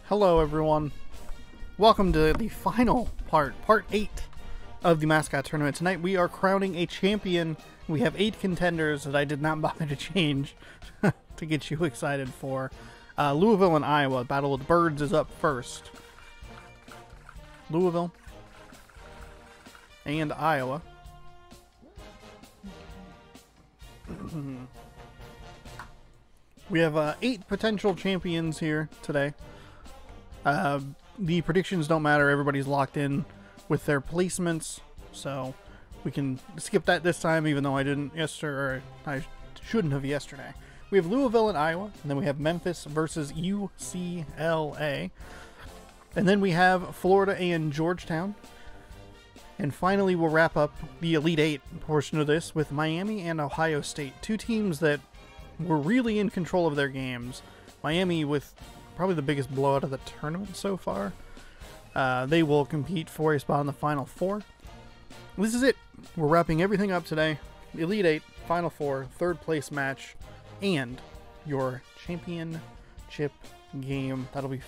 Hello everyone, welcome to the final part 8 of the mascot tournament. Tonight we are crowning a champion. We have 8 contenders that I did not bother to change to get you excited for. Louisville and Iowa, Battle of the Birds is up first. Louisville and Iowa. We have 8 potential champions here today. The predictions don't matter. Everybody's locked in with their placements, so we can skip that this time, even though I didn't yesterday, or I shouldn't have yesterday. We have Louisville and Iowa, and then we have Memphis versus UCLA, and then we have Florida and Georgetown, and finally we'll wrap up the Elite 8 portion of this with Miami and Ohio State, 2 teams that were really in control of their games. Miami with probably the biggest blowout of the tournament so far. They will compete for a spot in the Final Four. This is it. We're wrapping everything up today. Elite 8, Final Four, 3rd place match, and your championship game. That'll be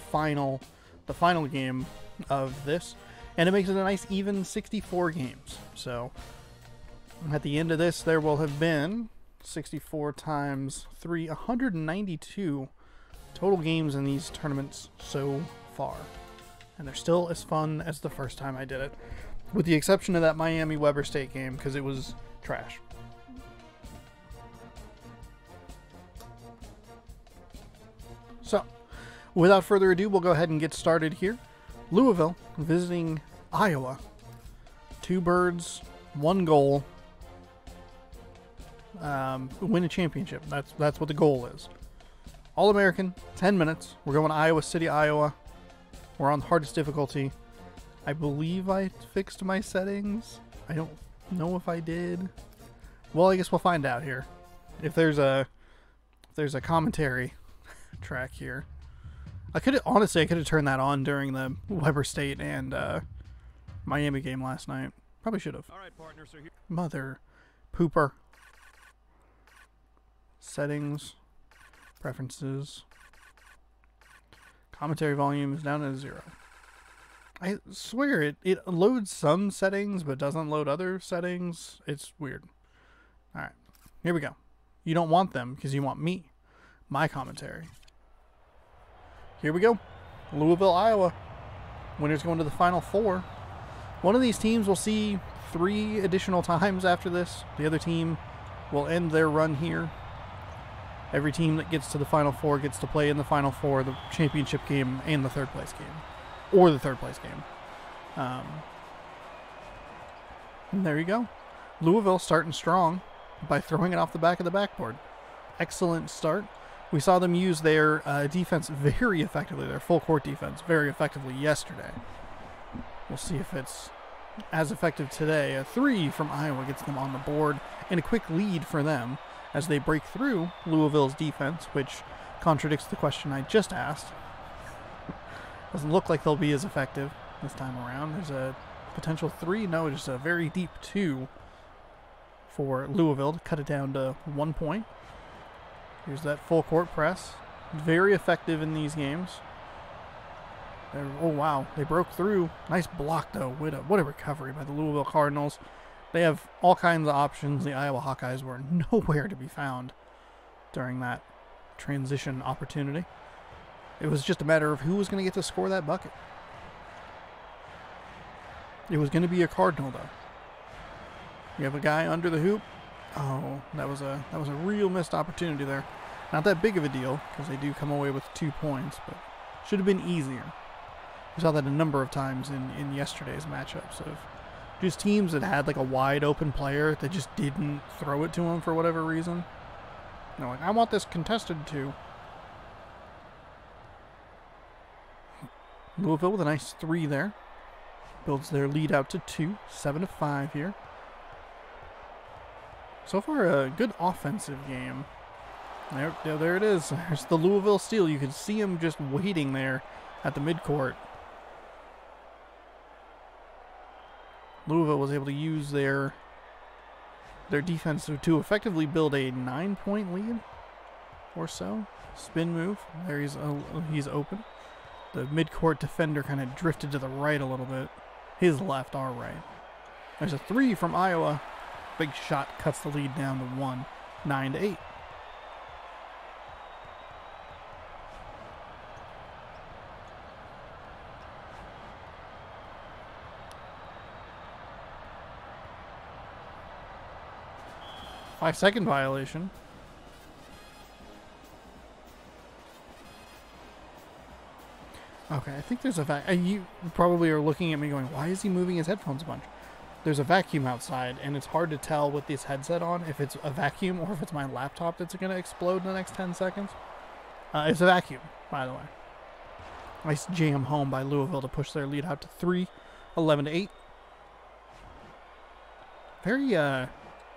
the final game of this. And it makes it a nice even 64 games. So at the end of this, there will have been 64 times 3, 192 total games in these tournaments so far, and they're still as fun as the first time I did it, with the exception of that Miami-Weber State game because it was trash. So, without further ado, we'll go ahead and get started here. Louisville visiting Iowa. 2 birds, 1 goal. Win a championship. That's what the goal is. All-American, 10 minutes. We're going to Iowa City, Iowa. We're on the hardest difficulty. I believe I fixed my settings. I don't know if I did. Well, I guess we'll find out here. If there's a commentary track here. Honestly, I could have turned that on during the Weber State and Miami game last night. Probably should have. All right, partner, so here. Mother pooper. Settings. Preferences. Commentary volume is down to 0. I swear it loads some settings but doesn't load other settings. It's weird. Alright, here we go. You don't want them because you want me. My commentary. Here we go. Louisville, Iowa. Winners going to the Final Four. One of these teams will see 3 additional times after this. The other team will end their run here. Every team that gets to the Final Four gets to play in the Final Four, the championship game, and the 3rd place game. Or the 3rd place game. And there you go. Louisville starting strong by throwing it off the back of the backboard. Excellent start. We saw them use their defense very effectively, their full court defense, very effectively yesterday. We'll see if it's as effective today. A 3 from Iowa gets them on the board, and a quick lead for them as they break through Louisville's defense, which contradicts the question I just asked. Doesn't look like they'll be as effective this time around. There's a potential 3. No, just a very deep 2 for Louisville to cut it down to 1 point. Here's that full court press. Very effective in these games. Oh, wow. They broke through. Nice block, though. What a recovery by the Louisville Cardinals. They have all kinds of options. The Iowa Hawkeyes were nowhere to be found during that transition opportunity. It was just a matter of who was going to get to score that bucket. It was going to be a Cardinal, though. You have a guy under the hoop. Oh, that was a real missed opportunity there. Not that big of a deal because they do come away with 2 points, but should have been easier. We saw that a number of times in yesterday's matchups of just teams that had like a wide open player that just didn't throw it to him for whatever reason. You know, like, I want this contested too. Louisville with a nice 3 there. Builds their lead out to 2, 7-5 here. So far, a good offensive game. There it is. There's the Louisville steal. You can see him just waiting there at the midcourt. Louisville was able to use their defense to effectively build a 9-point lead or so. Spin move. There he's open. The mid-court defender kind of drifted to the right a little bit. His left, our right. There's a 3 from Iowa. Big shot cuts the lead down to 1, 9-8. Five-second violation. Okay, I think there's a you probably are looking at me going, why is he moving his headphones a bunch? There's a vacuum outside, and it's hard to tell with this headset on if it's a vacuum or if it's my laptop that's going to explode in the next 10 seconds. It's a vacuum, by the way. Nice jam home by Louisville to push their lead out to 3, 11-8. Very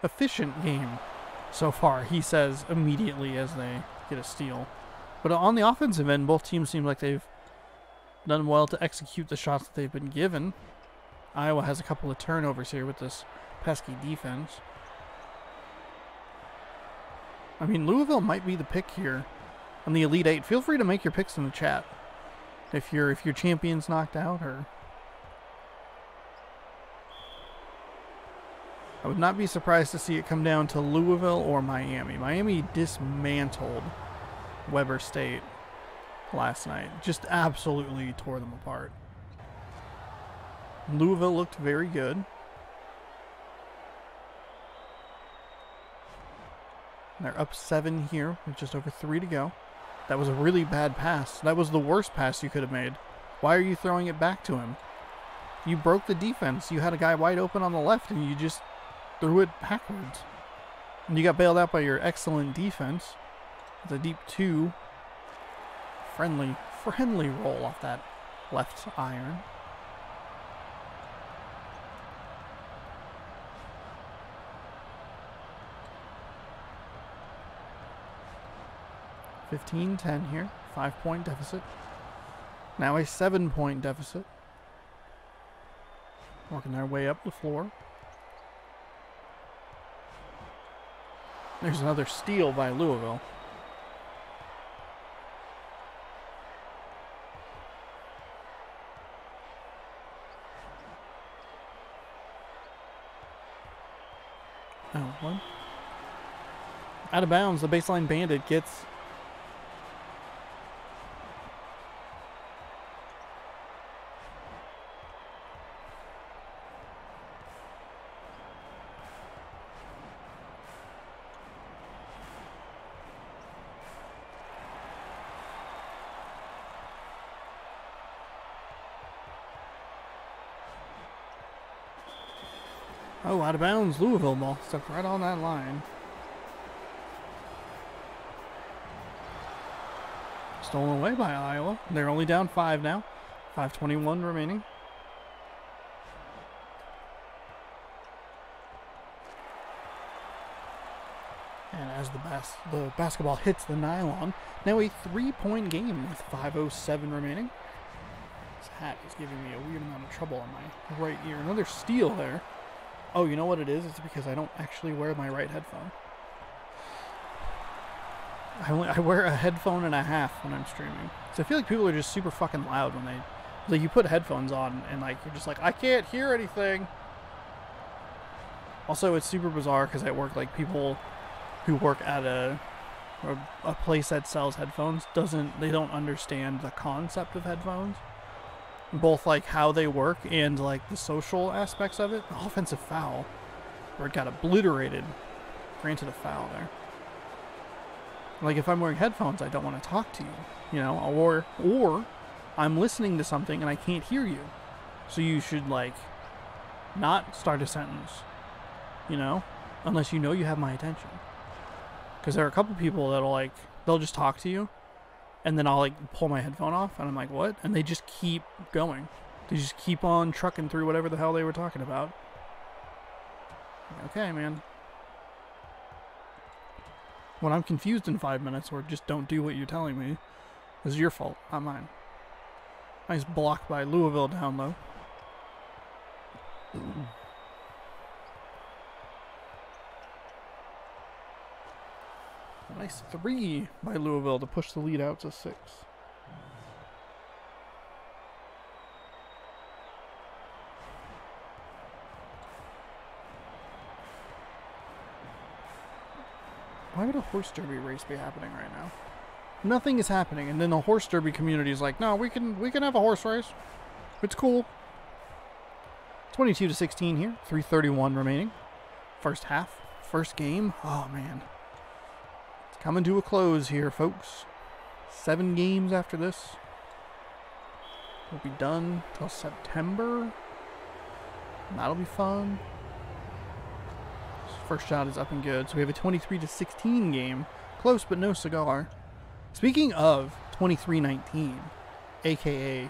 efficient game so far, he says immediately as they get a steal. But on the offensive end, both teams seem like they've done well to execute the shots that they've been given. Iowa has a couple of turnovers here with this pesky defense. I mean, Louisville might be the pick here on the Elite Eight. Feel free to make your picks in the chat if your champion's knocked out, or I would not be surprised to see it come down to Louisville or Miami. Miami dismantled Weber State last night. Just absolutely tore them apart. Louisville looked very good. They're up 7 here with just over 3 to go. That was a really bad pass. That was the worst pass you could have made. Why are you throwing it back to him? You broke the defense. You had a guy wide open on the left and you just threw it backwards. And you got bailed out by your excellent defense. With a deep 2. Friendly roll off that left iron. (15-10) here. 5-point deficit. Now a 7-point deficit. Working their way up the floor. There's another steal by Louisville. Oh, what? Out of bounds. The baseline bandit gets... Oh, out of bounds. Louisville ball. Stuck right on that line. Stolen away by Iowa. They're only down 5 now. 5:21 remaining. And as the basketball hits the nylon, now a 3-point game with 5:07 remaining. This hat is giving me a weird amount of trouble on my right ear. Another steal there. Oh, you know what it is? It's because I don't actually wear my right headphone. I wear a headphone and a half when I'm streaming. So I feel like people are just super fucking loud when they... Like, you put headphones on and, like, you're just like, I can't hear anything. Also, it's super bizarre because at work, like, people who work at a place that sells headphones they don't understand the concept of headphones. Both like how they work and like the social aspects of it. The offensive foul, where it got obliterated. Granted a foul there. Like if I'm wearing headphones, I don't want to talk to you, you know, or I'm listening to something and I can't hear you. So you should like not start a sentence, you know, unless you know you have my attention. Because there are a couple people that'll like, they'll just talk to you. And then I'll like pull my headphone off and I'm like, what? And they just keep going. They just keep on trucking through whatever the hell they were talking about. Okay, man. When I'm confused in 5 minutes or just don't do what you're telling me, this is your fault, not mine. Nice block by Louisville down low. A nice 3 by Louisville to push the lead out to 6. Why would a horse derby race be happening right now? Nothing is happening, and then the horse derby community is like, no, we can have a horse race. It's cool. 22-16 here. 3:31 remaining. First half. First game. Oh, man. It's coming to a close here, folks. 7 games after this. We'll be done till September. That'll be fun. First shot is up and good. So we have a 23-16 game. Close, but no cigar. Speaking of 23-19, a.k.a.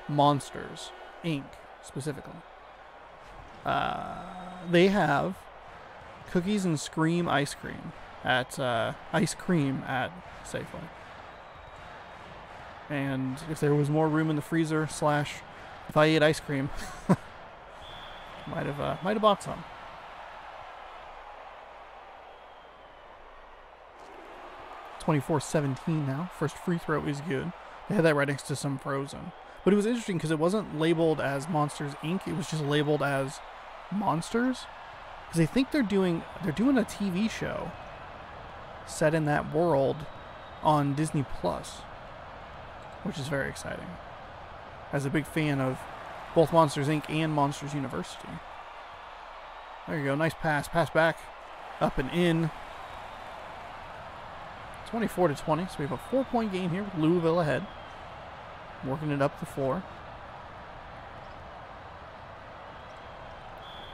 Monsters, Inc., specifically. They have cookies and scream ice cream at Safeway. And if there was more room in the freezer / if I ate ice cream, might have bought some. (24-17) now. First free throw is good. They had that right next to some frozen. But it was interesting because it wasn't labeled as Monsters Inc. It was just labeled as Monsters. Because I think they're doing a TV show set in that world on Disney Plus, which is very exciting. As a big fan of both Monsters Inc. and Monsters University. There you go. Nice pass. Pass back. Up and in. 24-20. So we have a 4-point game here with Louisville ahead. Working it up the floor.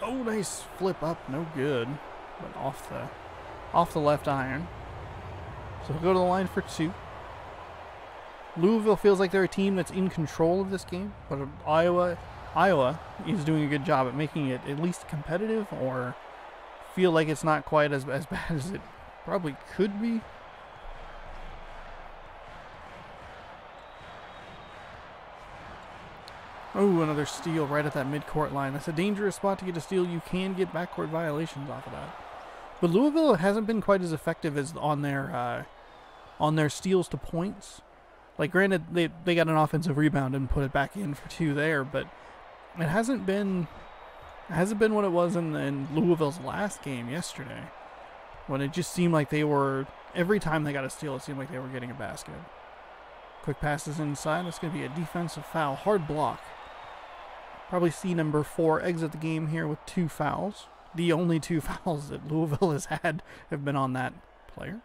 Oh, nice flip up. No good. But off the left iron. So we'll go to the line for 2. Louisville feels like they're a team that's in control of this game, but Iowa is doing a good job at making it at least competitive, or feel like it's not quite as bad as it probably could be. Oh, another steal right at that midcourt line. That's a dangerous spot to get a steal. You can get backcourt violations off of that. But Louisville hasn't been quite as effective as on their steals to points. Like, granted, they got an offensive rebound and put it back in for 2 there, but it hasn't been what it was in Louisville's last game yesterday, when it just seemed like they were, every time they got a steal, it seemed like they were getting a basket. Quick passes inside. That's going to be a defensive foul. Hard block. Probably see number 4 exit the game here with 2 fouls. The only 2 fouls that Louisville has had have been on that player.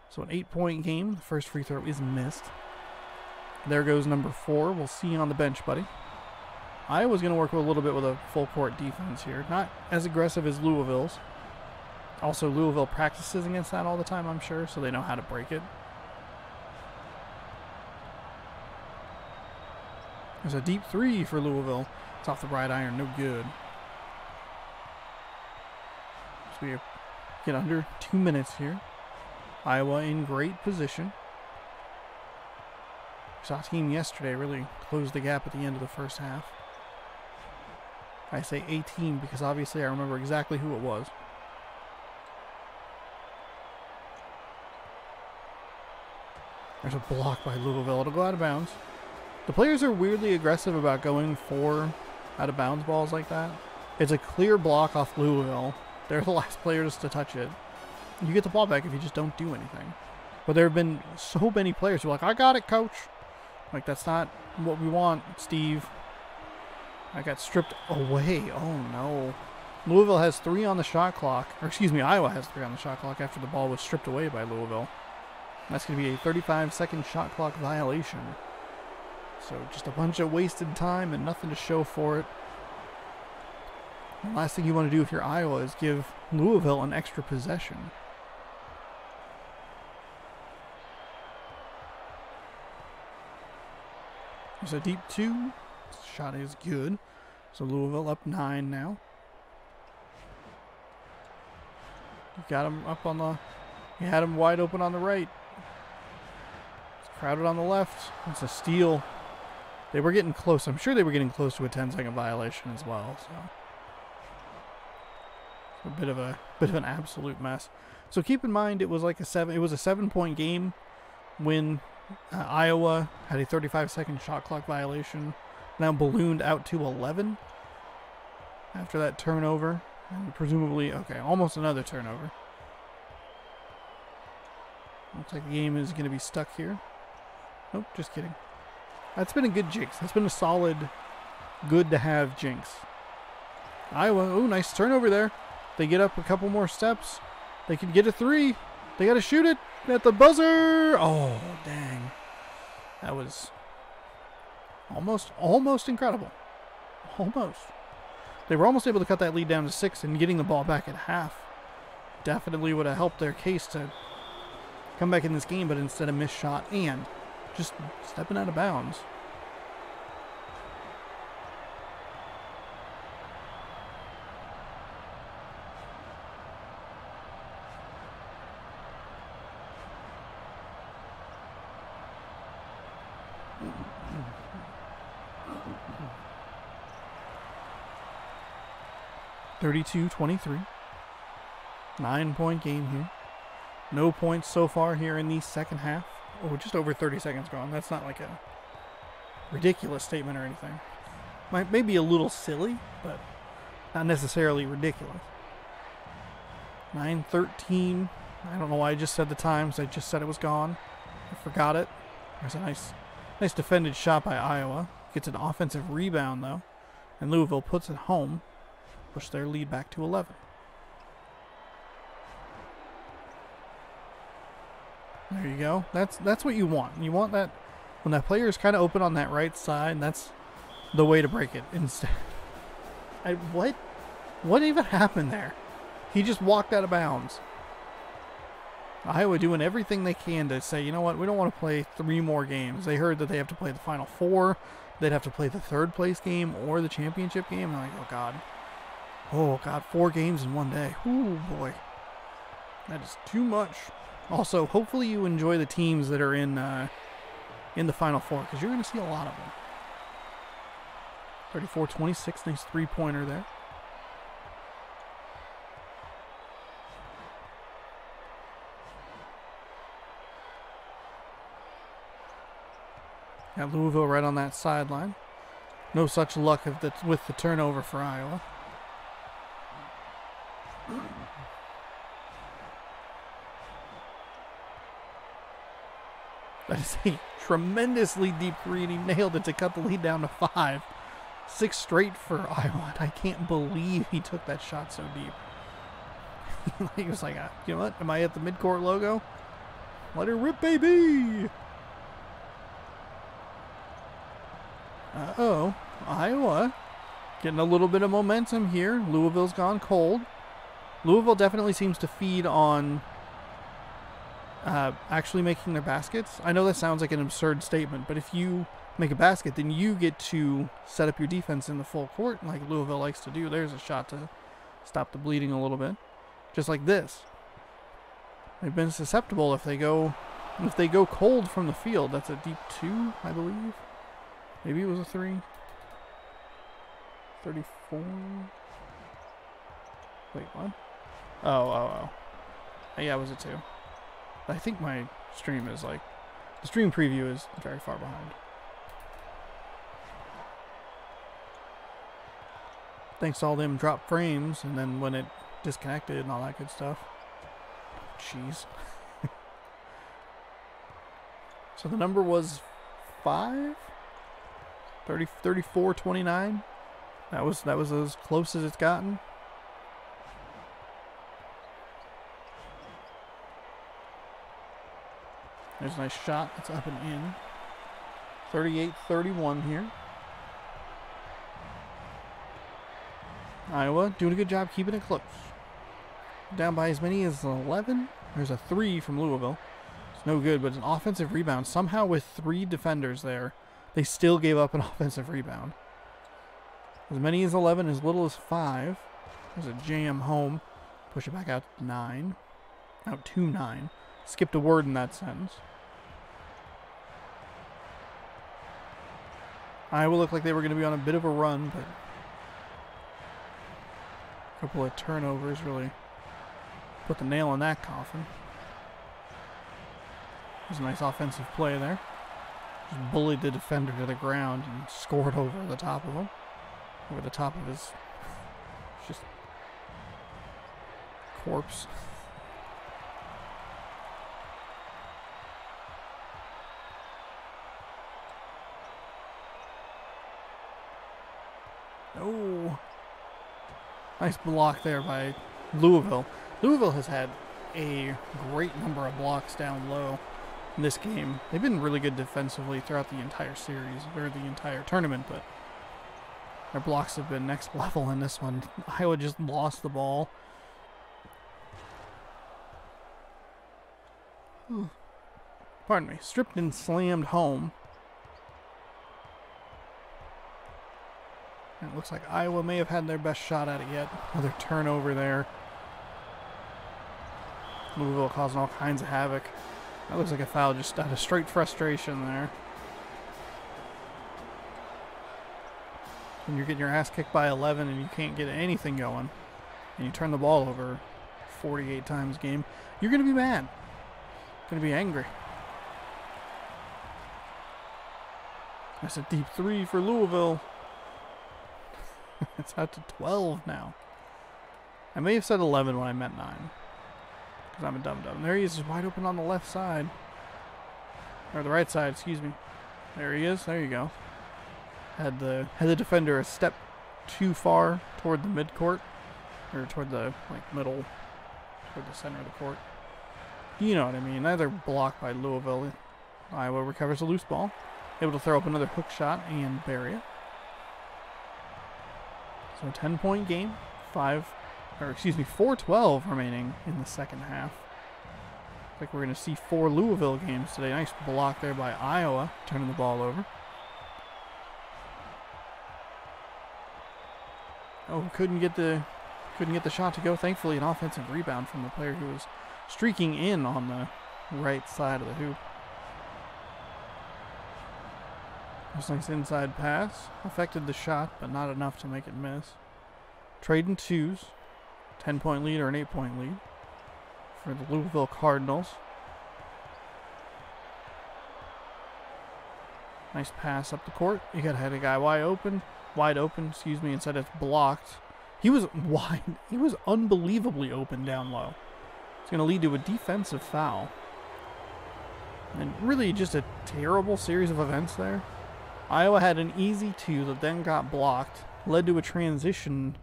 So an 8-point game. The first free throw is missed. There goes number 4. We'll see you on the bench, buddy. Iowa's going to work a little bit with a full court defense here. Not as aggressive as Louisville's. Also, Louisville practices against that all the time, I'm sure, so they know how to break it. There's a deep 3 for Louisville. It's off the right iron. No good. So we get under 2 minutes here. Iowa in great position. Saw a team yesterday really close the gap at the end of the first half. I say a team because obviously I remember exactly who it was. There's a block by Louisville. It'll go out of bounds. The players are weirdly aggressive about going for out-of-bounds balls like that. It's a clear block off Louisville. They're the last players to touch it. You get the ball back if you just don't do anything. But there have been so many players who are like, I got it, coach. Like, that's not what we want, Steve. I got stripped away. Oh, no. Louisville has 3 on the shot clock. Or, excuse me, Iowa has 3 on the shot clock after the ball was stripped away by Louisville. That's going to be a 35-second shot clock violation. So just a bunch of wasted time and nothing to show for it. The last thing you want to do if you're Iowa is give Louisville an extra possession. There's a deep 2. Shot is good. So Louisville up 9 now. You got him up on the... You had him wide open on the right. It's crowded on the left. It's a steal. They were getting close. I'm sure they were getting close to a 10-second violation as well. So a bit of an absolute mess. So keep in mind it was like a 7-point game when Iowa had a 35-second shot clock violation. Now ballooned out to 11 after that turnover, and presumably almost another turnover. Looks like the game is going to be stuck here. Nope, just kidding. That's been a good jinx. That's been a solid, good to have jinx. Iowa, oh, nice turnover there. They get up a couple more steps. They can get a 3. They got to shoot it at the buzzer. Oh, dang. That was almost incredible. Almost. They were almost able to cut that lead down to 6, and getting the ball back at half definitely would have helped their case to come back in this game, but instead a missed shot and just stepping out of bounds. (32-23). 9-point game here. No points so far here in the second half. Oh, just over 30 seconds gone. That's not like a ridiculous statement or anything. Might maybe a little silly, but not necessarily ridiculous. 9:13. I don't know why I just said the times. I just said it was gone. I forgot it. There's a nice defended shot by Iowa. Gets an offensive rebound though, and Louisville puts it home. Push their lead back to 11. There you go. That's what you want. You want that when that player is kind of open on that right side. That's the way to break it. Instead, what even happened there? He just walked out of bounds. Iowa doing everything they can to say, you know what, we don't want to play 3 more games. They heard that they have to play the Final 4. They'd have to play the 3rd place game or the championship game. And they're like, oh God, 4 games in one day. Ooh boy, that is too much. Also, hopefully you enjoy the teams that are in the Final 4, because you're going to see a lot of them. 34-26, nice 3-pointer there. Got Louisville right on that sideline. No such luck with the turnover for Iowa. That is a tremendously deep 3, and he nailed it to cut the lead down to 5. 6 straight for Iowa. I can't believe he took that shot so deep. He was like, you know what? Am I at the midcourt logo? Let her rip, baby! Uh-oh. Iowa getting a little bit of momentum here. Louisville's gone cold. Louisville definitely seems to feed on actually making their baskets. I know that sounds like an absurd statement, but if you make a basket, then you get to set up your defense in the full court like Louisville likes to do. There's a shot to stop the bleeding a little bit. Just like this. They've been susceptible if they go cold from the field. That's a deep 2, I believe. Maybe it was a 3. 34. Wait, what? Oh. Yeah, it was a 2. I think my stream is the stream preview is very far behind. Thanks to all them drop frames, and then when it disconnected and all that good stuff. Jeez. So the number was 5? 34-29. That was as close as it's gotten. There's a nice shot. It's up and in. 38-31 here. Iowa doing a good job keeping it close. Down by as many as 11. There's a 3 from Louisville. It's no good, but an offensive rebound. Somehow with 3 defenders there, they still gave up an offensive rebound. As many as 11, as little as 5. There's a jam home. Push it back out to 9. Out to 9. Skipped a word in that sentence. Iowa looked like they were going to be on a bit of a run, but a couple of turnovers really put the nail in that coffin. There's a nice offensive play there. Just bullied the defender to the ground and scored over the top of him. Over the top of his just corpse. Oh. Nice block there by Louisville. Louisville has had a great number of blocks down low in this game. They've been really good defensively throughout the entire series, or the entire tournament, but their blocks have been next level in this one. Iowa just lost the ball. Pardon me. Stripped and slammed home. It looks like Iowa may have had their best shot at it yet. Another turnover there. Louisville causing all kinds of havoc. That looks like a foul just out of straight frustration there. When you're getting your ass kicked by 11 and you can't get anything going, and you turn the ball over 48 times a game, you're going to be mad. Going to be angry. That's a deep three for Louisville. It's out to 12 now. I may have said 11 when I meant 9. Because I'm a dum-dum. There he is, wide open on the left side. Or the right side, excuse me. There he is. There you go. Had the defender a step too far toward the midcourt. Or toward the middle. Toward the center of the court. You know what I mean. Another block by Louisville. Iowa recovers a loose ball. Able to throw up another hook shot and bury it. So a 10-point game, 4-12 remaining in the second half. Looks like we're going to see 4 Louisville games today. Nice block there by Iowa, turning the ball over. Oh, couldn't get the shot to go. Thankfully, an offensive rebound from the player who was streaking in on the right side of the hoop. Just nice inside pass. Affected the shot, but not enough to make it miss. Trading twos. 10-point lead or an 8-point lead for the Louisville Cardinals. Nice pass up the court. You got to have a guy wide open, instead it's blocked. He was wide. He was unbelievably open down low. It's going to lead to a defensive foul. And really just a terrible series of events there. Iowa had an easy 2 that then got blocked, led to a transition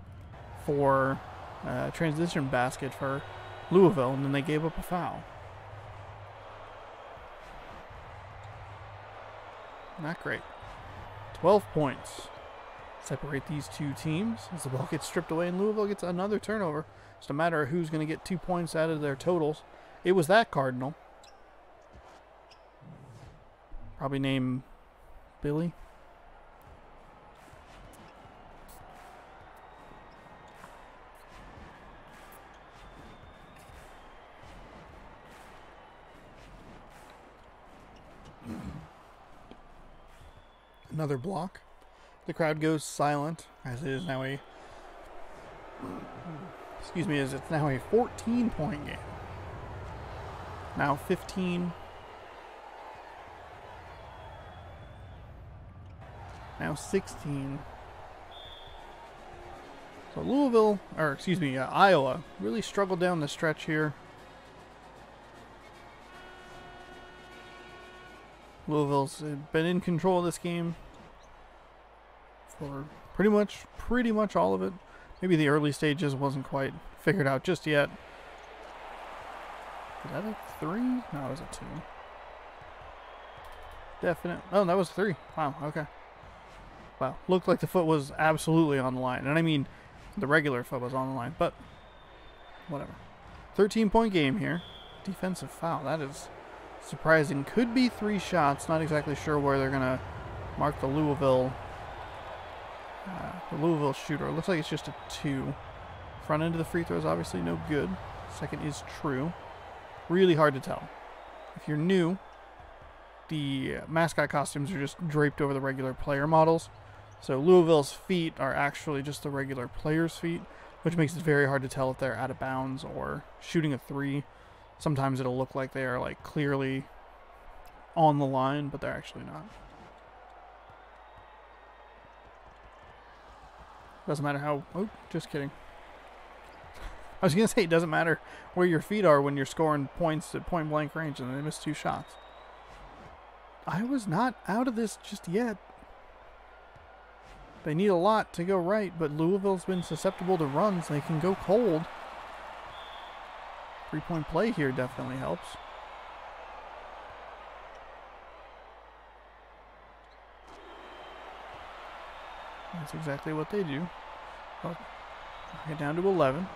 basket for Louisville, and then they gave up a foul. Not great. 12 points separate these two teams as the ball gets stripped away and Louisville gets another turnover. It's a matter of who's going to get 2 points out of their totals. It was that Cardinal. Probably named Billy. Another block. The crowd goes silent as it is now a as it's now a 14-point game. Now 15. Now 16. So Iowa really struggled down the stretch here. Louisville's been in control of this game for pretty much all of it. Maybe the early stages wasn't quite figured out just yet. Is that a 3? No, it was a 2. Definite. Oh, that was 3. Wow, okay. Wow, looked like the foot was absolutely on the line. And I mean, the regular foot was on the line, but whatever. 13-point game here. Defensive foul. That is surprising. Could be 3 shots. Not exactly sure where they're going to mark the Louisville shooter. It looks like it's just a 2. Front end of the free throw is obviously no good. Second is true. Really hard to tell. If you're new, the mascot costumes are just draped over the regular player models. So Louisville's feet are actually just the regular player's feet, which makes it very hard to tell if they're out of bounds or shooting a 3. Sometimes it'll look like they are like clearly on the line, but they're actually not. Doesn't matter how... Oh, just kidding. I was going to say it doesn't matter where your feet are when you're scoring points at point-blank range and they miss 2 shots. I was not out of this just yet. They need a lot to go right, but Louisville's been susceptible to runs. They can go cold. 3-point play here definitely helps. That's exactly what they do. Well, get down to 11.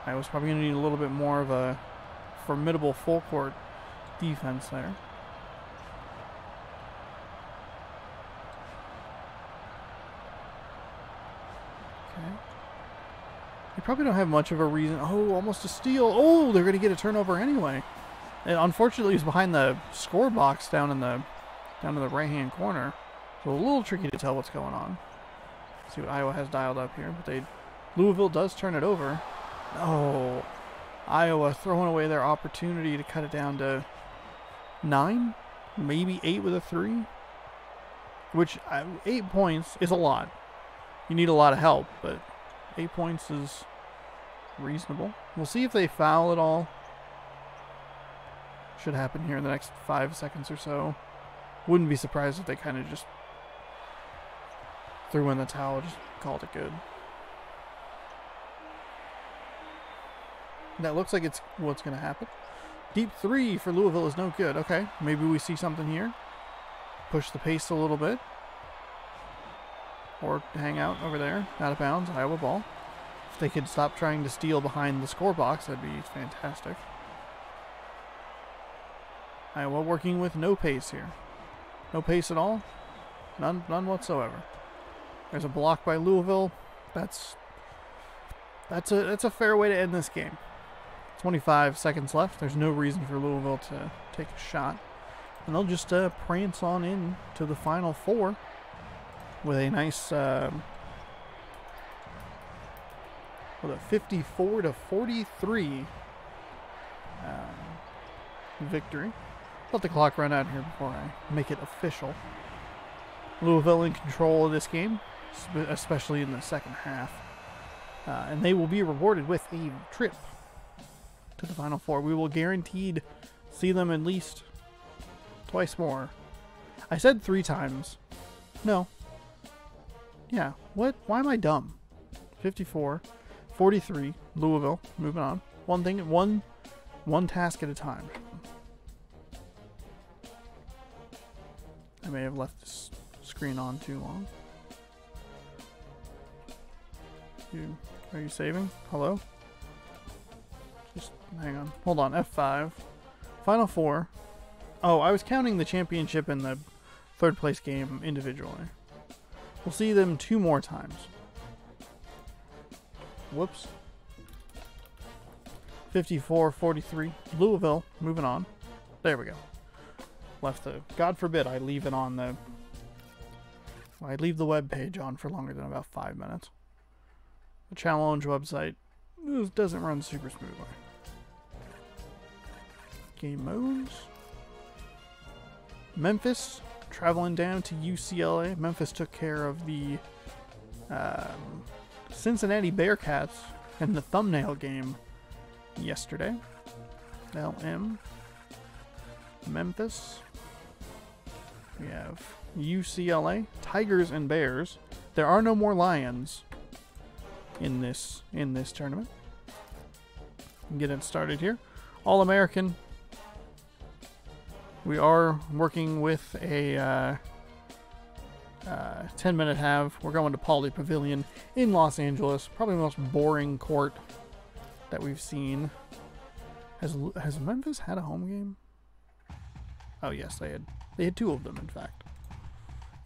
I was probably going to need a little bit more of a formidable full court defense there. Okay. They probably don't have much of a reason. Oh, almost a steal. Oh, they're going to get a turnover anyway. And unfortunately, he's behind the score box down in the right-hand corner. So a little tricky to tell what's going on. See what Iowa has dialed up here, but Louisville does turn it over. Oh, Iowa throwing away their opportunity to cut it down to 9, maybe 8 with a 3. Which 8 points is a lot. You need a lot of help, but 8 points is reasonable. We'll see if they foul at all. Should happen here in the next 5 seconds or so. Wouldn't be surprised if they kind of just threw in the towel, just called it good. That looks like it's what's going to happen. Deep 3 for Louisville is no good. Okay, maybe we see something here. Push the pace a little bit. Or hang out over there. Out of bounds. Iowa ball. If they could stop trying to steal behind the score box, that'd be fantastic. Iowa working with no pace here. No pace at all. None whatsoever. There's a block by Louisville. That's a fair way to end this game. 25 seconds left. There's no reason for Louisville to take a shot. And they'll just prance on in to the Final Four with a nice with a 54-43 victory. Let the clock run out here before I make it official. Louisville in control of this game, especially in the second half. And they will be rewarded with a trip to the Final Four. We will guaranteed see them at least twice more. I said 3 times. No. Yeah. What? Why am I dumb? 54-43. Louisville. Moving on. One task at a time. I may have left this screen on too long. Are you saving? Hello? Just hang on. Hold on. F5. Final Four. Oh, I was counting the championship and the third place game individually. We'll see them 2 more times. Whoops. 54-43. Louisville. Moving on. There we go. Left the... God forbid I leave it on the... I leave the web page on for longer than about 5 minutes. The challenge website doesn't run super smoothly. Game modes. Memphis traveling down to UCLA. Memphis took care of the Cincinnati Bearcats in the thumbnail game yesterday. LM. Memphis. We have UCLA, Tigers and Bears. There are no more Lions in this tournament. Get it started here. All-American. We are working with a 10-minute half. We're going to Pauley Pavilion in Los Angeles. Probably the most boring court that we've seen. Has Memphis had a home game? Oh yes, they had 2 of them, in fact.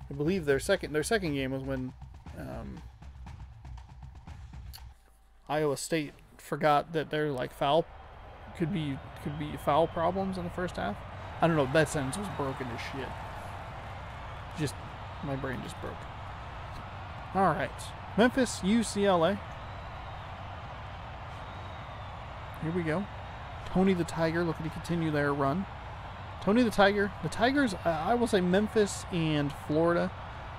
I believe their second game was when Iowa State forgot that their foul could be foul problems in the first half. I don't know, that sentence was broken as shit. Just my brain just broke. All right, Memphis, UCLA. Here we go. Tony the Tiger looking to continue their run. Tony the Tiger. The Tigers, I will say Memphis and Florida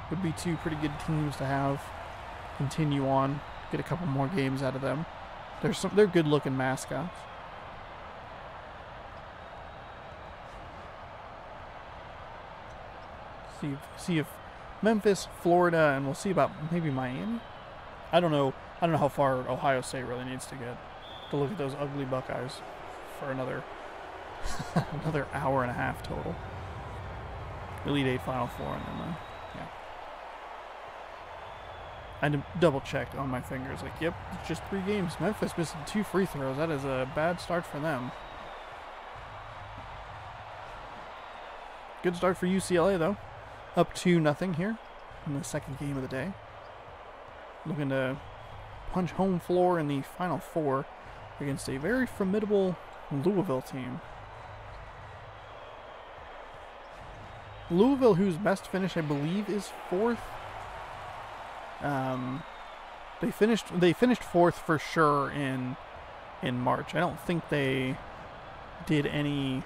would be 2 pretty good teams to have continue on. Get a couple more games out of them. They're good-looking mascots. See if Memphis, Florida, and we'll see about maybe Miami. I don't know how far Ohio State really needs to get to look at those ugly Buckeyes for another another hour and a half total. Elite Eight, Final Four, and then yeah. I double checked on my fingers. Like, yep, it's just 3 games. Memphis missing 2 free throws. That is a bad start for them. Good start for UCLA though. Up 2-0 here in the second game of the day. Looking to punch home floor in the Final Four against a very formidable Louisville team. Louisville, whose best finish I believe is 4th. They finished 4th for sure in March. I don't think they did any.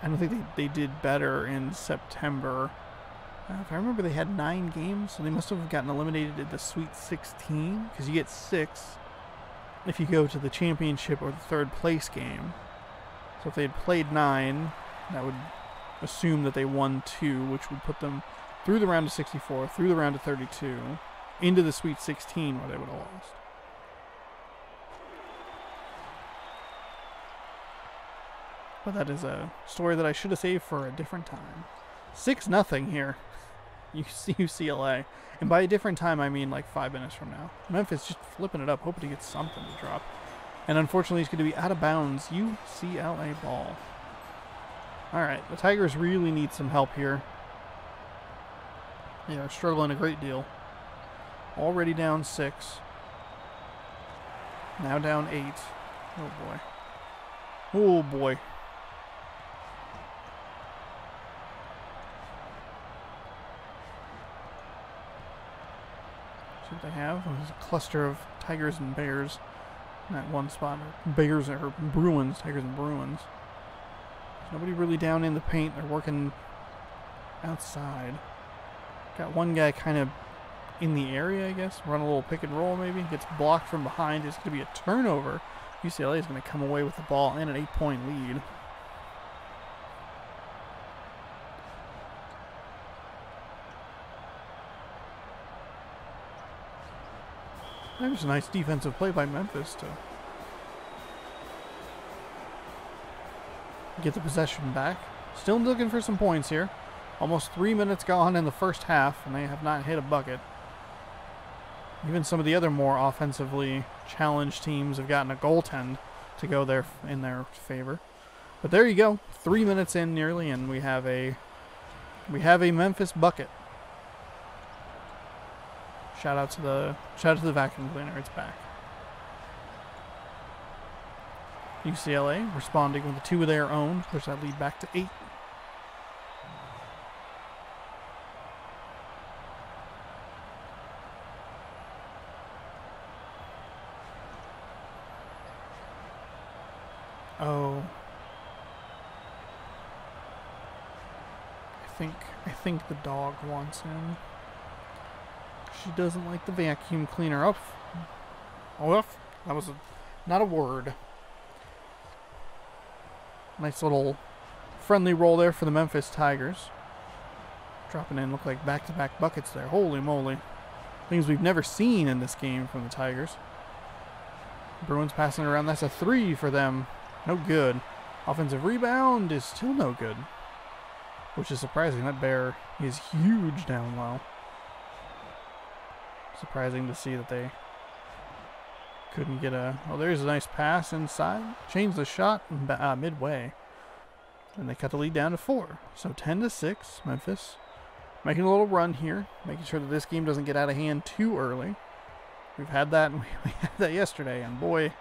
I don't think they did better in September. If I remember, they had 9 games, so they must have gotten eliminated at the Sweet 16, because you get 6 if you go to the championship or the 3rd place game. So if they had played 9, that would assume that they won 2, which would put them through the round of 64, through the round of 32, into the Sweet 16 where they would have lost. But that is a story that I should have saved for a different time. 6-0 here. UCLA. And by a different time, I mean like 5 minutes from now. Memphis just flipping it up, hoping to get something to drop. And unfortunately, it's going to be out of bounds. UCLA ball. Alright, the Tigers really need some help here. They are struggling a great deal. Already down 6. Now down 8. Oh boy. Oh boy. See what they have? There's a cluster of Tigers and Bears in that one spot. Bears or Bruins. Tigers and Bruins. There's nobody really down in the paint. They're working outside. Got one guy kind of in the area, I guess. Run a little pick and roll maybe. Gets blocked from behind. It's going to be a turnover. UCLA is going to come away with the ball and an 8-point lead. There's a nice defensive play by Memphis to get the possession back. Still looking for some points here. Almost 3 minutes gone in the first half, and they have not hit a bucket. Even some of the other more offensively challenged teams have gotten a goaltend to go there in their favor. But there you go. 3 minutes in nearly, and we have a Memphis bucket. Shout out to the vacuum cleaner. It's back. UCLA responding with 2 of their own, push that lead back to 8. Oh. I think the dog wants him. She doesn't like the vacuum cleaner. Oh, that was not a word. Nice little friendly roll there for the Memphis Tigers. Dropping in, look like back-to-back buckets there. Holy moly. Things we've never seen in this game from the Tigers. Bruins passing around. That's a 3 for them. No good. Offensive rebound is still no good. Which is surprising. That bear is huge down low. Surprising to see that they couldn't get a... Oh, there's a nice pass inside. Change the shot midway. And they cut the lead down to 4. So 10-6, Memphis. Making a little run here. Making sure that this game doesn't get out of hand too early. We've had that, and we had that yesterday, and boy...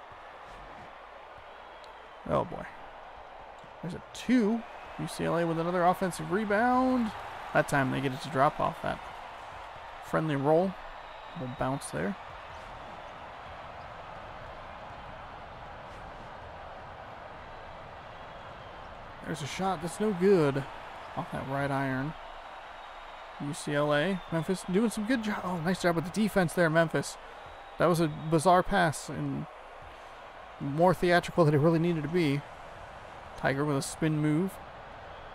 Oh boy. There's a 2. UCLA with another offensive rebound. That time they get it to drop off that friendly roll. Little bounce there. There's a shot that's no good off that right iron. UCLA, Memphis doing some good job. Oh, nice job with the defense there, Memphis. That was a bizarre pass and more theatrical than it really needed to be. Tiger with a spin move.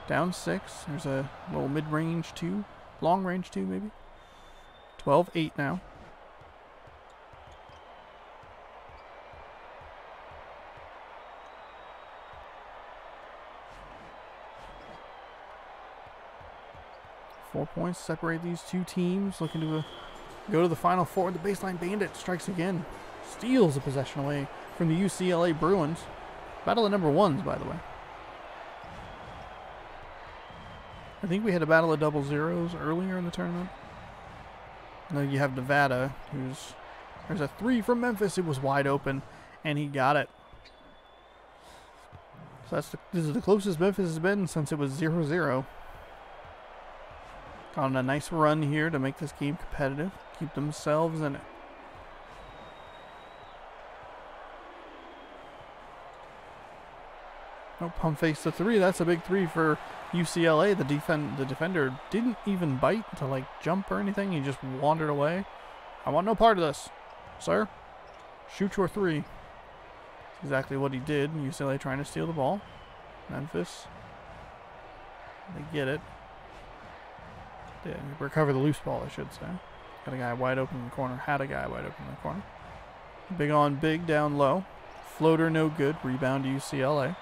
Down 6. There's a little mid-range 2. long range too, maybe. 12-8 now. Four points separate these two teams, looking to go to the Final Four. The baseline bandit strikes again. Steals the possession away from the UCLA Bruins. Battle of number ones, by the way. I think we had a battle of double zeros earlier in the tournament. And then you have Nevada, there's a three from Memphis. It was wide open, and he got it. So this is the closest Memphis has been since it was 0-0. On a nice run here to make this game competitive, keep themselves in it. Oh, pump face the three. That's a big three for UCLA. The defender didn't even bite to like jump or anything. He just wandered away. I want no part of this, sir. Shoot your three. That's exactly what he did. UCLA trying to steal the ball. Memphis. They get it. Yeah, recover the loose ball, I should say. Got a guy wide open in the corner. Had a guy wide open in the corner. Big on big, down low. Floater no good. Rebound to UCLA.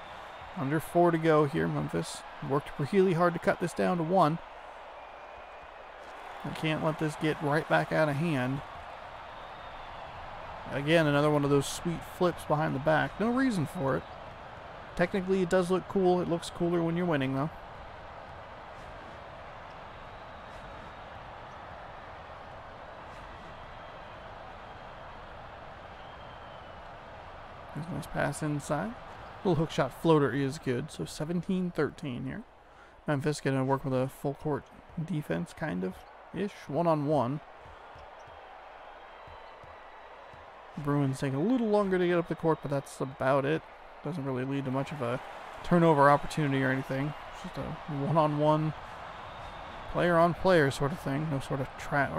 Under 4 to go here. Memphis worked really hard to cut this down to 1. I can't let this get right back out of hand. Again, another one of those sweet flips behind the back. No reason for it. Technically, it does look cool. It looks cooler when you're winning, though. Nice pass inside. Little hook shot floater is good. So 17-13 here. Memphis going to work with a full court defense, kind of ish. One-on-one. Bruins take a little longer to get up the court, but that's about it. Doesn't really lead to much of a turnover opportunity or anything. It's just a one-on-one, player-on-player sort of thing. No sort of trap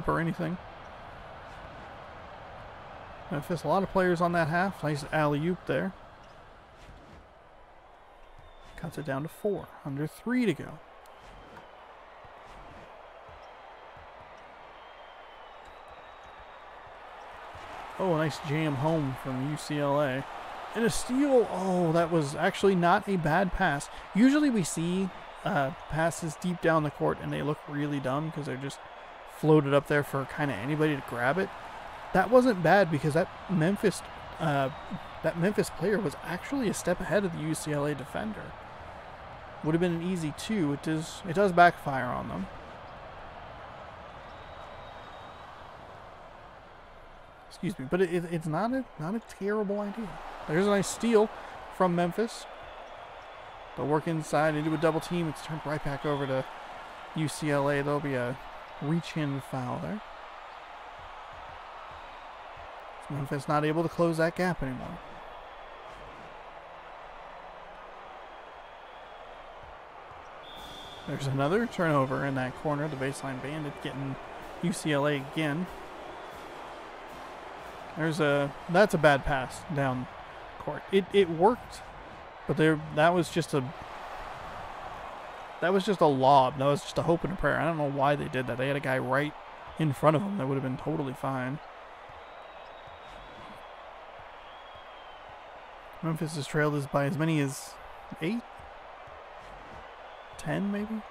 or anything. Memphis, a lot of players on that half. Nice alley-oop there. Cuts it down to 4. Under 3 to go. Oh, a nice jam home from UCLA. And a steal. Oh, that was actually not a bad pass. Usually we see passes deep down the court and they look really dumb because they're just floated up there for kind of anybody to grab it. That wasn't bad because that Memphis player was actually a step ahead of the UCLA defender. Would have been an easy 2. It does backfire on them. Excuse me, but it's not a terrible idea. There's a nice steal from Memphis. They'll work inside into a double team. It's turned right back over to UCLA. There'll be a reach-in foul there. Memphis not able to close that gap anymore. There's another turnover in that corner. The baseline bandit getting UCLA again. That's a bad pass down court. It worked, but that was just a lob. That was just a hope and a prayer. I don't know why they did that. They had a guy right in front of them that would have been totally fine. Memphis has trailed this by as many as 8? 10 maybe?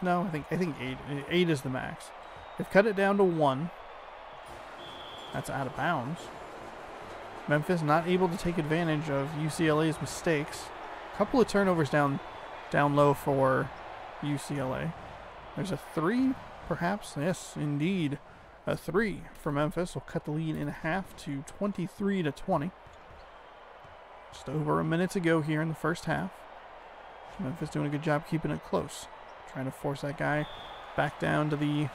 No, I think 8. 8 is the max. They've cut it down to 1. That's out of bounds. Memphis not able to take advantage of UCLA's mistakes. A couple of turnovers down low for UCLA. There's a 3, perhaps. Yes, indeed. A 3 for Memphis will cut the lead in half to 23-20. Just over a minute to go here in the first half. Memphis doing a good job keeping it close. Trying to force that guy back down to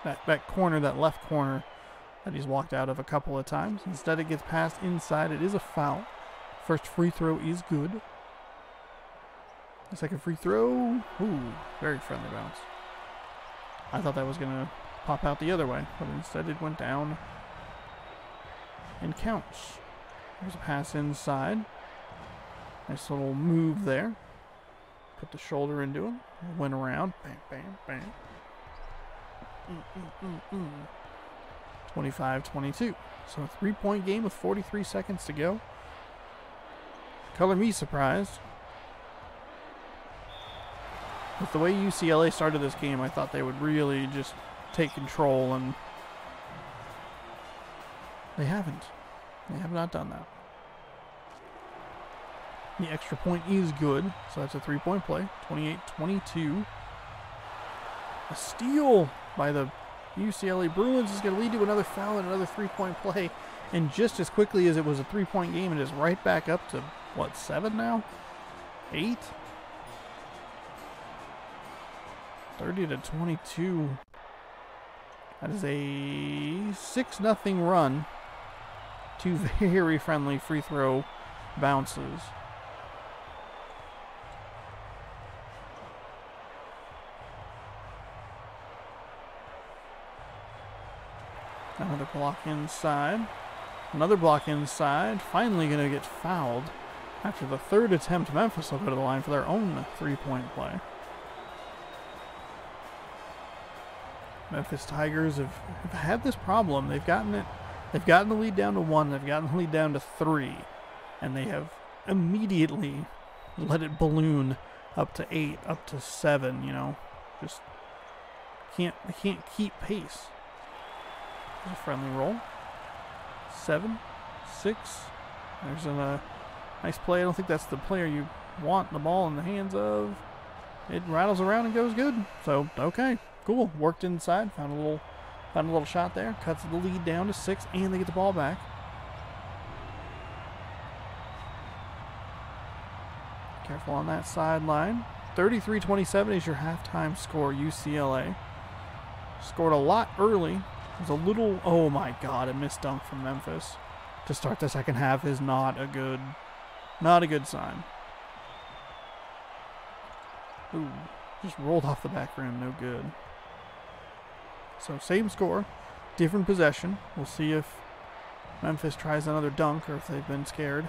that corner, that left corner that he's walked out of a couple of times. Instead it gets passed inside. It is a foul. First free throw is good. The second free throw, ooh, very friendly bounce. I thought that was going to pop out the other way, but instead it went down and counts. There's a pass inside. Nice little move there. Put the shoulder into him. Went around. Bam, bam, bam. 25-22. So a 3-point game with 43 seconds to go. Color me surprised. With the way UCLA started this game, I thought they would really just take control, and they haven't. They have not done that. The extra point is good, so that's a 3-point play. 28-22. A steal by the UCLA Bruins is going to lead to another foul and another 3-point play. And just as quickly as it was a 3-point game, it is right back up to, what, 7 now? 8? 30-22. That is a 6-0 run. Two very friendly free throw bounces. Another block inside. Another block inside. Finally going to get fouled. After the third attempt, Memphis will go to the line for their own 3-point play. Memphis Tigers have had this problem. They've gotten the lead down to 1. They've gotten the lead down to 3. And they have immediately let it balloon up to 8, up to 7, you know. Just they can't keep pace. There's a friendly roll. 7, 6. There's a nice play. I don't think that's the player you want the ball in the hands of. It rattles around and goes good. So, okay, cool. Worked inside. Found a little shot there. Cuts the lead down to 6, and they get the ball back. Careful on that sideline. 33-27 is your halftime score. UCLA scored a lot early. It was a little, oh my god, a missed dunk from Memphis to start the second half is not a good sign. Ooh, just rolled off the back rim, no good. So same score, different possession. We'll see if Memphis tries another dunk or if they've been scared.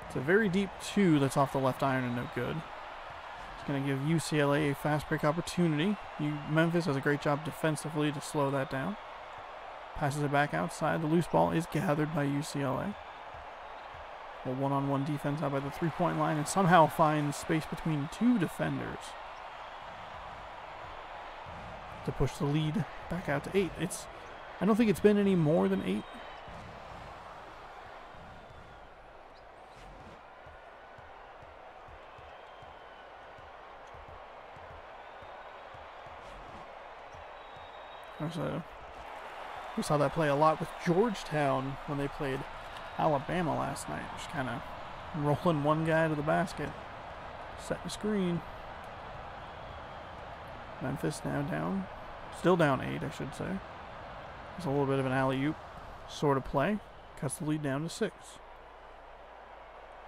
It's a very deep 2 that's off the left iron and no good. It's going to give UCLA a fast break opportunity. Memphis does a great job defensively to slow that down. Passes it back outside. The loose ball is gathered by UCLA. A one-on-one defense out by the 3-point line and somehow finds space between 2 defenders to push the lead back out to 8. I don't think it's been any more than 8. We saw that play a lot with Georgetown when they played Alabama last night. Just kind of rolling one guy to the basket. Setting the screen. Memphis now down. Still down 8, I should say. It's a little bit of an alley-oop sort of play. Cuts the lead down to 6.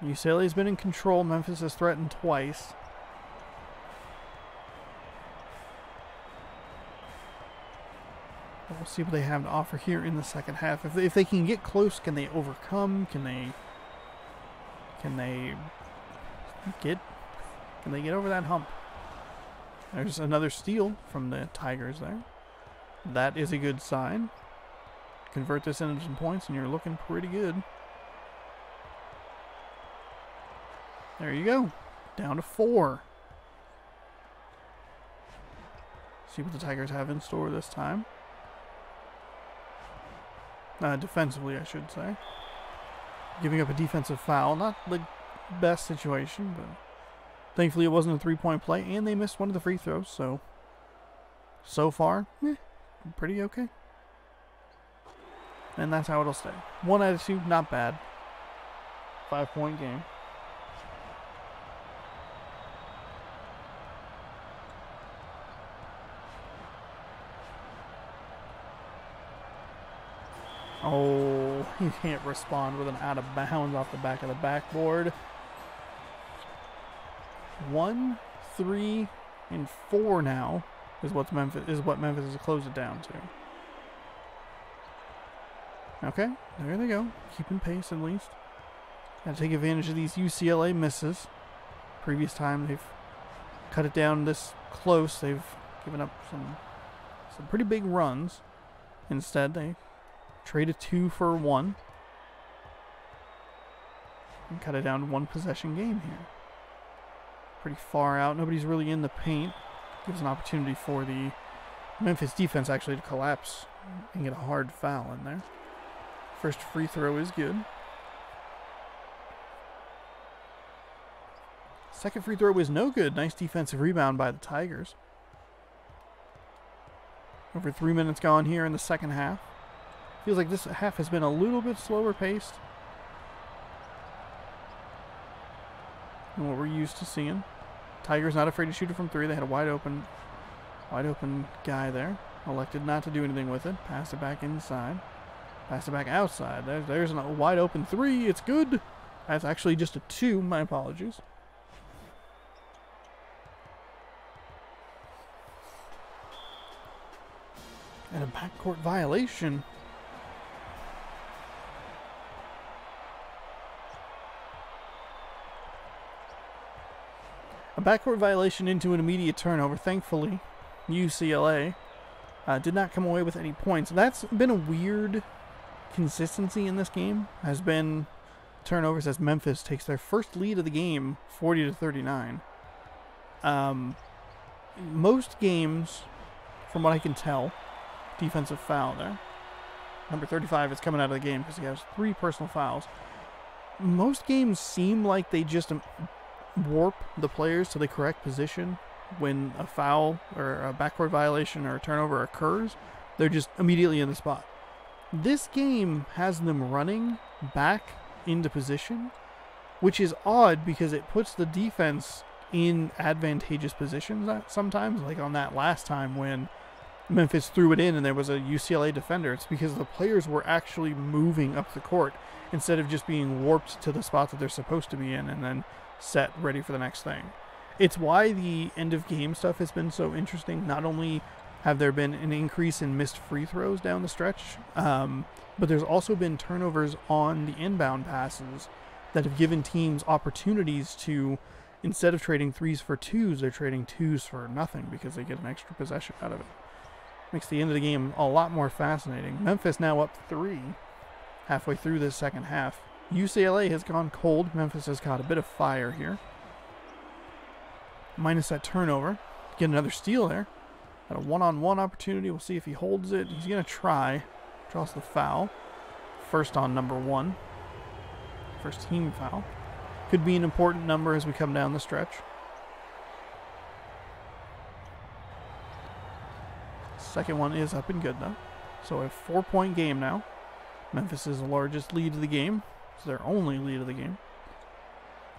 UCLA's been in control. Memphis has threatened twice. We'll see what they have to offer here in the second half. If they can get close, can they overcome? Can they get over that hump? There's another steal from the Tigers there. That is a good sign. Convert this into some points and you're looking pretty good. There you go. Down to 4. See what the Tigers have in store this time. Defensively, I should say. Giving up a defensive foul. Not the best situation, but thankfully it wasn't a 3-point play, and they missed one of the free throws, so far, pretty okay. And that's how it'll stay. 1 out of 2, not bad. 5-point game. Oh, he can't respond with an out of bounds off the back of the backboard. 1, 3, and 4 now is what Memphis has closed it down to. Okay, there they go. Keeping pace at least. Got to take advantage of these UCLA misses. Previous time they've cut it down this close. They've given up some pretty big runs. Instead, they trade a 2 for 1 and cut it down to 1 possession game here. Pretty far out. Nobody's really in the paint. Gives an opportunity for the Memphis defense actually to collapse and get a hard foul in there. First free throw is good. Second free throw was no good. Nice defensive rebound by the Tigers. Over 3 minutes gone here in the second half. Feels like this half has been a little bit slower paced than what we're used to seeing. Tigers not afraid to shoot it from 3. They had a wide open guy there. Elected not to do anything with it. Passed it back inside. Passed it back outside. There's a wide open 3. It's good. That's actually just a 2. My apologies. And a backcourt violation. A backcourt violation into an immediate turnover. Thankfully, UCLA did not come away with any points. That's been a weird consistency in this game. Has been turnovers as Memphis takes their first lead of the game, 40-39. Most games, from what I can tell, defensive foul there. Number 35 is coming out of the game because he has 3 personal fouls. Most games seem like they just warp the players to the correct position when a foul or a backcourt violation or a turnover occurs. They're just immediately in the spot. This game has them running back into position, which is odd because it puts the defense in advantageous positions sometimes, like on that last time when Memphis threw it in and there was a UCLA defender. It's because the players were actually moving up the court instead of just being warped to the spot that they're supposed to be in and then set ready for the next thing. It's why the end of game stuff has been so interesting. Not only have there been an increase in missed free throws down the stretch, but there's also been turnovers on the inbound passes that have given teams opportunities to, instead of trading 3s for 2s, they're trading 2s for nothing because they get an extra possession out of it. Makes the end of the game a lot more fascinating. Memphis now up 3 halfway through this second half. UCLA has gone cold. Memphis has caught a bit of fire here. Minus that turnover. Get another steal there. Got a one-on-one opportunity. We'll see if he holds it. He's going to try. Draws the foul. First on number 1. First team foul. Could be an important number as we come down the stretch. Second one is up and good, though. So a 4-point game now. Memphis is the largest lead of the game. It's their only lead of the game.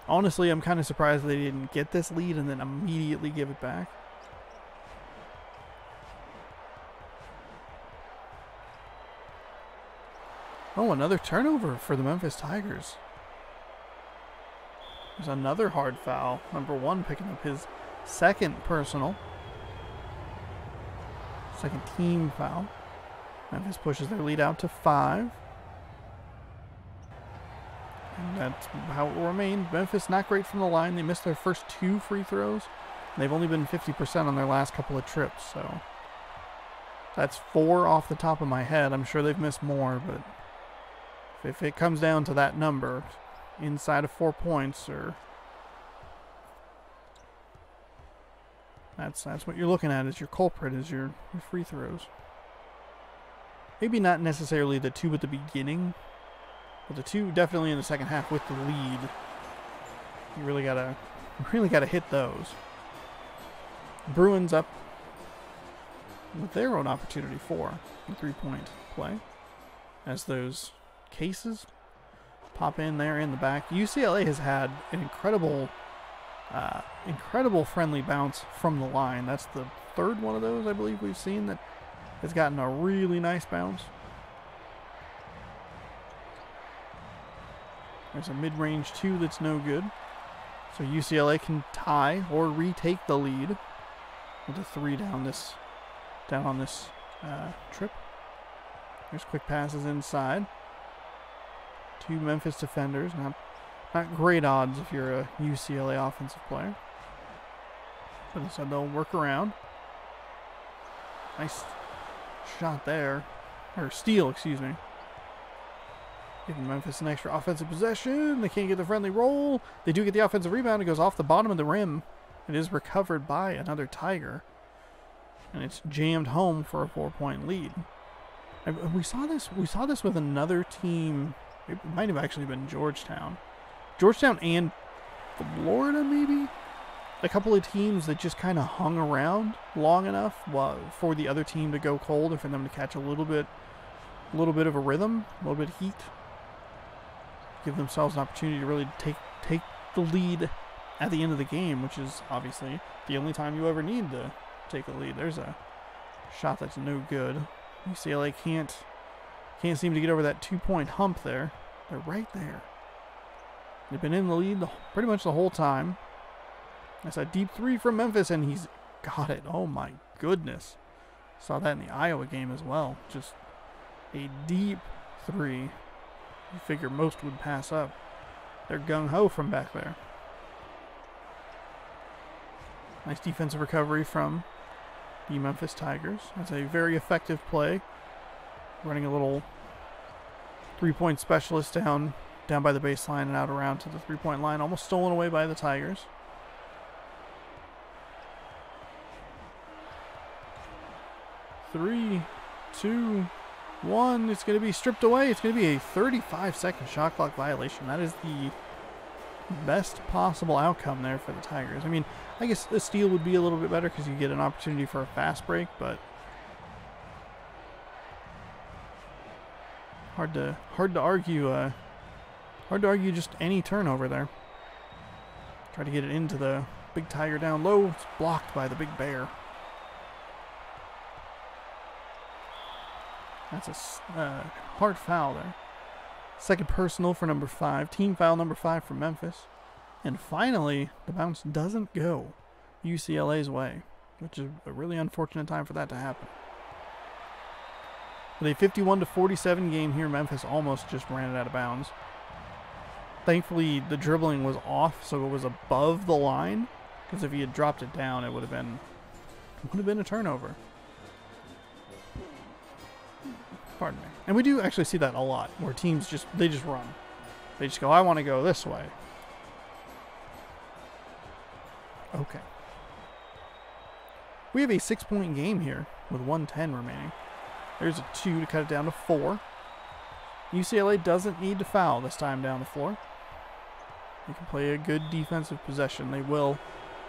Honestly, I'm kind of surprised they didn't get this lead and then immediately give it back. Oh, another turnover for the Memphis Tigers. There's another hard foul. Number 1 picking up his second personal. Second team foul. Memphis pushes their lead out to 5. And that's how it will remain. Memphis not great from the line. They missed their first 2 free throws. They've only been 50% on their last couple of trips, so that's 4 off the top of my head. I'm sure they've missed more, but if it comes down to that number, inside of 4 points, or that's what you're looking at as your culprit, is your free throws. Maybe not necessarily the 2 at the beginning, but the 2 definitely in the second half with the lead. You really gotta hit those. Bruins up with their own opportunity for a 3-point play as those cases pop in there in the back. UCLA has had an incredible friendly bounce from the line. That's the 3rd one of those I believe we've seen that has gotten a really nice bounce. There's a mid-range 2 that's no good. So UCLA can tie or retake the lead with a 3 down on this trip. There's quick passes inside. 2 Memphis defenders. Not great odds if you're a UCLA offensive player. But instead they'll work around. Nice shot there. Or steal, excuse me. Giving Memphis an extra offensive possession. They can't get the friendly roll. They do get the offensive rebound. It goes off the bottom of the rim. It is recovered by another Tiger. And it's jammed home for a 4-point lead. We saw this with another team. It might have actually been Georgetown. Georgetown and Florida, maybe? A couple of teams that just kind of hung around long enough for the other team to go cold and for them to catch a little bit of a rhythm, a little bit of heat. Give themselves an opportunity to really take the lead at the end of the game, which is obviously the only time you ever need to take a lead. There's a shot that's no good. UCLA can't seem to get over that 2-point hump there. They're right there. They've been in the lead pretty much the whole time. That's a deep three from Memphis, and he's got it. Oh my goodness. Saw that in the Iowa game as well. Just a deep three. You figure most would pass up. They're gung-ho from back there. Nice defensive recovery from the Memphis Tigers. That's a very effective play. Running a little three-point specialist down by the baseline and out around to the three-point line. Almost stolen away by the Tigers. Three, two, one. It's going to be stripped away. It's going to be a 35-second shot clock violation. That is the best possible outcome there for the Tigers. I mean, I guess the steal would be a little bit better because you get an opportunity for a fast break, but hard to argue. Hard to argue just any turnover there. Try to get it into the big Tiger down low. It's blocked by the big Bear. That's a hard foul there. Second personal for number 5. Team foul number 5 for Memphis. And finally, the bounce doesn't go UCLA's way, which is a really unfortunate time for that to happen. With a 51-47 game here, Memphis almost just ran it out of bounds. Thankfully, the dribbling was off, so it was above the line. Because if he had dropped it down, it would have been a turnover. Pardon me. And we do actually see that a lot, where teams just run. They just go, I want to go this way. Okay. We have a 6-point game here with 1:10 remaining. There's a 2 to cut it down to 4. UCLA doesn't need to foul this time down the floor. They can play a good defensive possession. They will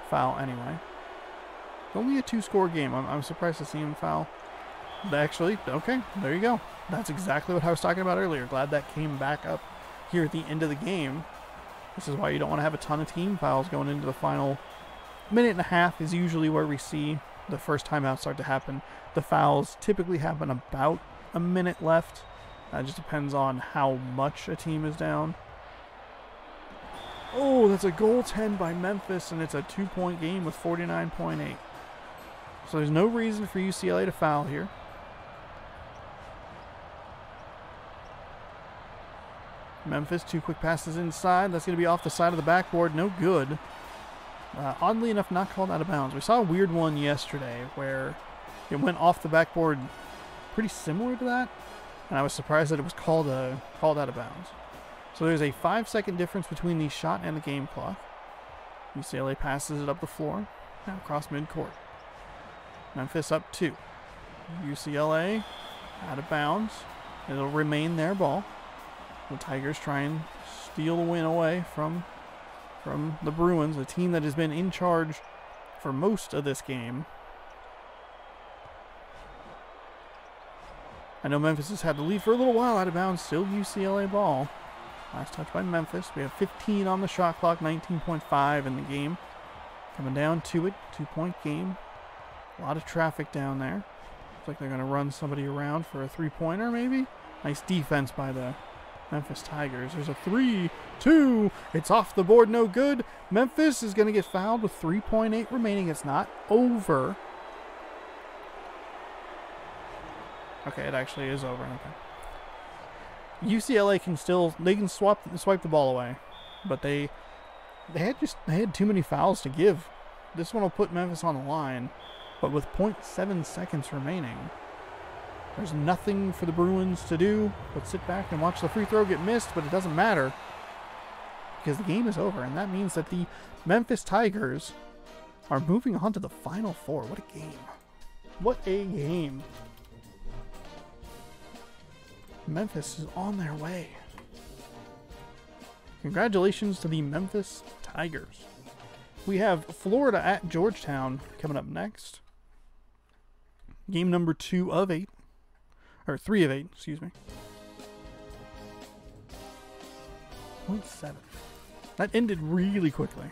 foul anyway. Only a 2-score game. I'm surprised to see him foul. Actually, okay, there you go. That's exactly what I was talking about earlier. Glad that came back up here at the end of the game. This is why you don't want to have a ton of team fouls going into the final minute and a half is usually where we see the first timeouts start to happen. The fouls typically happen about a minute left. It just depends on how much a team is down. Oh, that's a goaltend by Memphis, and it's a 2-point game with 49.8. So there's no reason for UCLA to foul here. Memphis, 2 quick passes inside. That's going to be off the side of the backboard. No good. Oddly enough, not called out of bounds. We saw a weird one yesterday where it went off the backboard pretty similar to that. And I was surprised that it was called out of bounds. So there's a 5-second difference between the shot and the game clock. UCLA passes it up the floor. Now across midcourt. Memphis up 2. UCLA out of bounds. It'll remain their ball. The Tigers try and steal the win away from the Bruins, a team that has been in charge for most of this game. I know Memphis has had the lead for a little while out of bounds. Still UCLA ball. Last touch by Memphis. We have 15 on the shot clock, 19.5 in the game. Coming down to it, 2-point game. A lot of traffic down there. Looks like they're going to run somebody around for a 3-pointer maybe. Nice defense by the Memphis Tigers. There's a 3-2. It's off the board, no good. Memphis is going to get fouled with 3.8 remaining. It's not over. Okay, it actually is over. Okay. UCLA can swipe the ball away, but they had too many fouls to give this one will put Memphis on the line, but with 0.7 seconds remaining, there's nothing for the Bruins to do but sit back and watch the free throw get missed, but it doesn't matter because the game is over, and that means that the Memphis Tigers are moving on to the Final Four. What a game. What a game. Memphis is on their way. Congratulations to the Memphis Tigers. We have Florida at Georgetown coming up next. Game number 2 of 8. Or 3 of 8, excuse me. 0.7. That ended really quickly.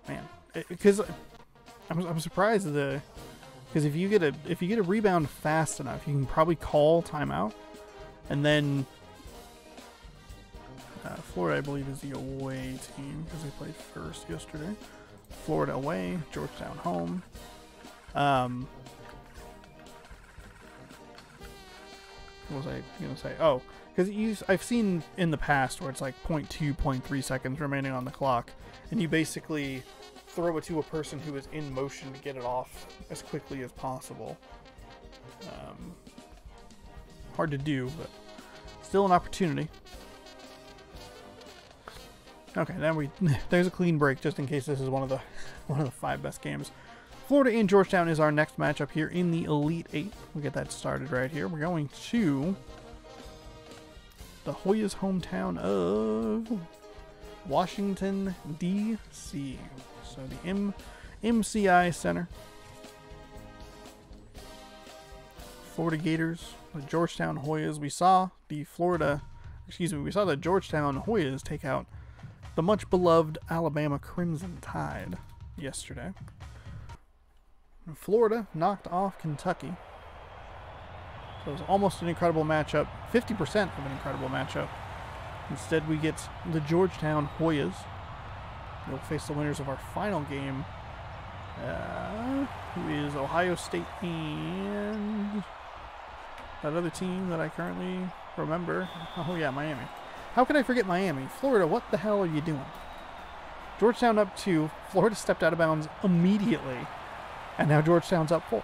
Man, because I'm surprised because if you get a rebound fast enough, you can probably call timeout, and then Florida, I believe, is the away team because they played first yesterday. Florida away, Georgetown home. What was I gonna say? Oh, because I've seen in the past where it's like 0.2, 0.3 seconds remaining on the clock, and you basically throw it to a person who is in motion to get it off as quickly as possible. Hard to do, but still an opportunity. Okay, then there's a clean break just in case this is one of the 5 best games. Florida and Georgetown is our next matchup here in the Elite 8. We'll get that started right here. We're going to the Hoyas' hometown of Washington, D.C. So the MCI Center. Florida Gators, the Georgetown Hoyas. We saw the Georgetown Hoyas take out the much beloved Alabama Crimson Tide yesterday. And Florida knocked off Kentucky. So it was almost an incredible matchup. 50% of an incredible matchup. Instead, we get the Georgetown Hoyas. They'll face the winners of our final game, who is Ohio State and that other team that I currently remember. Oh yeah, Miami. How can I forget Miami? Florida, what the hell are you doing? Georgetown up 2. Florida stepped out of bounds immediately, and now Georgetown's up 4.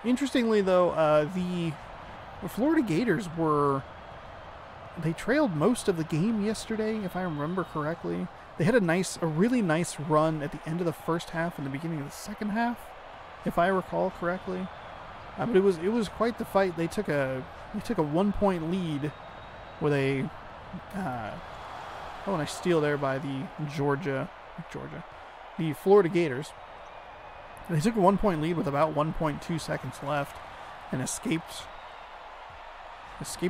Interestingly, though, the Florida Gators they trailed most of the game yesterday, if I remember correctly. They had a really nice run at the end of the first half and the beginning of the second half, if I recall correctly. But it was quite the fight. They took a 1-point lead with a nice steal there by the the Florida Gators. They took a 1-point lead with about 1.2 seconds left and escaped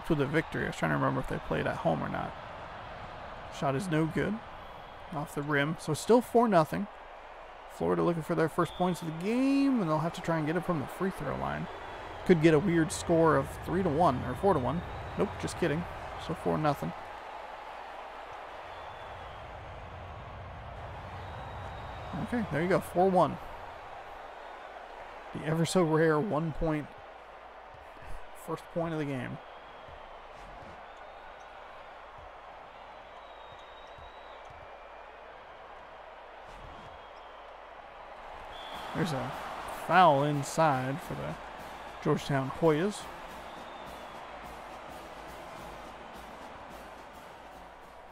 with a victory. I was trying to remember if they played at home or not. Shot is no good. Off the rim. So still 4-0. Florida looking for their first points of the game, and they'll have to try and get it from the free throw line. Could get a weird score of 3-1 or 4-1. Nope, just kidding. So 4-0. Okay, there you go. 4-1. The ever so rare 1-point first point of the game. There's a foul inside for the Georgetown Hoyas.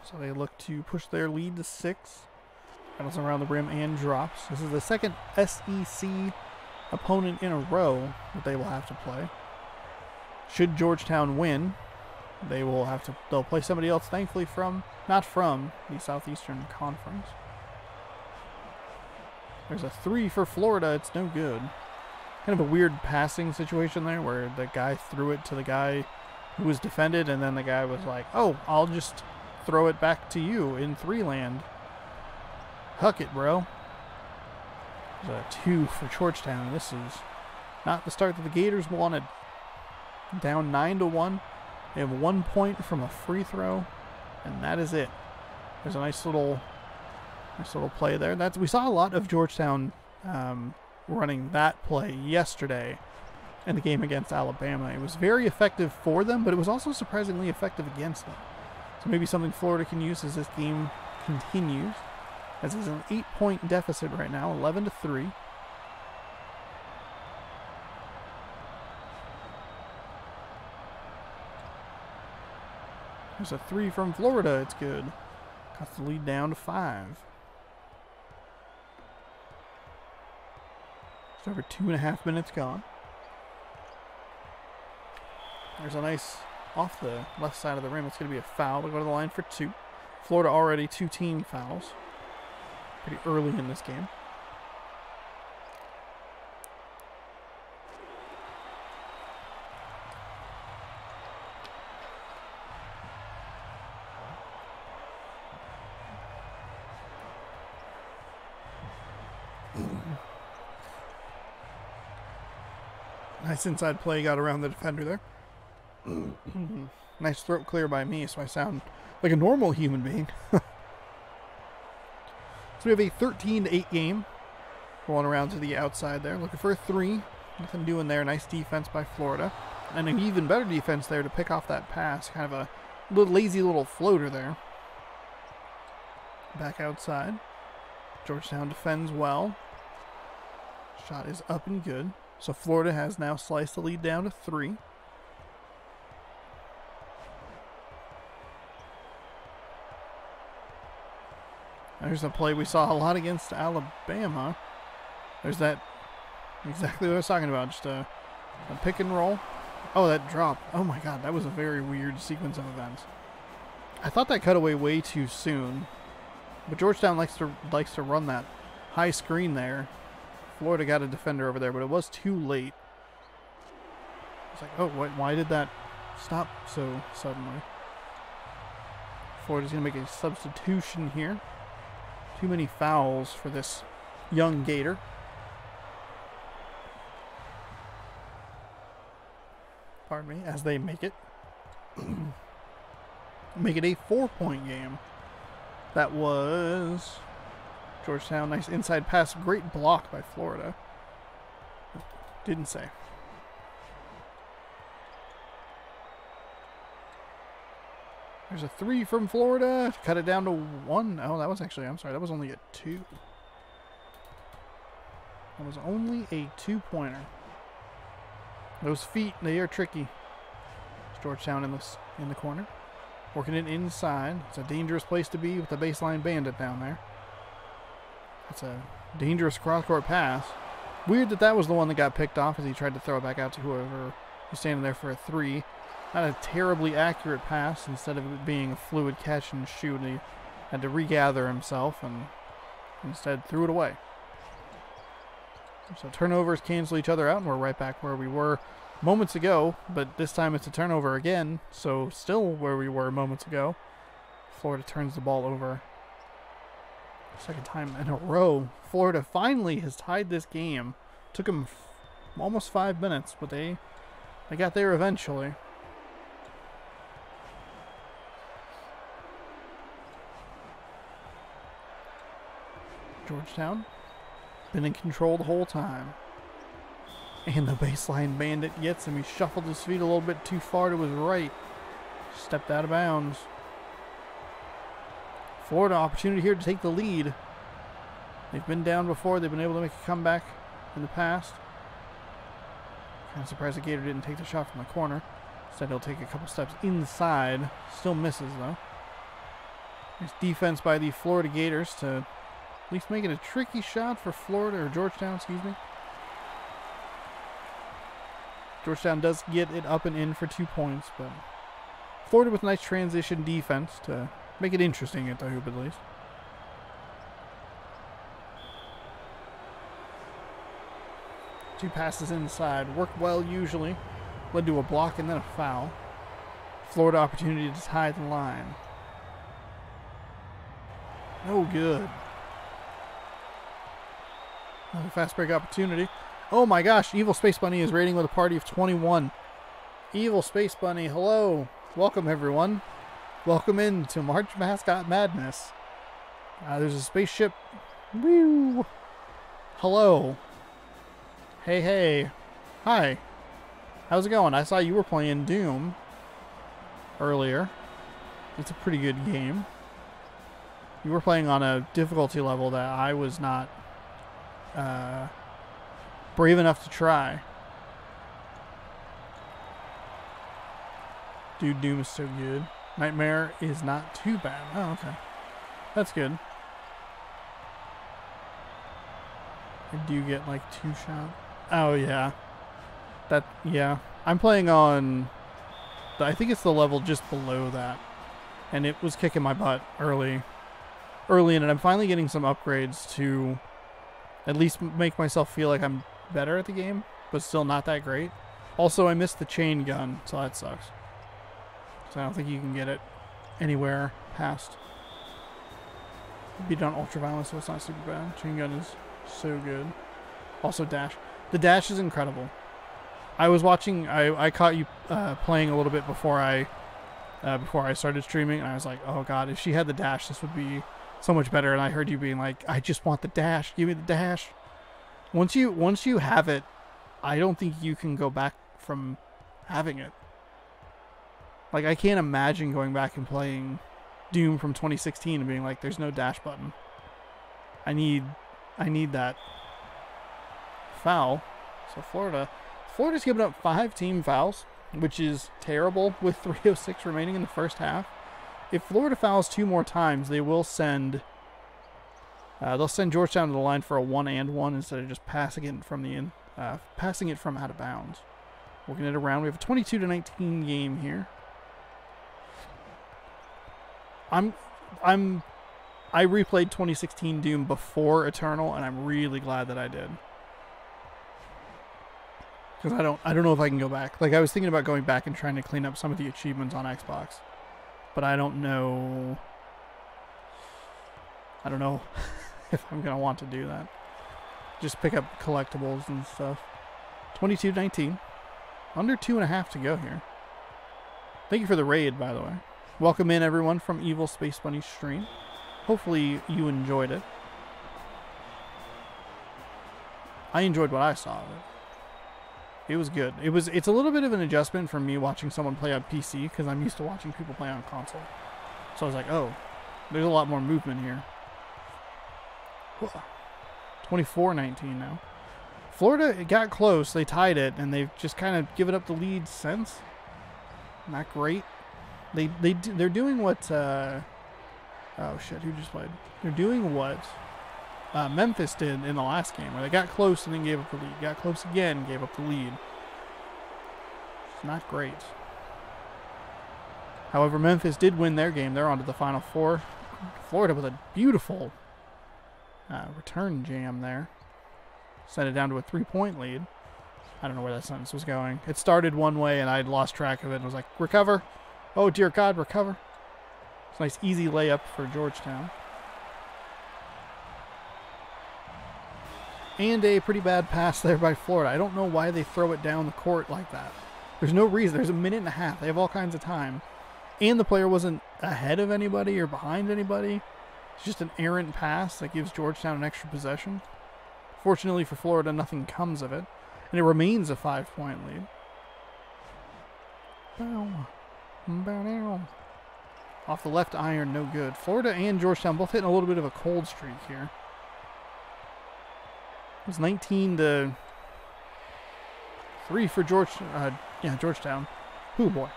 So they look to push their lead to 6. Rattles around the rim and drops. This is the second SEC opponent in a row that they will have to play. Should Georgetown win, they'll play somebody else, thankfully not from the Southeastern Conference. There's a 3 for Florida. It's no good. Kind of a weird passing situation there where the guy threw it to the guy who was defended, and then the guy was like, oh, I'll just throw it back to you in 3 land. Huck it, bro. There's a 2 for Georgetown. This is not the start that the Gators wanted. Down 9-1. They have 1 point from a free throw, and that is it. There's a nice little play there. We saw a lot of Georgetown running that play yesterday in the game against Alabama. It was very effective for them, but it was also surprisingly effective against them. So maybe something Florida can use as this game continues. As it's an 8-point deficit right now, 11-3. There's a 3 from Florida. It's good. Cuts the lead down to 5. It's over 2.5 minutes gone. There's a nice off the left side of the rim. It's going to be a foul to go to the line for 2. Florida already 2 team fouls. Pretty early in this game. Nice inside play, got around the defender there. Nice throat clear by me, so I sound like a normal human being. So we have a 13-8 game. Rolling around to the outside there. Looking for a 3. Nothing doing there. Nice defense by Florida. And an even better defense there to pick off that pass. Kind of a little lazy little floater there. Back outside. Georgetown defends well. Shot is up and good. So Florida has now sliced the lead down to 3. There's a play we saw a lot against Alabama. There's that, exactly what I was talking about, just a pick and roll. Oh, that drop. Oh my god, that was a very weird sequence of events. I thought that cut away way too soon. But Georgetown likes to run that high screen there. Florida got a defender over there, but it was too late. It's like, oh, why did that stop so suddenly? Florida's going to make a substitution here. Too many fouls for this young Gator. Pardon me, as they make it. Make it a 4-point game. That was Georgetown. Nice inside pass. Great block by Florida. Didn't say. There's a 3 from Florida. Cut it down to 1. Oh, that was actually, I'm sorry, that was only a 2. That was only a 2-pointer. Those feet, they are tricky. It's Georgetown in the corner. Working it inside. It's a dangerous place to be with the baseline bandit down there. That's a dangerous cross-court pass. Weird that was the one that got picked off as he tried to throw it back out to whoever was standing there for a 3. Not a terribly accurate pass. Instead of it being a fluid catch and shoot, he had to regather himself and instead threw it away. So turnovers cancel each other out, and we're right back where we were moments ago, but this time it's a turnover again, so still where we were moments ago. Florida turns the ball over. Second time in a row. Florida finally has tied this game. Took them almost 5 minutes, but they got there eventually. Georgetown been in control the whole time. And the baseline bandit gets him. He shuffled his feet a little bit too far to his right. Stepped out of bounds. Florida opportunity here to take the lead. They've been down before. They've been able to make a comeback in the past. Kind of surprised the Gator didn't take the shot from the corner. Instead he'll take a couple steps inside. Still misses though. Nice defense by the Florida Gators to at least make it a tricky shot for Florida, or Georgetown, excuse me. Georgetown does get it up and in for 2 points, but Florida with nice transition defense to make it interesting at the hoop at least. Two passes inside. Worked well usually. Led to a block and then a foul. Florida opportunity to tie the line. No good. Another fast break opportunity. Oh my gosh, Evil Space Bunny is raiding with a party of 21. Evil Space Bunny, hello. Welcome everyone. Welcome in to March Mascot Madness. There's a spaceship. Woo! Hello. Hey, hey. Hi. How's it going? I saw you were playing Doom earlier. It's a pretty good game. You were playing on a difficulty level that I was not brave enough to try. Dude, Doom is so good. Nightmare is not too bad. Oh, okay. That's good. I do get like 2 shots. Oh, yeah. Yeah. I'm playing on, I think it's the level just below that. And it was kicking my butt early in it. I'm finally getting some upgrades to at least make myself feel like I'm better at the game, but still not that great. Also, I missed the chain gun, so that sucks. So I don't think you can get it anywhere past. Beat on ultraviolet, so it's not super bad. Chain gun is so good. Also dash. The dash is incredible. I was watching, I caught you playing a little bit before I started streaming, and I was like, oh god, if she had the dash, this would be so much better. And I heard you being like, I just want the dash, give me the dash. Once you have it, I don't think you can go back from having it. Like, I can't imagine going back and playing Doom from 2016 and being like, there's no dash button. I need that. Foul. So Florida's given up 5 team fouls, which is terrible with 3:06 remaining in the first half. If Florida fouls 2 more times, they will send Georgetown to the line for a 1-and-1 instead of just passing it from out of bounds. Working it around. We have a 22-19 game here. I replayed 2016 Doom before Eternal, and I'm really glad that I did. Because I don't know if I can go back. Like, I was thinking about going back and trying to clean up some of the achievements on Xbox. But I don't know if I'm going to want to do that. Just pick up collectibles and stuff. 22-19. Under 2.5 to go here. Thank you for the raid, by the way. Welcome in, everyone, from Evil Space Bunny stream. Hopefully you enjoyed it. I enjoyed what I saw of it. It was good. It's a little bit of an adjustment for me watching someone play on PC, because I'm used to watching people play on console. So I was like, oh, there's a lot more movement here. 24-19 now. Florida, it got close. They tied it, and they've just kind of given up the lead since. Not great. They're doing what... oh, shit. Who just played? They're doing what Memphis did in the last game, where they got close and then gave up the lead. Got close again, gave up the lead. It's not great. However, Memphis did win their game. They're on to the Final Four. Florida with a beautiful return jam there. Set it down to a 3-point lead. I don't know where that sentence was going. It started one way, and I'd lost track of it and was like, recover. Oh, dear God, recover. It's a nice, easy layup for Georgetown. And a pretty bad pass there by Florida. I don't know why they throw it down the court like that. There's no reason. There's a minute and a half. They have all kinds of time. And the player wasn't ahead of anybody or behind anybody. It's just an errant pass that gives Georgetown an extra possession. Fortunately for Florida, nothing comes of it. And it remains a 5-point lead. Off the left iron, no good. Florida and Georgetown both hitting a little bit of a cold streak here. It was 19-3 for Georgetown. Ooh, boy.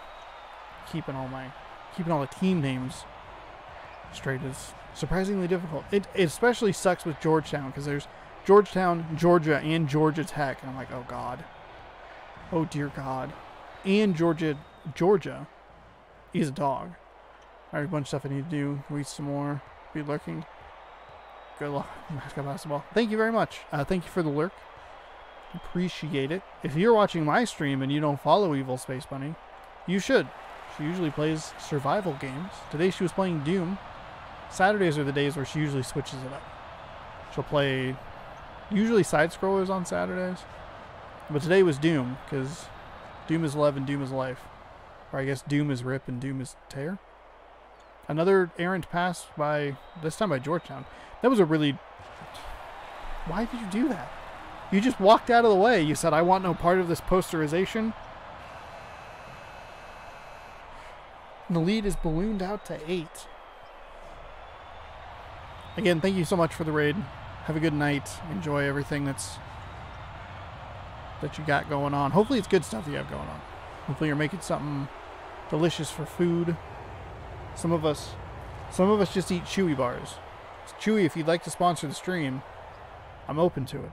Keeping all the team names straight is surprisingly difficult. It especially sucks with Georgetown, because there's Georgetown, Georgia, and Georgia Tech. And I'm like, oh, God. Oh, dear God. And Georgia is a dog. All right, a bunch of stuff I need to do. Read some more. Be lurking. Good luck. Mascot Basketball. Thank you very much. Thank you for the lurk. Appreciate it. If you're watching my stream and you don't follow Evil Space Bunny, you should. She usually plays survival games. Today she was playing Doom. Saturdays are the days where she usually switches it up. She'll play usually side-scrollers on Saturdays. But today was Doom, because Doom is love and Doom is life. Or I guess Doom is rip and Doom is tear. Another errant pass this time by Georgetown. That was a really... Why did you do that? You just walked out of the way. You said, I want no part of this posterization. And the lead is ballooned out to 8. Again, thank you so much for the raid. Have a good night. Enjoy everything that you got going on. Hopefully it's good stuff you have going on. Hopefully you're making something delicious for food. Some of us just eat Chewy bars. Chewy, if you'd like to sponsor the stream, I'm open to it.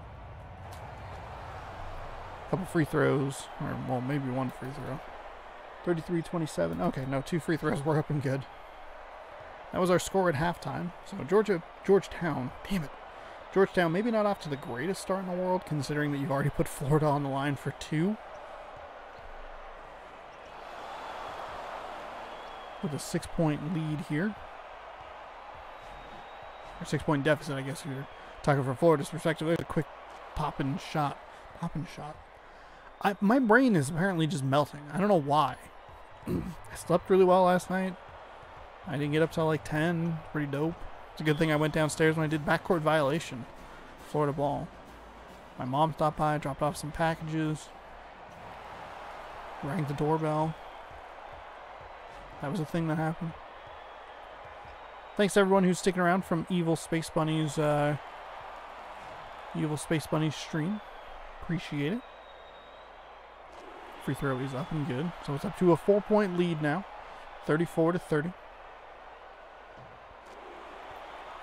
A couple free throws, or well, maybe one free throw. 33-27. Okay, no, 2 free throws. We're up and good. That was our score at halftime. So Georgetown, damn it. Georgetown, maybe not off to the greatest start in the world, considering that you've already put Florida on the line for 2. With a 6-point lead here. Or 6-point deficit, I guess, if you're talking from Florida's perspective. There's a quick popping shot. My brain is apparently just melting. I don't know why. I slept really well last night. I didn't get up till like 10. Pretty dope. It's a good thing I went downstairs when I did backcourt violation. Florida ball. My mom stopped by, dropped off some packages. Rang the doorbell. That was a thing that happened. Thanks to everyone who's sticking around from Evil Space Bunny's stream. Appreciate it. Free throw is up and good. So it's up to a 4-point lead now. 34-30.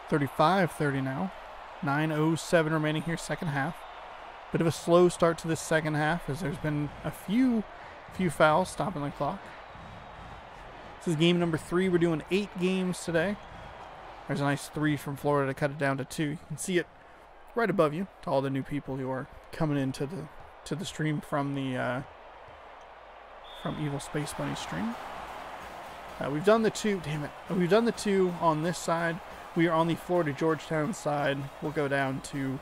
35-30 now. 9:07 remaining here, second half. Bit of a slow start to this second half as there's been a few fouls stopping the clock. This is game number 3. We're doing 8 games today. There's a nice 3 from Florida to cut it down to 2. You can see it right above you to all the new people who are coming into the stream from the from Evil Space Bunny stream. We've done the 2. Damn it! We've done the 2 on this side. We are on the Florida Georgetown side. We'll go down to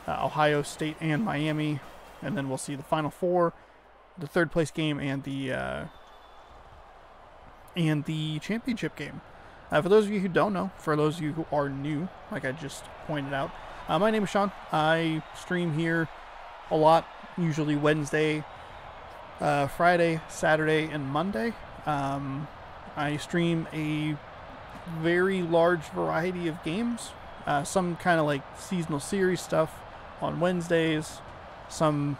Ohio State and Miami, and then we'll see the Final 4, the 3rd place game, and the championship game. For those of you who don't know, for those of you who are new, like I just pointed out, my name is Sean. I stream here a lot, usually Wednesday, Friday, Saturday, and Monday. I stream a very large variety of games. Some kind of like seasonal series stuff on Wednesdays, some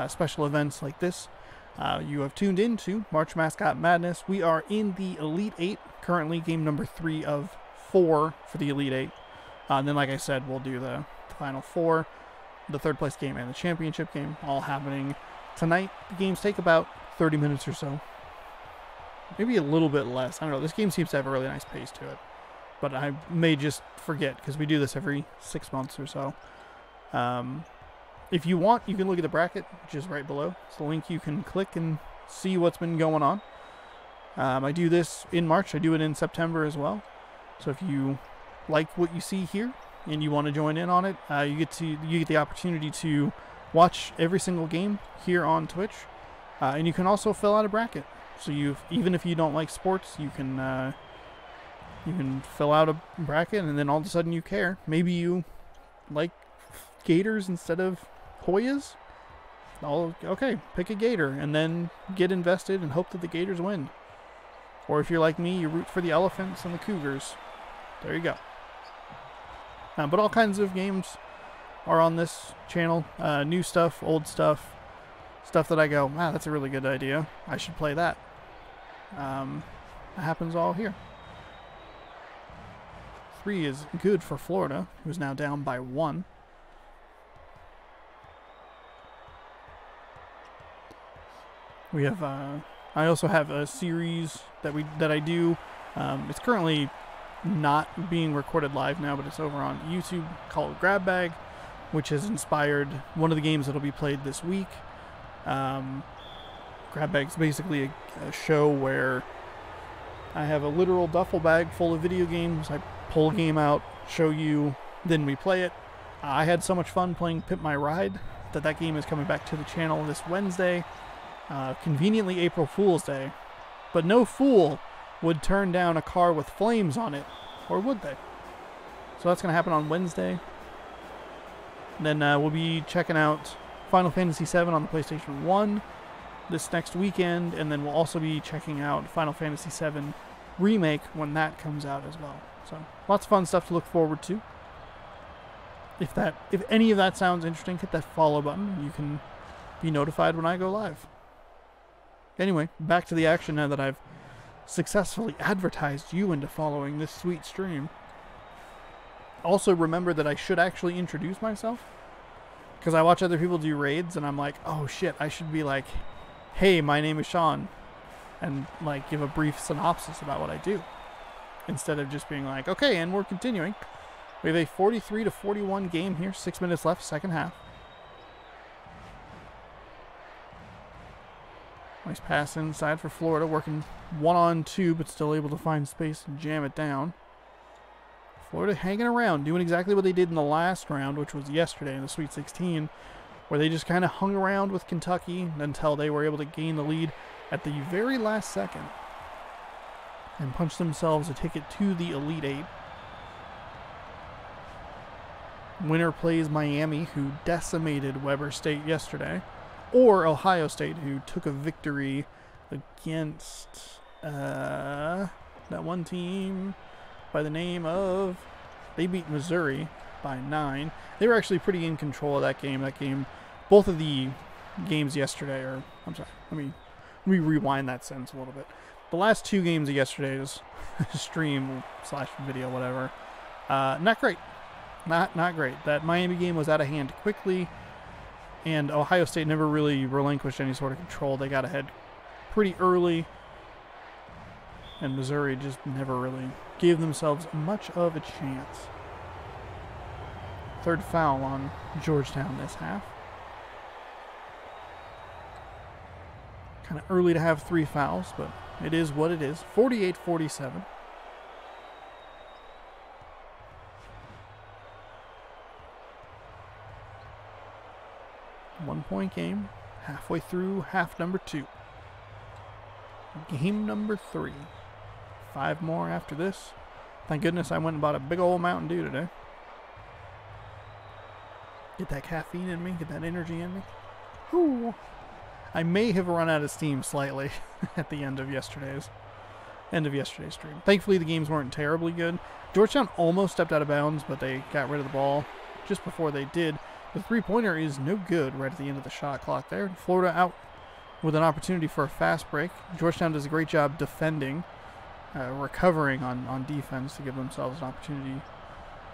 special events like this. You have tuned into March Mascot Madness. We are in the Elite 8, currently game number 3 of 4 for the Elite 8. And then, like I said, we'll do the Final 4, the 3rd place game, and the championship game, all happening tonight. The games take about 30 minutes or so. Maybe a little bit less. I don't know. This game seems to have a really nice pace to it. But I may just forget because we do this every 6 months or so. If you want, you can look at the bracket, which is right below. It's the link you can click and see what's been going on. I do this in March. I do it in September as well. So if you like what you see here and you want to join in on it, you get the opportunity to watch every single game here on Twitch. And you can also fill out a bracket. So even if you don't like sports, you can fill out a bracket, and then all of a sudden you care. Maybe you like Gators instead of Hoyas. Okay, pick a Gator, and then get invested and hope that the Gators win. Or if you're like me, you root for the Elephants and the Cougars. There you go. But all kinds of games are on this channel. New stuff, old stuff, stuff that I go, wow, that's a really good idea. I should play that. That happens all here. 3 is good for Florida, who's now down by 1. We have, I also have a series that I do. It's currently not being recorded live now, but it's over on YouTube, called Grab Bag, which has inspired one of the games that'll be played this week. Grab Bag's basically a show where I have a literal duffel bag full of video games. I pull a game out, show you, then we play it. I had so much fun playing Pimp My Ride that game is coming back to the channel this Wednesday. Conveniently April Fool's Day. But no fool would turn down a car with flames on it, or would they? So that's going to happen on Wednesday. Then we'll be checking out Final Fantasy VII on the PlayStation 1. this next weekend, and then we'll also be checking out Final Fantasy VII Remake when that comes out as well. So lots of fun stuff to look forward to. If any of that sounds interesting, hit that follow button. You can be notified when I go live. Anyway, back to the action now that I've successfully advertised you into following this sweet stream. Also remember that I should actually introduce myself, because I watch other people do raids and I'm like, oh shit, I should be like, hey, my name is Sean, and like give a brief synopsis about what I do, instead of just being like, okay, and we're continuing. We have a 43-41 game here, 6 minutes left, second half. Nice pass inside for Florida, working 1-on-2, but still able to find space and jam it down. Florida hanging around, doing exactly what they did in the last round, which was yesterday in the Sweet 16, where they just kind of hung around with Kentucky until they were able to gain the lead at the very last second and punch themselves a ticket to the Elite Eight. Winner plays Miami, who decimated Weber State yesterday, or Ohio State, who took a victory against that one team by the name of, they beat Missouri by 9. They were actually pretty in control of that game. Both of the games yesterday, or I'm sorry, let me rewind that sentence a little bit. The last 2 games of yesterday's stream / video, whatever, not great. Not great. That Miami game was out of hand quickly, and Ohio State never really relinquished any sort of control. They got ahead pretty early, and Missouri just never really gave themselves much of a chance. Third foul on Georgetown this half. Kind of early to have 3 fouls, but it is what it is. 48-47. One-point game, halfway through half number 2. Game number 3. 5 more after this. Thank goodness I went and bought a big old Mountain Dew today. Get that caffeine in me, get that energy in me. Whew. I may have run out of steam slightly at the end of yesterday's stream. Thankfully the games weren't terribly good. Georgetown almost stepped out of bounds, but they got rid of the ball just before they did. The three-pointer is no good right at the end of the shot clock there. Florida out with an opportunity for a fast break. Georgetown does a great job defending, recovering on defense to give themselves an opportunity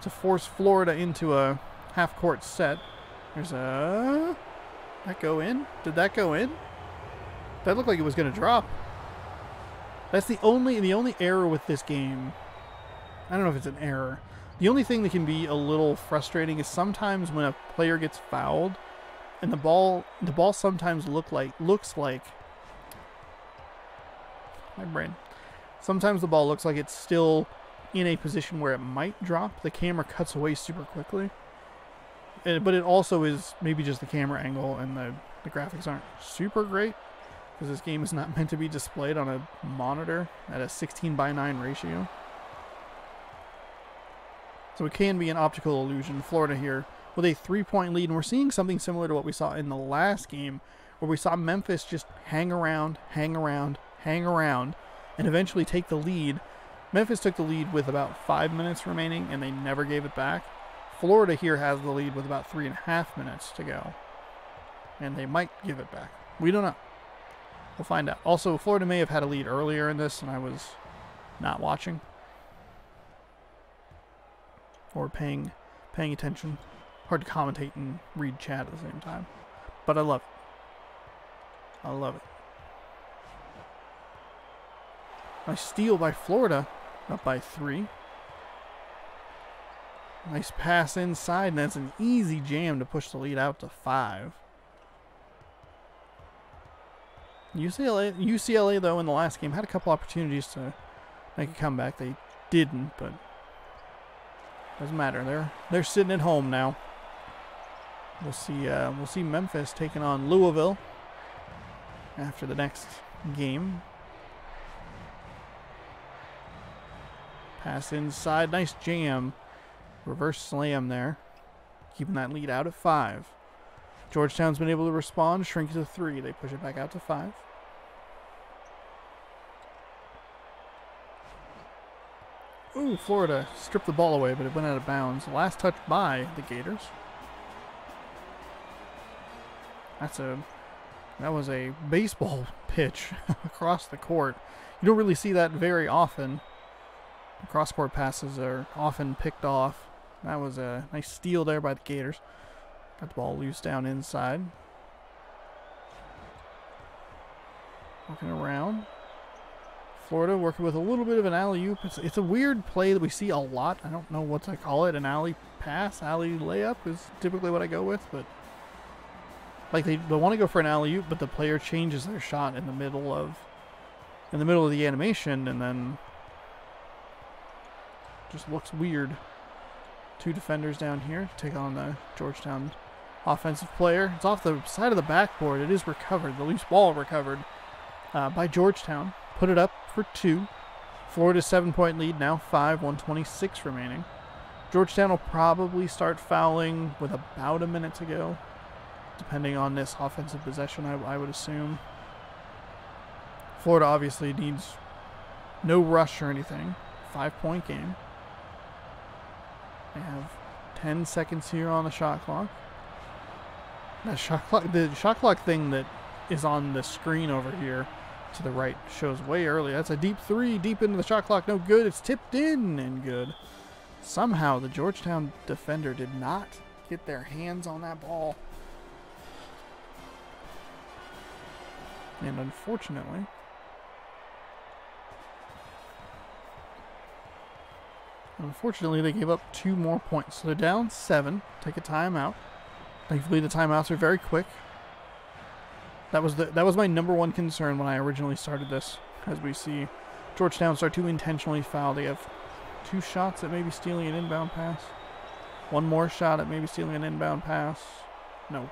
to force Florida into a half-court set. There's a... Did that go in? Did that go in? That looked like it was going to drop. That's the only error with this game. I don't know if it's an error. The only thing that can be a little frustrating is sometimes when a player gets fouled and the ball sometimes looks like my brain. Sometimes the ball looks like it's still in a position where it might drop. The camera cuts away super quickly. But it also is maybe just the camera angle, and the graphics aren't super great because this game is not meant to be displayed on a monitor at a 16:9 ratio. So it can be an optical illusion. Florida here with a 3-point lead, and we're seeing something similar to what we saw in the last game, where we saw Memphis just hang around, and eventually take the lead. Memphis took the lead with about 5 minutes remaining, and they never gave it back. Florida here has the lead with about 3.5 minutes to go, and they might give it back. We don't know. We'll find out. Also, Florida may have had a lead earlier in this, and I was not watching or paying attention. Hard to commentate and read chat at the same time, but I love it. I love it. Nice steal by Florida, up by 3. Nice pass inside, and that's an easy jam to push the lead out to 5. UCLA, though, in the last game had a couple opportunities to make a comeback. They didn't, but doesn't matter. They're sitting at home now. We'll see Memphis taking on Louisville after the next game. Pass inside, nice jam. Reverse slam there, keeping that lead out at 5. Georgetown's been able to respond, shrink to 3. They push it back out to 5. Ooh, Florida stripped the ball away, but it went out of bounds. Last touch by the Gators. That was a baseball pitch across the court. You don't really see that very often. Cross-court passes are often picked off. That was a nice steal there by the Gators. Got the ball loose down inside. Working around. Florida working with a little bit of an alley-oop. It's a weird play that we see a lot. I don't know what to call it. An alley pass, alley layup is typically what I go with, but like they want to go for an alley-oop, but the player changes their shot in the middle of the animation, and then just looks weird. 2 defenders down here to take on the Georgetown offensive player. It's off the side of the backboard. It is recovered. The loose ball recovered by Georgetown. Put it up for 2. Florida's 7-point lead now, 5, 1:26 remaining. Georgetown will probably start fouling with about a minute to go, depending on this offensive possession, I would assume. Florida obviously needs no rush or anything. 5-point game. They have 10 seconds here on the shot clock. The shot clock thing that is on the screen over here to the right shows way early. That's a deep 3, deep into the shot clock. No good. It's tipped in and good. Somehow the Georgetown defender did not get their hands on that ball. And unfortunately, they gave up 2 more points. So they're down 7. Take a timeout. Thankfully, the timeouts are very quick. That was my number 1 concern when I originally started this. As we see Georgetown start to intentionally foul. They have 2 shots at maybe stealing an inbound pass. 1 more shot at maybe stealing an inbound pass. No.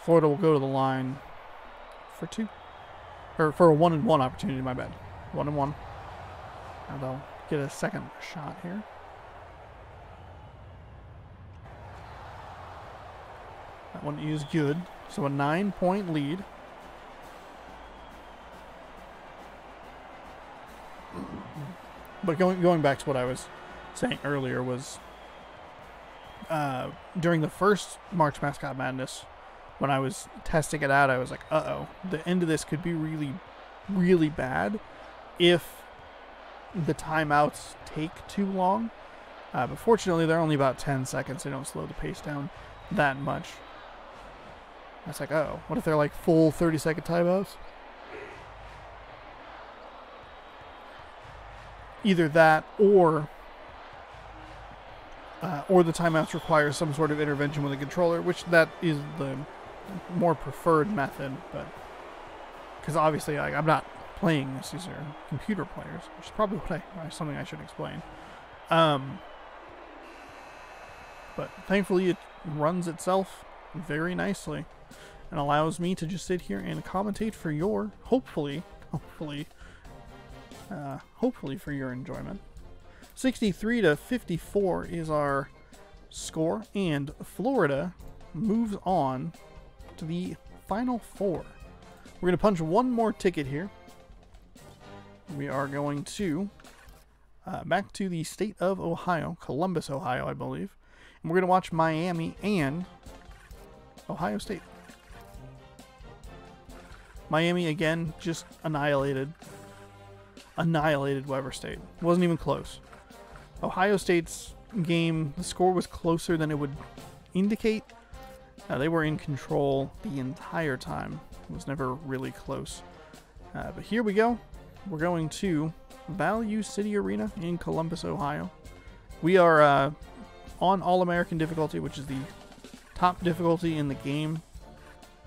Florida will go to the line for 2. Or for a 1-and-1 opportunity, my bad. 1-and-1. Now they'll get a second shot here. That one is good. So a 9-point lead. But going back to what I was saying earlier was during the first March Mascot Madness, when I was testing it out, I was like, uh-oh, the end of this could be really, really bad if the timeouts take too long. But fortunately, they're only about 10 seconds. They don't slow the pace down that much. It's like, oh, what if they're like full 30-second timeouts? Either that or the timeouts require some sort of intervention with a controller, which that is the more preferred method. But because obviously I'm not playing this; these are computer players, which is probably something I should explain. But thankfully, it runs itself very nicely and allows me to just sit here and commentate for your hopefully for your enjoyment. 63-54 is our score, and Florida moves on to the Final Four. We're going to punch one more ticket here. We are going to back to the state of Ohio, Columbus, Ohio, I believe. And we're going to watch Miami and Ohio State. Miami, again, just annihilated Weber State. It wasn't even close. Ohio State's game, the score was closer than it would indicate. They were in control the entire time. It was never really close. But here we go. We're going to Value City Arena in Columbus, Ohio. We are on All-American difficulty, which is the top difficulty in the game.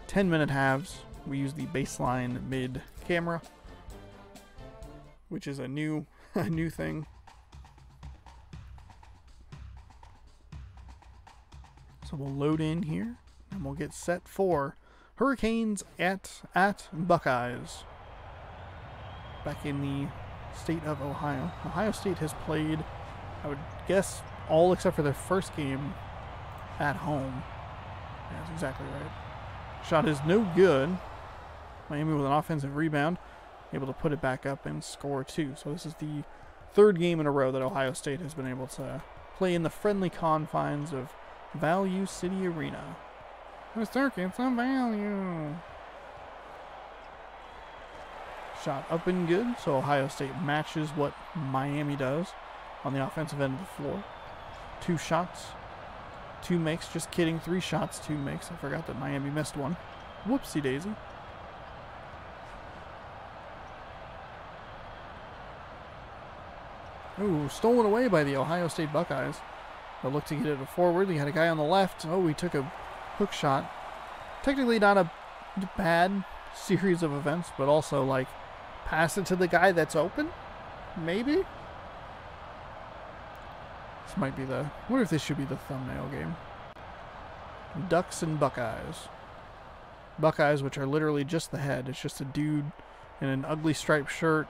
10-minute halves. We use the baseline mid camera, which is a new thing. So we'll load in here, and we'll get set for Hurricanes at Buckeyes. Back in the state of Ohio. Ohio State has played, I would guess, all except for their first game at home. That's exactly right. Shot is no good. Miami with an offensive rebound, able to put it back up and score 2. So this is the third game in a row that Ohio State has been able to play in the friendly confines of Value City Arena. Mr. It's a value. Shot up and good, so Ohio State matches what Miami does on the offensive end of the floor. 2 shots, 2 makes. Just kidding, 3 shots, 2 makes. I forgot that Miami missed one. Whoopsie daisy. Ooh, stolen away by the Ohio State Buckeyes. They'll look to get it forward. They had a guy on the left. Oh, he took a hook shot. Technically not a bad series of events, but also, like, pass it to the guy that's open? Maybe? This might be the... I wonder if this should be the thumbnail game. Ducks and Buckeyes. Buckeyes, which are literally just the head. It's just a dude in an ugly striped shirt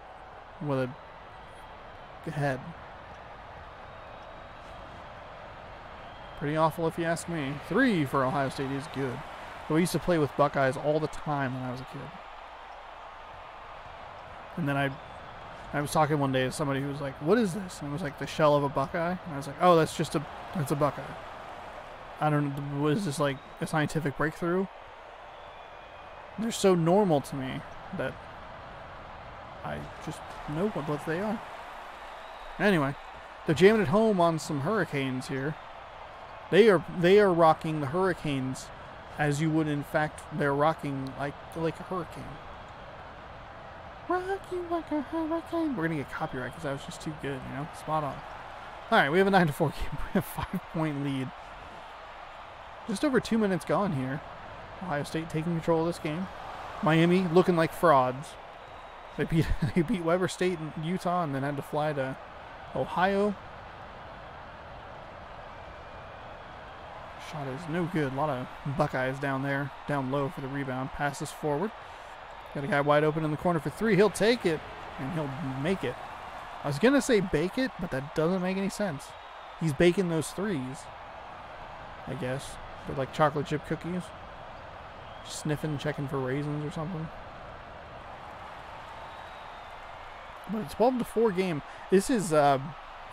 with a head. Pretty awful if you ask me. 3 for Ohio State is good. But we used to play with Buckeyes all the time when I was a kid. And then I was talking one day to somebody who was like, what is this? And it was like the shell of a Buckeye. And I was like, oh, that's a Buckeye. I don't know, was this like a scientific breakthrough? They're so normal to me that I just know what they are. Anyway, they're jamming it home on some Hurricanes here. They are rocking the Hurricanes as you would, in fact, they're rocking like a hurricane. Rocking like a hurricane. We're going to get copyright because that was just too good, you know? Spot on. Alright, we have a 9-4 game. We have a 5-point lead. Just over 2 minutes gone here. Ohio State taking control of this game. Miami looking like frauds. They beat Weber State and Utah and then had to fly to Ohio. Shot is no good. A lot of Buckeyes down there, down low for the rebound. Passes forward. Got a guy wide open in the corner for 3. He'll take it, and he'll make it. I was going to say bake it, but that doesn't make any sense. He's baking those 3s, I guess. They're like chocolate chip cookies. Sniffing, checking for raisins or something. But it's 12-4 game. This is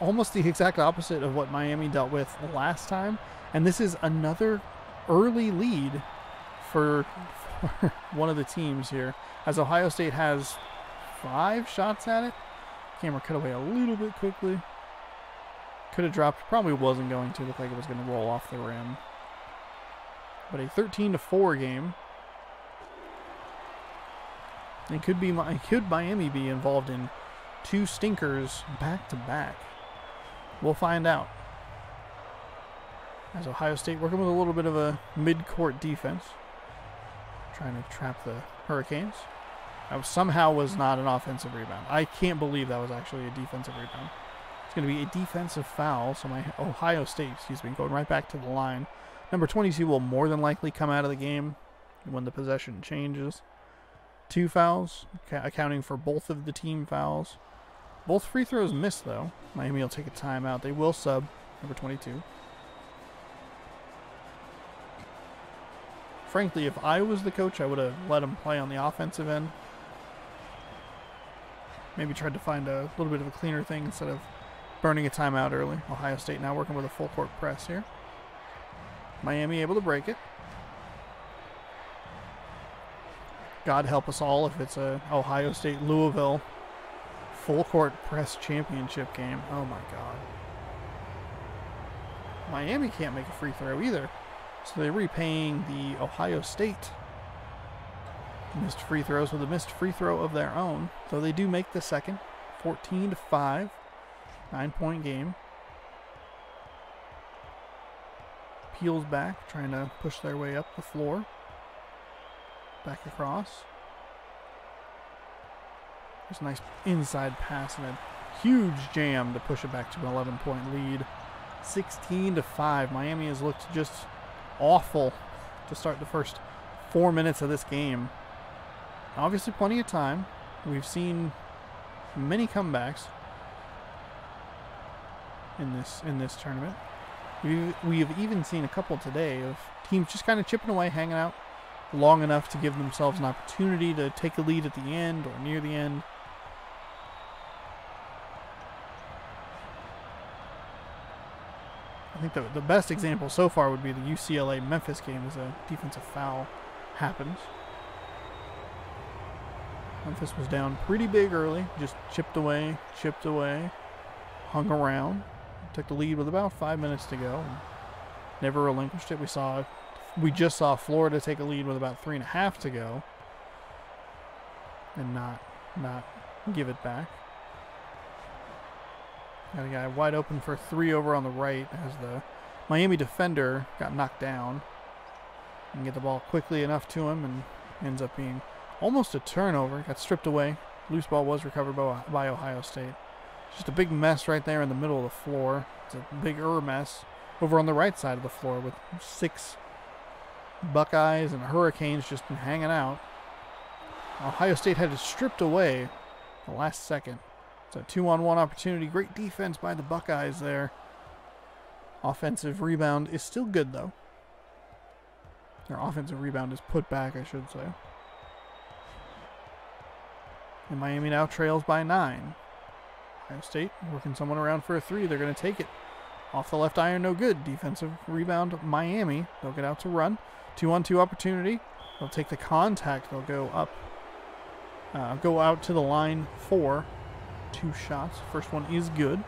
almost the exact opposite of what Miami dealt with last time. And this is another early lead for one of the teams here. As Ohio State has 5 shots at it. Camera cut away a little bit quickly. Could have dropped. Probably wasn't going to. Look like it was going to roll off the rim. But a 13-4 game. And could Miami be involved in 2 stinkers back to back? We'll find out. As Ohio State working with a little bit of a mid-court defense. Trying to trap the Hurricanes. That somehow was not an offensive rebound. I can't believe that was actually a defensive rebound. It's going to be a defensive foul. So my Ohio State, going right back to the line. Number 22 will more than likely come out of the game when the possession changes. 2 fouls, accounting for both of the team fouls. Both free throws missed, though. Miami will take a timeout. They will sub number 22. Frankly, if I was the coach, I would have let him play on the offensive end. Maybe tried to find a little bit of a cleaner thing instead of burning a timeout early. Ohio State now working with a full court press here. Miami able to break it. God help us all if it's a Ohio State Louisville full court press championship game. Oh my God. Miami can't make a free throw either. So they're repaying the Ohio State missed free throws with a missed free throw of their own. So they do make the second. 14-5. 9-point game. Peels back, trying to push their way up the floor. Back across. There's a nice inside pass and a huge jam to push it back to an 11-point lead. 16-5. Miami has looked just awful to start the first 4 minutes of this game. Obviously plenty of time. We've seen many comebacks in this tournament. We have even seen a couple today of teams just kind of chipping away, hanging out long enough to give themselves an opportunity to take a lead at the end or near the end. I think the best example so far would be the UCLA-Memphis game as a defensive foul happens. Memphis was down pretty big early, just chipped away, hung around, took the lead with about 5 minutes to go, and never relinquished it. We just saw Florida take a lead with about 3.5 to go, and not give it back. Got a guy wide open for 3 over on the right as the Miami defender got knocked down. And get the ball quickly enough to him, and ends up being almost a turnover. Got stripped away. Loose ball was recovered by Ohio State. Just a big mess right there in the middle of the floor. It's a bigger mess over on the right side of the floor with 6 Buckeyes and Hurricanes just hanging out. Ohio State had it stripped away the last second. It's a 2-on-1 opportunity. Great defense by the Buckeyes there. Offensive rebound is still good, though. Their offensive rebound is put back, I should say. And Miami now trails by 9. Ohio State working someone around for a 3. They're going to take it. Off the left iron, no good. Defensive rebound, Miami. They'll get out to run. 2-on-2 opportunity. They'll take the contact. They'll go up. Go out to the line for 2 shots. First one is good.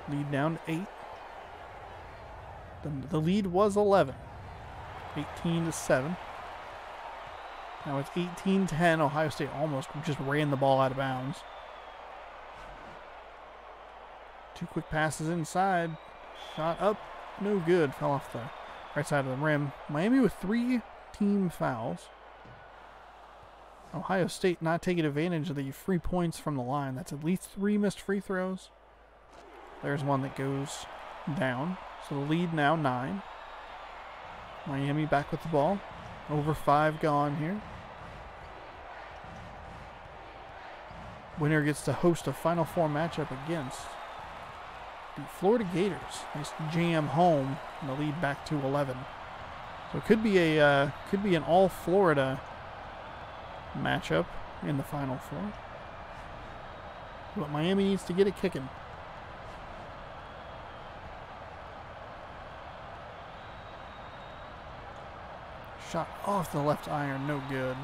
Lead down to 8. The lead was 11. 18-7. Now it's 18-10. Ohio State almost just ran the ball out of bounds. 2 quick passes inside. Shot up. No good. Fell off the right side of the rim. Miami with 3 team fouls. Ohio State not taking advantage of the free points from the line. That's at least 3 missed free throws. There's one that goes down. So the lead now 9. Miami back with the ball. Over 5 gone here. Winner gets to host a Final Four matchup against the Florida Gators. Nice jam home, and the lead back to 11. So it could be an all Florida matchup in the Final Four. But Miami needs to get it kicking. Shot off the left iron, no good.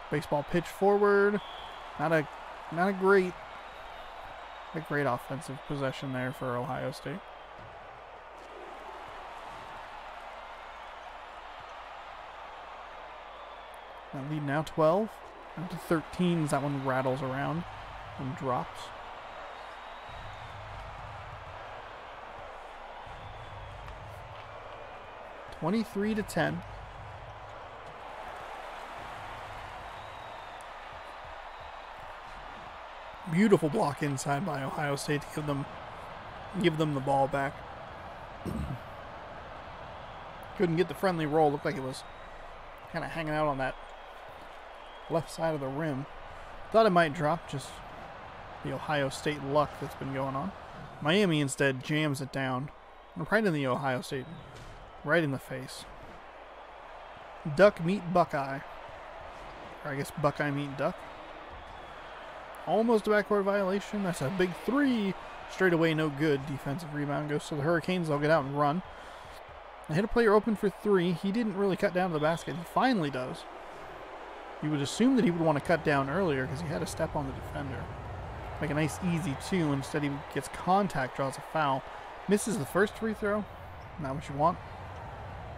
Baseball pitch forward. Not a great offensive possession there for Ohio State. That lead now 12. Down to 13 as that one rattles around and drops. (23-10). Beautiful block inside by Ohio State to give them the ball back. Couldn't get the friendly roll. Looked like it was kind of hanging out on that left side of the rim. Thought it might drop, just the Ohio State luck that's been going on. Miami instead jams it down. Right in the Ohio State. Right in the face. Duck meet Buckeye. Or I guess Buckeye meet Duck. Almost a backcourt violation. That's a big 3. Straight away, no good. Defensive rebound goes to the Hurricanes. They'll get out and run. They hit a player open for 3. He didn't really cut down to the basket. He finally does. You would assume that he would want to cut down earlier because he had a step on the defender. Like a nice easy 2. Instead, he gets contact, draws a foul. Misses the first free throw. Not what you want.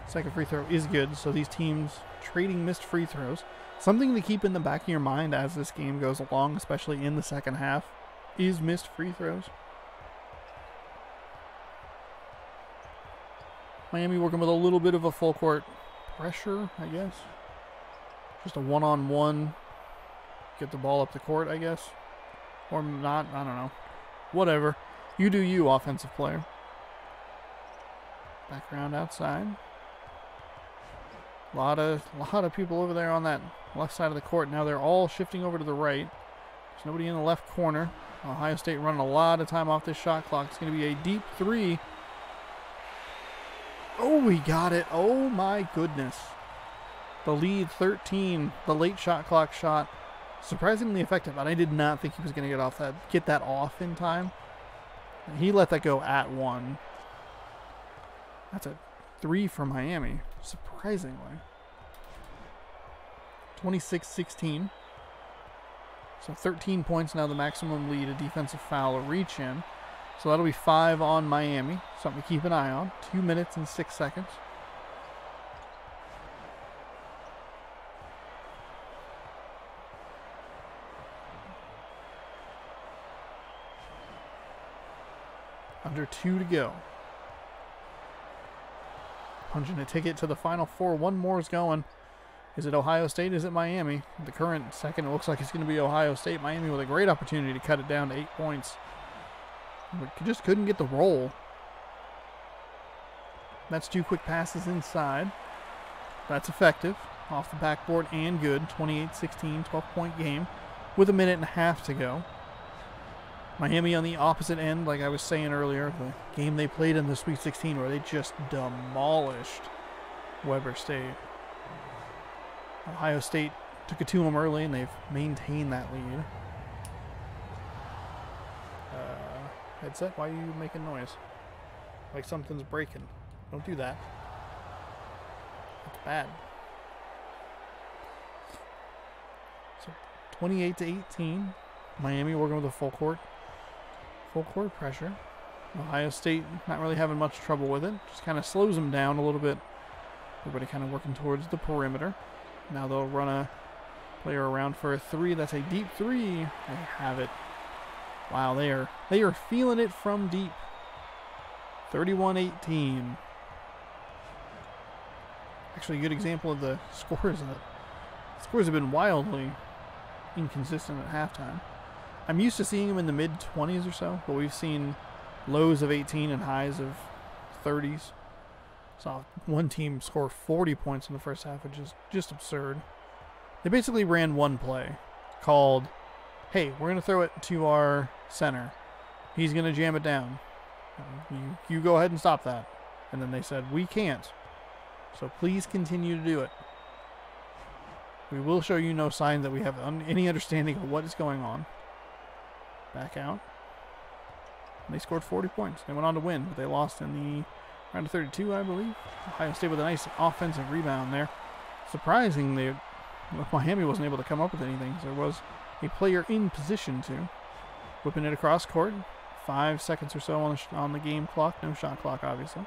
Second free throw is good. So these teams trading missed free throws. Something to keep in the back of your mind as this game goes along, especially in the second half, is missed free throws. Miami working with a little bit of a full court pressure, I guess. Just a one-on-one. Get the ball up the court, I guess. Or not, I don't know. Whatever. You do you, offensive player. Background outside. A lot of people over there on that left side of the court. Now they're all shifting over to the right. There's nobody in the left corner. Ohio State running a lot of time off this shot clock. It's going to be a deep three. Oh, he got it. Oh, my goodness. The lead, 13. The late shot clock shot. Surprisingly effective, but I did not think he was going to get that off in time. He let that go at one. That's a 3 for Miami, surprisingly. 26-16. So 13 points now, the maximum lead, a defensive foul, a reach in. So that'll be 5 on Miami. Something to keep an eye on. 2 minutes and 6 seconds. Under 2 to go. Punching a ticket to the Final Four. One more is going. Is it Ohio State? Is it Miami? The current second, it looks like it's going to be Ohio State. Miami with a great opportunity to cut it down to 8 points. But just couldn't get the roll. That's 2 quick passes inside. That's effective. Off the backboard and good. 28-16, 12-point game with 1.5 minutes to go. Miami on the opposite end, like I was saying earlier, the game they played in the Sweet 16 where they just demolished Weber State. Ohio State took it to them early, and they've maintained that lead. Headset, why are you making noise? Like something's breaking. Don't do that. That's bad. So 28-18. Miami working with a full court pressure. Ohio State not really having much trouble with it. Just kind of slows them down a little bit. Everybody kind of working towards the perimeter. Now they'll run a player around for a 3. That's a deep 3. They have it. Wow, they are feeling it from deep. 31-18. Actually, a good example of the scores. The scores have been wildly inconsistent at halftime. I'm used to seeing them in the mid-20s or so, but we've seen lows of 18 and highs of 30s. Saw one team score 40 points in the first half, which is just absurd. They basically ran one play called, hey, we're going to throw it to our center. He's going to jam it down. You go ahead and stop that. And then they said, we can't. So please continue to do it. We will show you no sign that we have any understanding of what is going on. Back out. And they scored 40 points. They went on to win, but they lost in the round of 32, I believe. Ohio State with a nice offensive rebound there. Surprisingly, Miami wasn't able to come up with anything. There was a player in position to. Whipping it across court. 5 seconds or so on the game clock. No shot clock, obviously.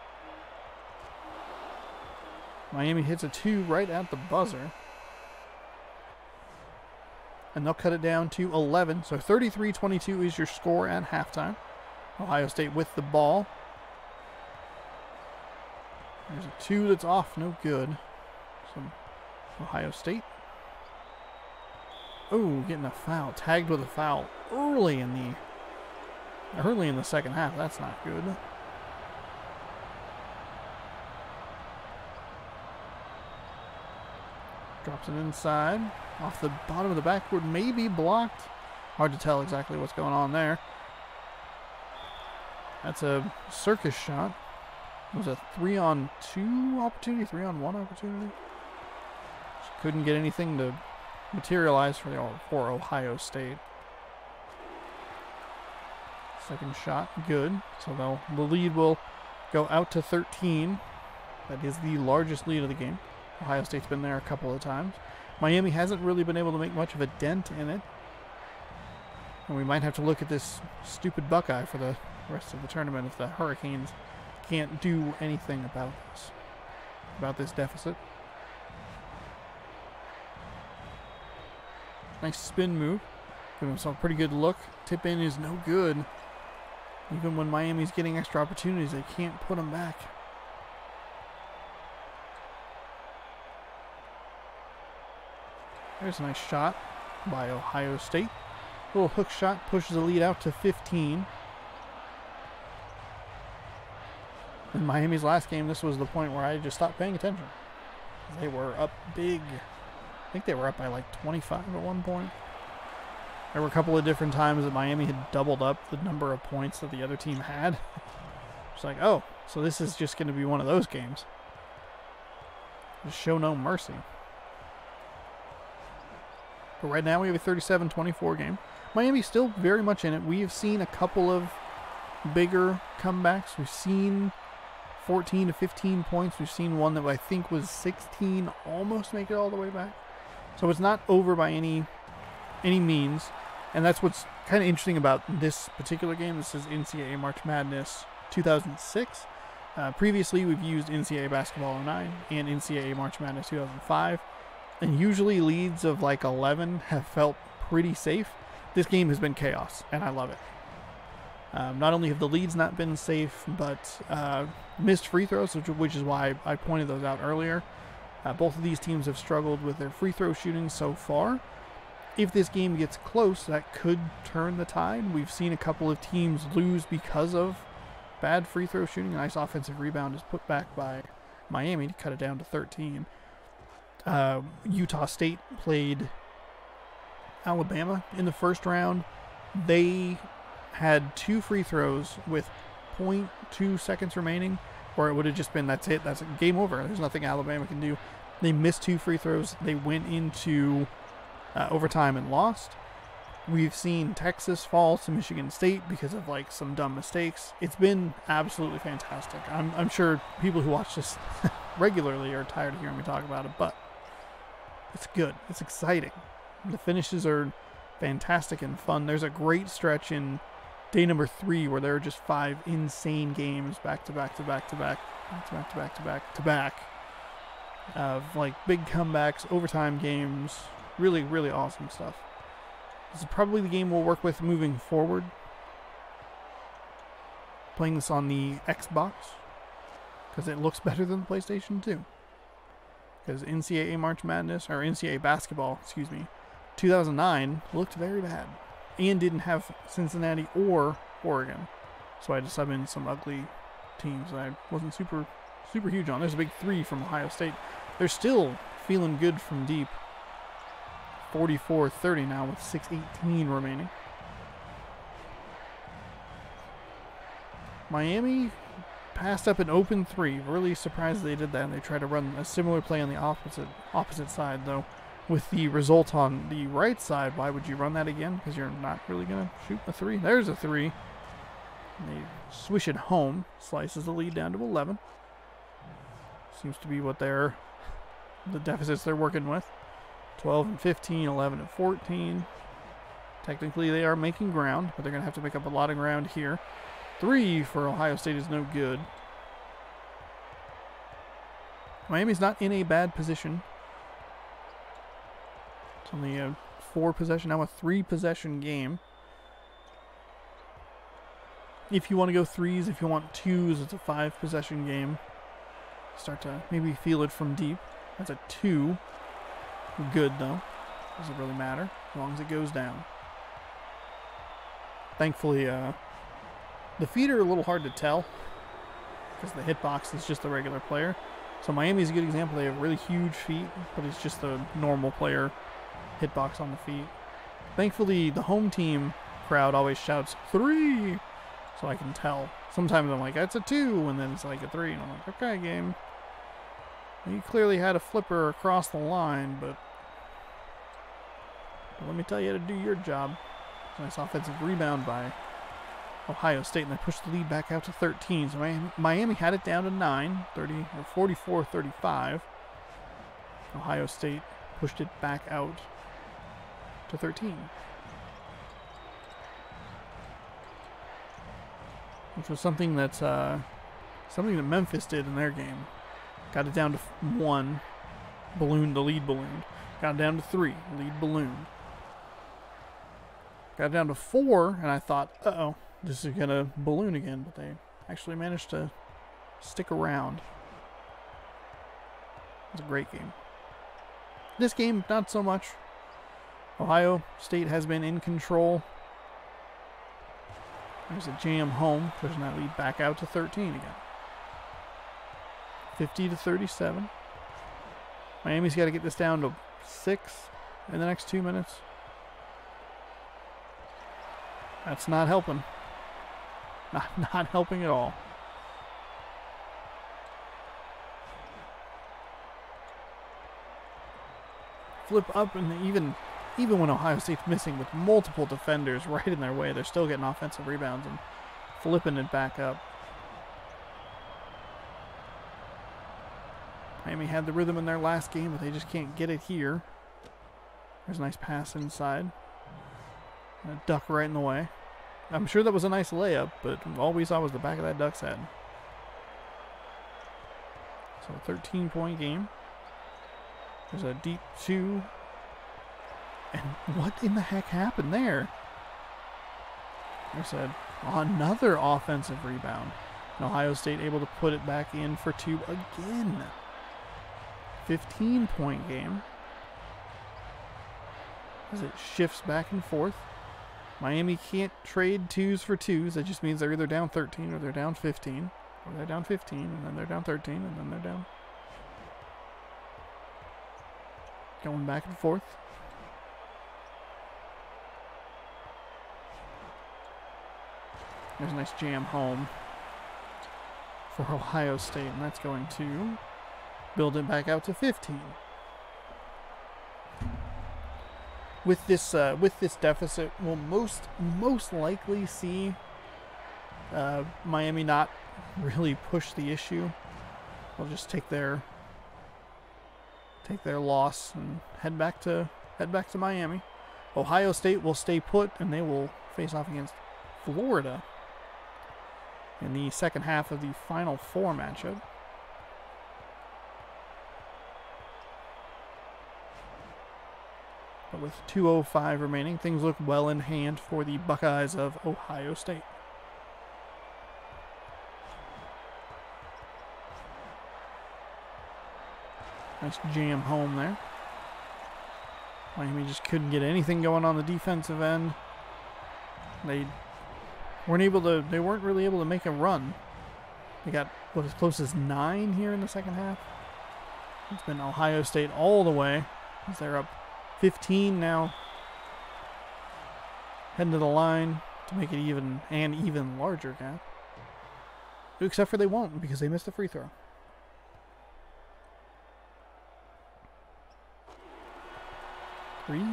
Miami hits a 2 right at the buzzer. And they'll cut it down to 11. So 33-22 is your score at halftime. Ohio State with the ball. There's a 2 that's off, no good. Some Ohio State. Oh, getting a foul. Tagged with a foul early in the second half. That's not good. Drops it inside. Off the bottom of the backboard. Maybe blocked. Hard to tell exactly what's going on there. That's a circus shot. It was a 3-on-2 opportunity, 3-on-1 opportunity. Just couldn't get anything to materialize for Ohio State. Second shot, good. So the lead will go out to 13. That is the largest lead of the game. Ohio State's been there a couple of times. Miami hasn't really been able to make much of a dent in it. And we might have to look at this stupid Buckeye for the rest of the tournament if the Hurricanes can't do anything about this deficit. Nice spin move. Give himself a pretty good look. Tip in is no good. Even when Miami's getting extra opportunities, they can't put them back. There's a nice shot by Ohio State. Little hook shot pushes the lead out to 15. In Miami's last game, this was the point where I just stopped paying attention. They were up big. I think they were up by like 25 at one point. There were a couple of different times that Miami had doubled up the number of points that the other team had. It's like, oh, so this is just going to be one of those games. Just show no mercy. But right now we have a 37-24 game. Miami's still very much in it. We have seen a couple of bigger comebacks. We've seen 14 to 15 points. We've seen one that I think was 16 almost make it all the way back. So it's not over by any means. And that's what's kind of interesting about this particular game. This is NCAA March Madness 2006. Previously, we've used NCAA Basketball 09 and NCAA March Madness 2005. And usually leads of like 11 have felt pretty safe. This game has been chaos, and I love it. Not only have the leads not been safe, but missed free throws, which is why I pointed those out earlier. Both of these teams have struggled with their free throw shooting so far. If this game gets close, that could turn the tide. We've seen a couple of teams lose because of bad free throw shooting. A nice offensive rebound is put back by Miami to cut it down to 13. Utah State played Alabama in the first round. They had 2 free throws with 0.2 seconds remaining, or it would have just been, that's it, that's game over. There's nothing Alabama can do. They missed 2 free throws. They went into overtime and lost. We've seen Texas fall to Michigan State because of like some dumb mistakes. It's been absolutely fantastic. I'm sure people who watch this regularly are tired of hearing me talk about it, but it's good. It's exciting. The finishes are fantastic and fun. There's a great stretch in day number 3 where there are just 5 insane games back to back to back to back to back to back to back to back of like big comebacks, overtime games. Really, really awesome stuff. This is probably the game we'll work with moving forward. Playing this on the Xbox because it looks better than the PlayStation 2. Because NCAA March Madness, or NCAA Basketball, 2009 looked very bad and didn't have Cincinnati or Oregon. So I had to sub in some ugly teams that I wasn't super huge on. There's a big 3 from Ohio State. They're still feeling good from deep. 44-30 now with 6:18 remaining. Miami passed up an open 3. Really surprised they did that, and they tried to run a similar play on the opposite side, though. With the result on the right side, why would you run that again? Because you're not really going to shoot a 3. There's a 3. And they swish it home. Slices the lead down to 11. Seems to be what the deficits they're working with. 12 and 15, 11 and 14. Technically, they are making ground, but they're going to have to make up a lot of ground here. 3 for Ohio State is no good. Miami's not in a bad position. It's only a 4-possession, now a 3-possession game. If you want to go 3s, if you want 2s, it's a 5-possession game. Start to maybe feel it from deep. That's a 2. Good, though. Doesn't really matter as long as it goes down. Thankfully, the feet are a little hard to tell because the hitbox is just the regular player. So Miami's a good example. They have really huge feet, but it's just the normal player hitbox on the feet. Thankfully, the home team crowd always shouts 3, so I can tell. Sometimes I'm like, that's a 2, and then it's like a 3, and I'm like, okay, game. You clearly had a flipper across the line, but let me tell you how to do your job. Nice offensive rebound by Ohio State, and they pushed the lead back out to 13. So Miami had it down to 9, 44-35. Ohio State pushed it back out to 13. Which was something that's something that Memphis did in their game. Got it down to 1, ballooned, the lead ballooned. Got it down to 3, lead ballooned. Got it down to 4, and I thought, uh-oh, this is going to balloon again, but they actually managed to stick around. It was a great game. This game, not so much. Ohio State has been in control. There's a jam home, pushing that lead back out to 13 again. 50-37. Miami's got to get this down to 6 in the next 2 minutes. That's not helping. Not helping at all. Flip up, and even when Ohio State's missing with multiple defenders right in their way, they're still getting offensive rebounds and flipping it back up. Miami had the rhythm in their last game, but they just can't get it here. There's a nice pass inside. And a duck right in the way. I'm sure that was a nice layup, but all we saw was the back of that duck's head. So a 13-point game. There's a deep 2. And what in the heck happened there? There's another offensive rebound. And Ohio State able to put it back in for 2 again. 15-point game. As it shifts back and forth. Miami can't trade 2s for 2s. That just means they're either down 13 or they're down 15. Or they're down 15 and then they're down 13 and then they're down. Going back and forth. There's a nice jam home for Ohio State, and that's going to build it back out to 15. With this deficit, we'll most likely see Miami not really push the issue. They'll just take their loss and head back to Miami. Ohio State will stay put, and they will face off against Florida in the second half of the Final Four matchup. But with 2:05 remaining, things look well in hand for the Buckeyes of Ohio State. Nice jam home there. Miami just couldn't get anything going on the defensive end. They weren't really able to make a run. They got as close as 9 here in the second half. It's been Ohio State all the way as they're up 15 now. Heading to the line to make it even larger gap. Except for they won't because they missed a free throw. Three.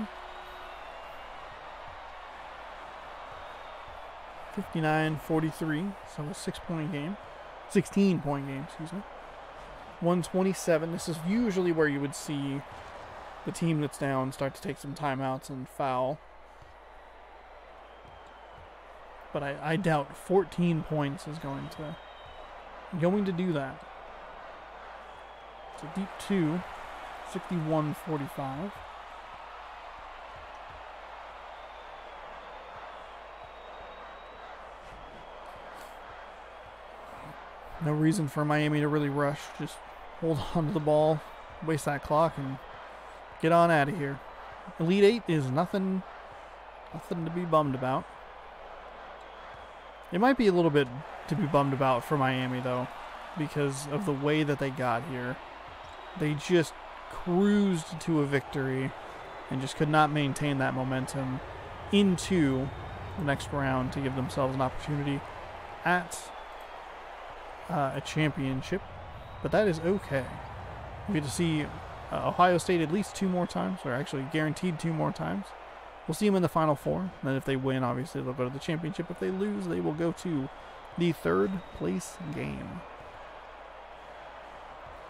59-43, so a 6-point game. 16-point game, excuse me. 127. This is usually where you would see the team that's down start to take some timeouts and foul. But I doubt 14 points is going to do that. It's a deep 2, 61-45. No reason for Miami to really rush. Just hold on to the ball, waste that clock, and get on out of here. Elite 8 is nothing to be bummed about. It might be a little bit to be bummed about for Miami, though, because of the way that they got here. They just cruised to a victory and just could not maintain that momentum into the next round to give themselves an opportunity at a championship, but that is okay. We get to see Ohio State at least 2 more times, or actually guaranteed 2 more times. We'll see them in the Final Four, and then if they win, obviously they'll go to the championship. If they lose, they will go to the 3rd place game.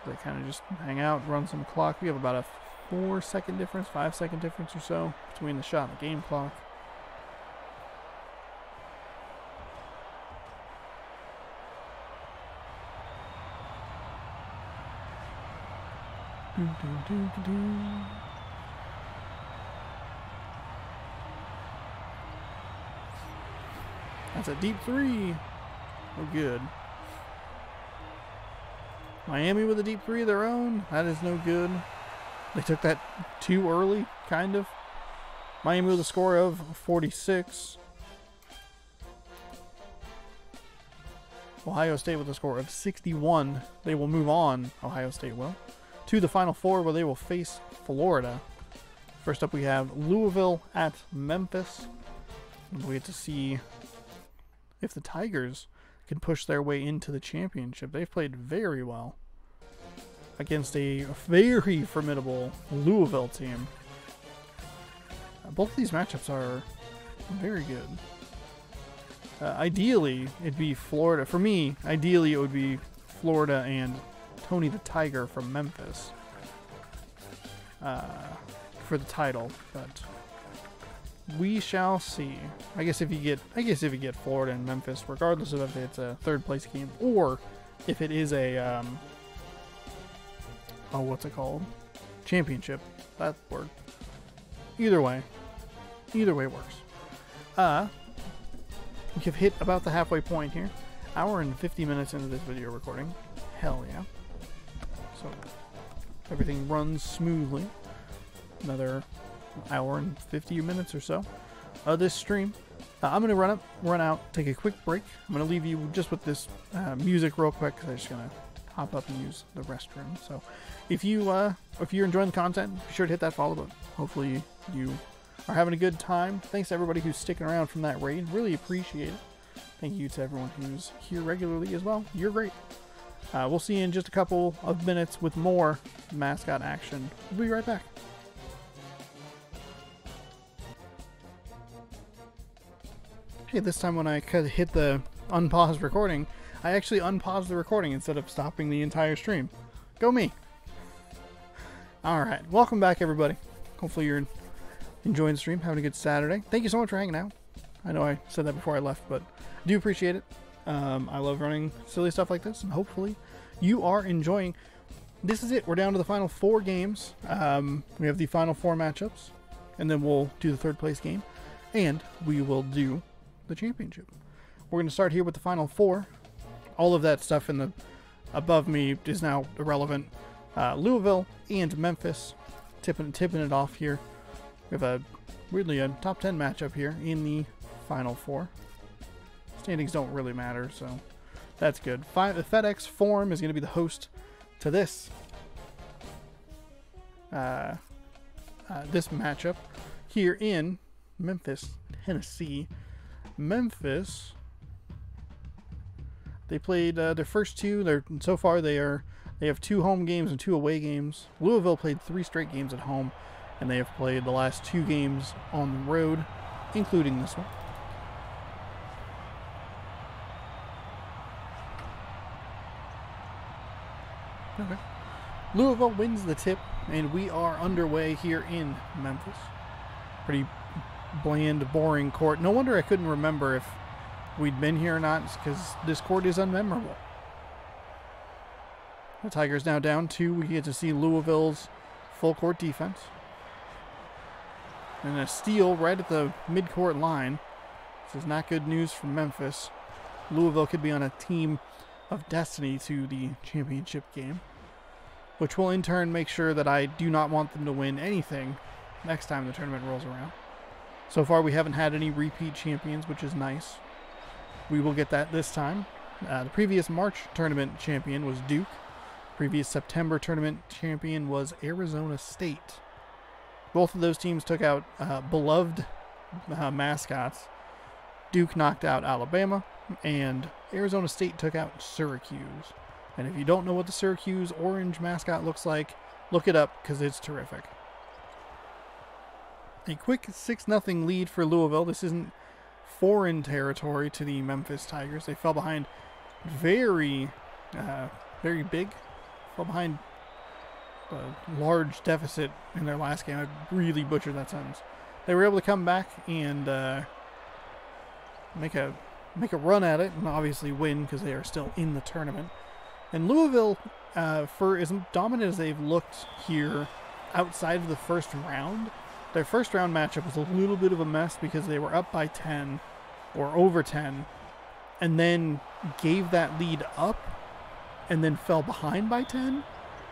They kind of just hang out, run some clock. We have about a 4-second difference, 5-second difference or so between the shot and the game clock. That's a deep 3. Oh, good. Miami with a deep 3 of their own. That is no good. They took that too early, kind of. Miami with a score of 46. Ohio State with a score of 61. They will move on, Ohio State will, to the Final Four where they will face Florida. First up we have Louisville at Memphis. And we get to see if the Tigers can push their way into the championship. They've played very well against a very formidable Louisville team. Both of these matchups are very good. Ideally, it'd be Florida. For me, ideally, it would be Florida and Tony the Tiger from Memphis for the title, but we shall see. I guess if you get Florida and Memphis, regardless of if it's a third place game or if it is a what's it called? Championship. That word. Either way works. We have hit about the halfway point here. Hour and 50 minutes into this video recording. Hell yeah. So everything runs smoothly. Another hour and 50 minutes or so of this stream. I'm going to run out, take a quick break. I'm going to leave you just with this music real quick because I'm just going to hop up and use the restroom. So if you're enjoying the content, be sure to hit that follow button. Hopefully you are having a good time. Thanks to everybody who's sticking around from that raid. Really appreciate it. Thank you to everyone who's here regularly as well. You're great. We'll see you in just a couple of minutes with more mascot action. We'll be right back. Hey, this time when I hit the unpause recording, I actually unpaused the recording instead of stopping the entire stream. Go me! Alright, welcome back everybody. Hopefully you're enjoying the stream, having a good Saturday. Thank you so much for hanging out. I know I said that before I left, but I do appreciate it. I love running silly stuff like this, and hopefully you are enjoying. This is it. We're down to the final 4 games. We have the final 4 matchups, and then we'll do the third place game, and we will do the championship. We're going to start here with the final 4. All of that stuff in the above me is now irrelevant. Louisville and Memphis tipping it off here. We have weirdly a top 10 matchup here in the final 4. Standings don't really matter, so that's good. The FedEx Forum is going to be the host to this this matchup here in Memphis, Tennessee. Memphis, they played their first 2. So far they have 2 home games and 2 away games. Louisville played 3 straight games at home, and they have played the last 2 games on the road, including this one. Okay. Louisville wins the tip, and we are underway here in Memphis. Pretty bland, boring court. No wonder I couldn't remember if we'd been here or not, because this court is unmemorable. The Tigers now down 2. We get to see Louisville's full court defense. And a steal right at the mid-court line. This is not good news for Memphis. Louisville could be on a team of destiny to the championship game, which will in turn make sure that I do not want them to win anything next time the tournament rolls around. So far we haven't had any repeat champions, which is nice. We will get that this time. The previous March tournament champion was Duke. Previous September tournament champion was Arizona State. Both of those teams took out beloved mascots. Duke knocked out Alabama, and Arizona State took out Syracuse. And if you don't know what the Syracuse orange mascot looks like, look it up because it's terrific. A quick 6-0 lead for Louisville. This isn't foreign territory to the Memphis Tigers. They fell behind very big. Fell behind a large deficit in their last game. I really butchered that sentence. They were able to come back and make a run at it and obviously win because they are still in the tournament. And Louisville, for as dominant as they've looked here outside of the first round, their first round matchup was a little bit of a mess because they were up by 10 or over 10 and then gave that lead up and then fell behind by 10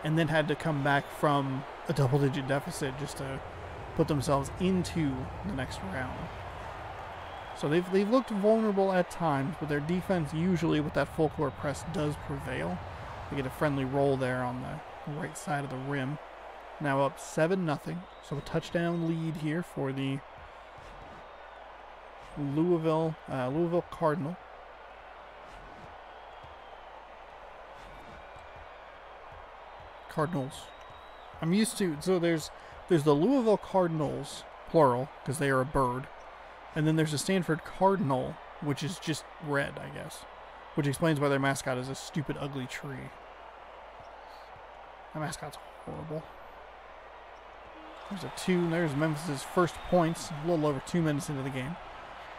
and then had to come back from a double-digit deficit just to put themselves into the next round. So they've looked vulnerable at times, but their defense usually with that full court press does prevail. They get a friendly roll there on the right side of the rim. Now up 7-0, so a touchdown lead here for the Louisville Cardinal. Cardinals. I'm used to, so there's the Louisville Cardinals, plural, because they are a bird. And then there's a Stanford Cardinal, which is just red, I guess. Which explains why their mascot is a stupid, ugly tree. That mascot's horrible. There's a 2. There's Memphis' first points, a little over 2 minutes into the game.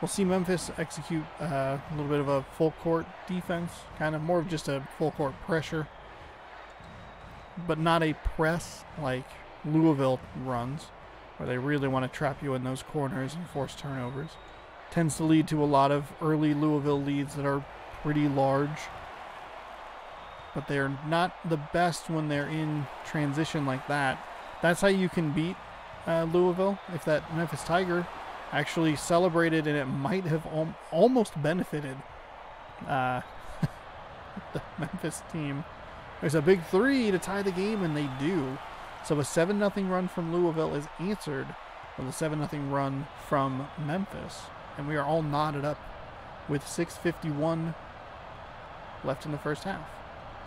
We'll see Memphis execute a little bit of a full court defense, kind of more of just a full court pressure, but not a press like Louisville runs, where they really want to trap you in those corners and force turnovers. Tends to lead to a lot of early Louisville leads that are pretty large, but they're not the best when they're in transition like that. That's how you can beat Louisville. If that Memphis Tiger actually celebrated, and it might have almost benefited the Memphis team. There's a big 3 to tie the game, and they do. So a 7-0 run from Louisville is answered with a 7-0 run from Memphis. And we are all knotted up with 6:51 left in the first half.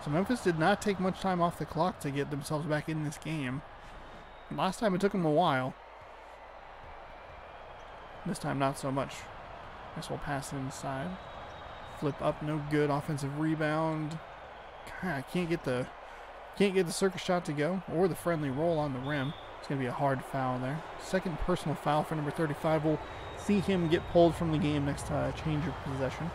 So Memphis did not take much time off the clock to get themselves back in this game. Last time it took them a while. This time not so much. Guess we'll pass it inside. Flip up, no good. Offensive rebound. God, I can't get the circus shot to go, or the friendly roll on the rim. It's going to be a hard foul there. Second personal foul for number 35. We'll see him get pulled from the game next change of possession.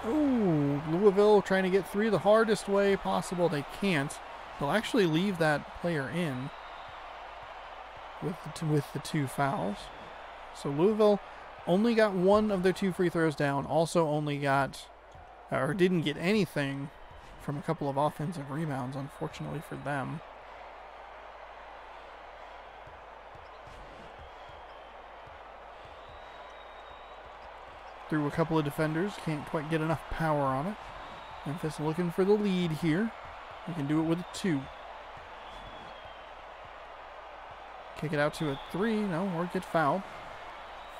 Ooh, Louisville trying to get 3 the hardest way possible. They can't. They'll actually leave that player in with the 2 fouls. So Louisville only got 1 of their 2 free throws down. Also only got, or didn't get anything from a couple of offensive rebounds, unfortunately for them. Through a couple of defenders, can't quite get enough power on it. Memphis looking for the lead here. We can do it with a 2. Kick it out to a 3, no, or get fouled.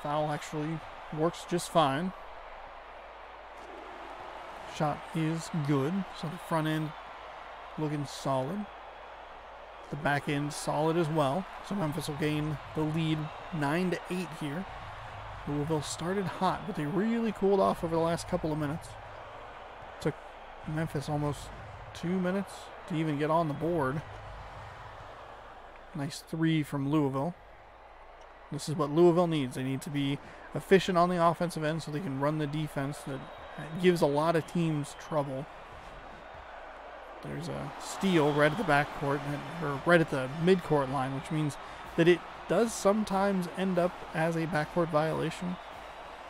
Foul actually works just fine. Shot is good, so the front end looking solid. The back end solid as well. So Memphis will gain the lead 9-8 here. Louisville started hot, but they really cooled off over the last couple of minutes. Took Memphis almost 2 minutes to even get on the board. Nice 3 from Louisville. This is what Louisville needs. They need to be efficient on the offensive end so they can run the defense that gives a lot of teams trouble. There's a steal right at the backcourt, or right at the midcourt line, which means that it does sometimes end up as a backcourt violation.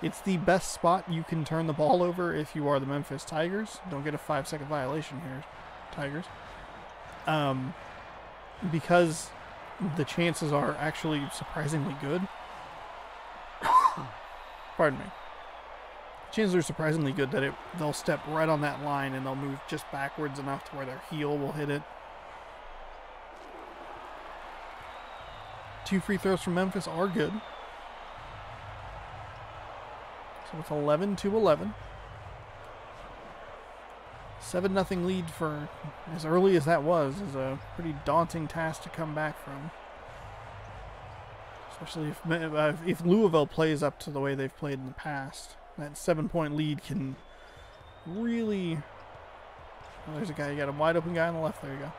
It's the best spot you can turn the ball over if you are the Memphis Tigers. Don't get a 5-second violation here, Tigers. Because the chances are actually surprisingly good. Pardon me. Chances are surprisingly good that they'll step right on that line and they'll move just backwards enough to where their heel will hit it. 2 free throws from Memphis are good. So it's 11-11. 7-0 lead for as early as that was is a pretty daunting task to come back from. Especially if Louisville plays up to the way they've played in the past. That 7-point lead can really... Oh, there's a guy. You got a wide open guy on the left. There you go.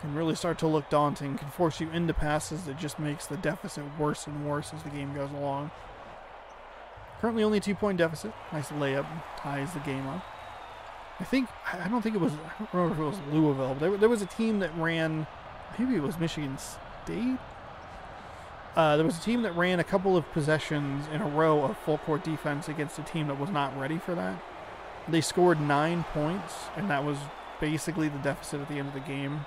Can really start to look daunting. Can force you into passes that just makes the deficit worse and worse as the game goes along. Currently only a 2-point deficit. Nice layup. Ties the game up. I don't remember if it was Louisville. But there was a team that ran, maybe it was Michigan State? There was a team that ran a couple of possessions in a row of full court defense against a team that was not ready for that. They scored 9 points, and that was basically the deficit at the end of the game.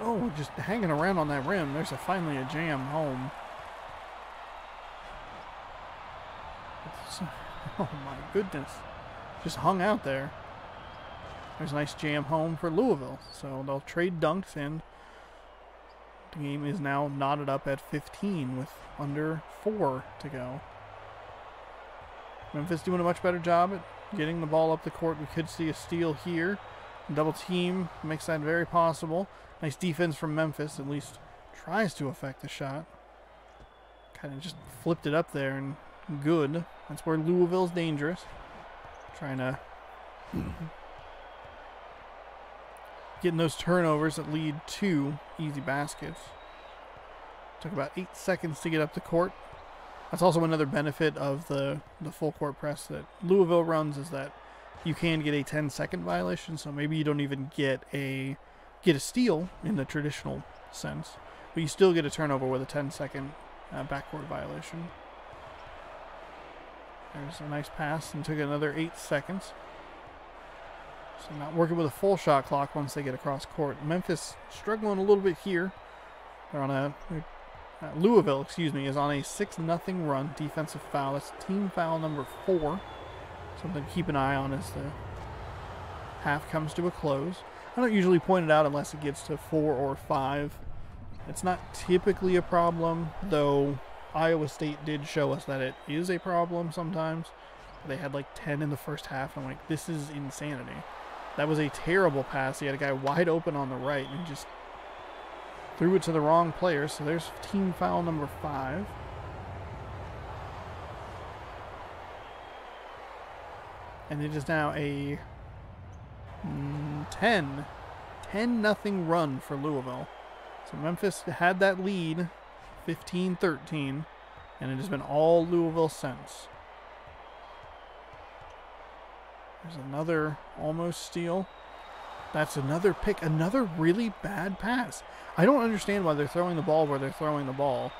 Oh, just hanging around on that rim. There's finally a jam home. Oh my goodness. Just hung out there. There's a nice jam home for Louisville. So they'll trade dunks, and the game is now knotted up at 15 with under 4 to go. Memphis doing a much better job at getting the ball up the court. We could see a steal here. Double team makes that very possible. Nice defense from Memphis, at least tries to affect the shot. Kind of just flipped it up there, and good. That's where Louisville's dangerous. Trying to getting those turnovers that lead to easy baskets. Took about 8 seconds to get up the court. That's also another benefit of the full court press that Louisville runs, is that you can get a 10-second violation, so maybe you don't even get a steal in the traditional sense, but you still get a turnover with a 10-second backcourt violation. There's a nice pass, and took another 8 seconds. So not working with a full shot clock once they get across court. Memphis struggling a little bit here. They're on a Louisville, is on a 6-0 run. Defensive foul. That's team foul number 4. Something to keep an eye on as the half comes to a close. I don't usually point it out unless it gets to 4 or 5. It's not typically a problem, though Iowa State did show us that it is a problem sometimes. They had like 10 in the first half, and I'm like, this is insanity. That was a terrible pass. He had a guy wide open on the right and just threw it to the wrong player. So there's team foul number 5. And it is now a 10-0 run for Louisville. So Memphis had that lead, 15-13, and it has been all Louisville since. There's another almost steal. That's another pick, another really bad pass. I don't understand why they're throwing the ball where they're throwing the ball.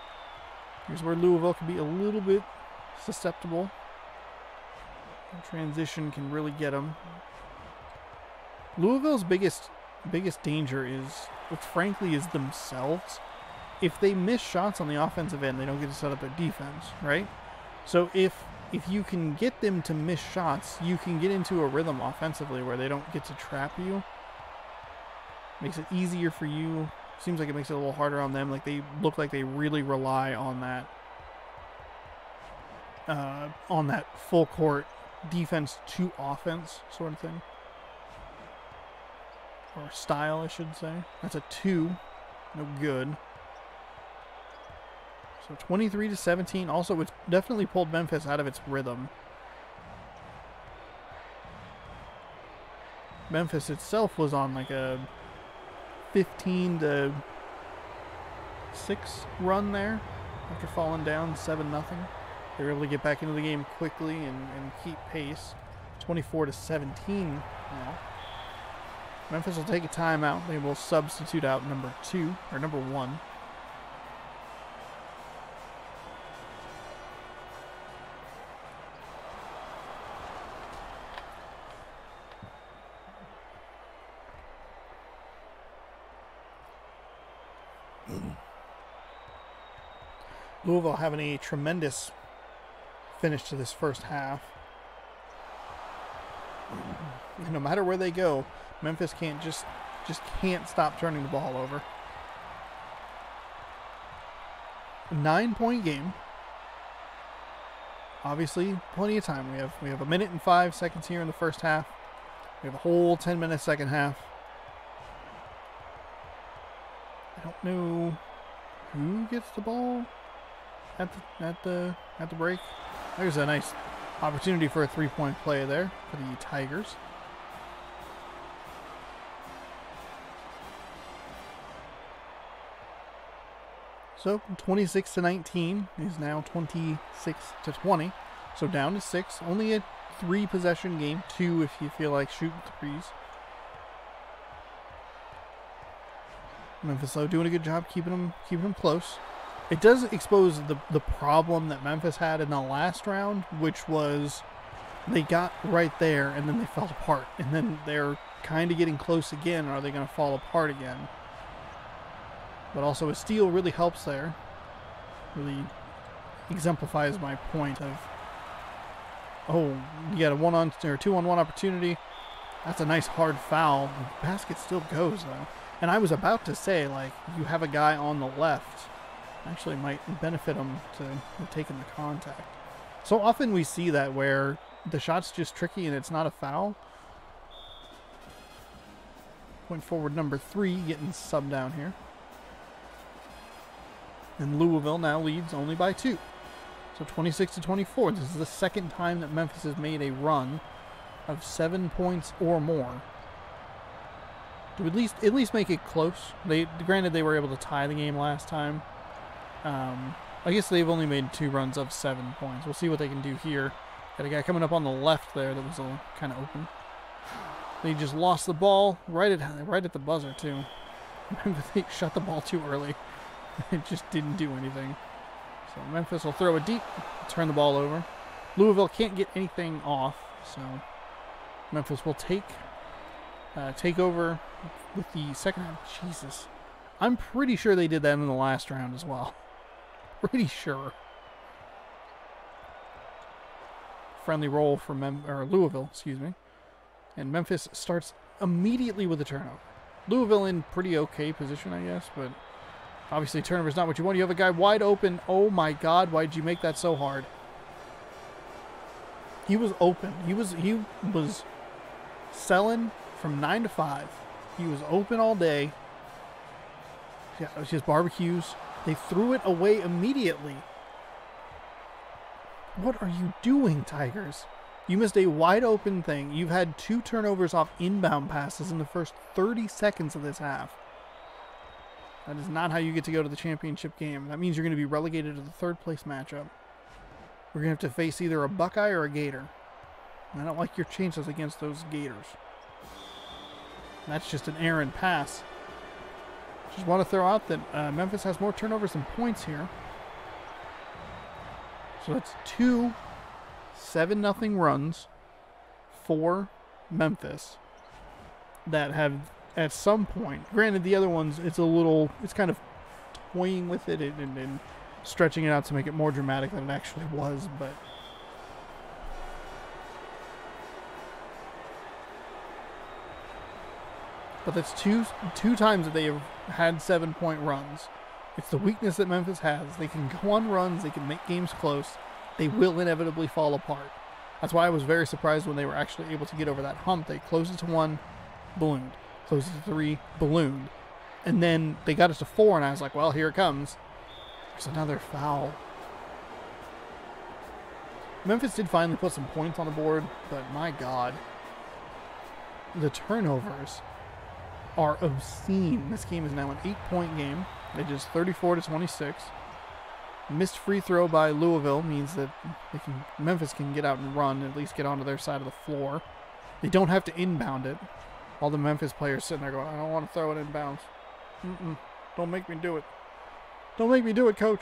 Here's where Louisville can be a little bit susceptible. Transition can really get them. Louisville's biggest danger is, which frankly is themselves. If they miss shots on the offensive end, they don't get to set up their defense, right? So if you can get them to miss shots, you can get into a rhythm offensively where they don't get to trap you. Makes it easier for you. Seems like it makes it a little harder on them. Like, they look like they really rely on that full court defense to offense sort of thing, or style, I should say. That's a 2, no good. So 23-17. Also, it's definitely pulled Memphis out of its rhythm. Memphis itself was on like a 15-6 run there after falling down 7-0. They were able to get back into the game quickly and keep pace. 24-17 now. Memphis will take a timeout. They will substitute out number 1. Louisville having a tremendous finish to this first half. And no matter where they go, Memphis can't just can't stop turning the ball over. 9-point game. Obviously, plenty of time. We have 1 minute and 5 seconds here in the first half. We have a whole 10-minute second half. I don't know who gets the ball at the break. There's a nice opportunity for a 3-point play there for the Tigers. So 26-19 is now 26-20. So down to 6. Only a 3-possession game. 2 if you feel like shooting threes. Memphis, though, doing a good job keeping them close. It does expose the problem that Memphis had in the last round, which was they got right there and then they fell apart. And then they're kind of getting close again. Are they going to fall apart again? but also a steal really helps there. Really exemplifies my point of, oh, you got a 2-on-1 opportunity. That's a nice hard foul. The basket still goes though. And I was about to say, like, you have a guy on the left, actually might benefit him to taking the contact. So often we see that where the shot's just tricky and it's not a foul. Point forward number 3 getting subbed down here. And Louisville now leads only by 2. So 26-24. This is the second time that Memphis has made a run of 7 points or more. To at least make it close. Granted, they were able to tie the game last time. I guess they've only made 2 runs of 7 points. We'll see what they can do here. Got a guy coming up on the left there that was kind of open. They just lost the ball right at the buzzer too. They shot the ball too early. It just didn't do anything. So Memphis will throw it deep, turn the ball over. Louisville can't get anything off, so Memphis will take over with the second half. Jesus. I'm pretty sure they did that in the last round as well. Pretty sure. Friendly roll for Louisville, excuse me. And Memphis starts immediately with a turnover. Louisville in pretty okay position, I guess, but obviously turnover is not what you want. You have a guy wide open. Oh my God, why did you make that so hard? He was open. He was selling from 9 to 5. He was open all day. Yeah, it was just barbecues. They threw it away immediately. What are you doing, Tigers? You missed a wide open thing. You've had 2 turnovers off inbound passes in the first 30 seconds of this half. That is not how you get to go to the championship game. That means you're going to be relegated to the 3rd place matchup. We're going to have to face either a Buckeye or a Gator. And I don't like your chances against those Gators. That's just an errant pass. Just want to throw out that Memphis has more turnovers than points here. So that's 2 7-0 runs for Memphis that have at some point, granted the other ones, it's kind of toying with it and stretching it out to make it more dramatic than it actually was, but that's two times that they have had 7-point runs. It's the weakness that Memphis has. They can go on runs, they can make games close. They will inevitably fall apart. That's why I was very surprised when they were actually able to get over that hump. They closed it to 1, ballooned. Closed it to 3, ballooned. And then they got it to 4, and I was like, well, here it comes. There's another foul. Memphis did finally put some points on the board, but my God. The turnovers are obscene. This game is now an 8-point game. It is 34-26. Missed free throw by Louisville means that Memphis can get out and run, at least get onto their side of the floor. They don't have to inbound it. All the Memphis players sitting there going, I don't want to throw it inbounds. Don't make me do it. Don't make me do it, coach.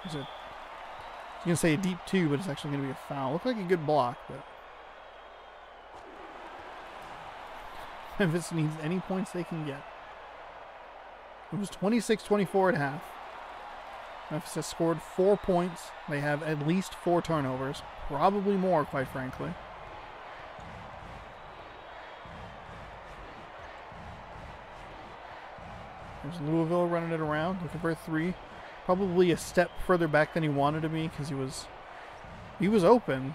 Is it? I was going to say a deep 2, but it's actually going to be a foul. Looked like a good block, but Memphis needs any points they can get. It was 26-24 at half. Memphis has scored 4 points. They have at least 4 turnovers. Probably more, quite frankly. There's Louisville running it around, looking for a 3. Probably a step further back than he wanted to be because he was open,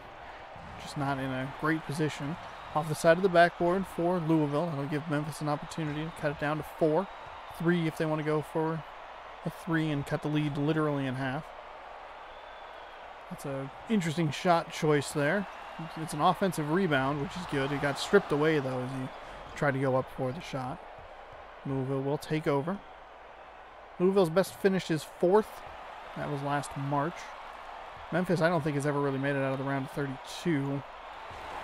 just not in a great position. Off the side of the backboard for Louisville. That'll give Memphis an opportunity to cut it down to 4. 3 if they want to go for a 3 and cut the lead literally in half. That's an interesting shot choice there. It's an offensive rebound, which is good. It got stripped away, though, as he tried to go up for the shot. Louisville will take over. Louisville's best finish is 4th. That was last March. Memphis, I don't think, has ever really made it out of the round of 32.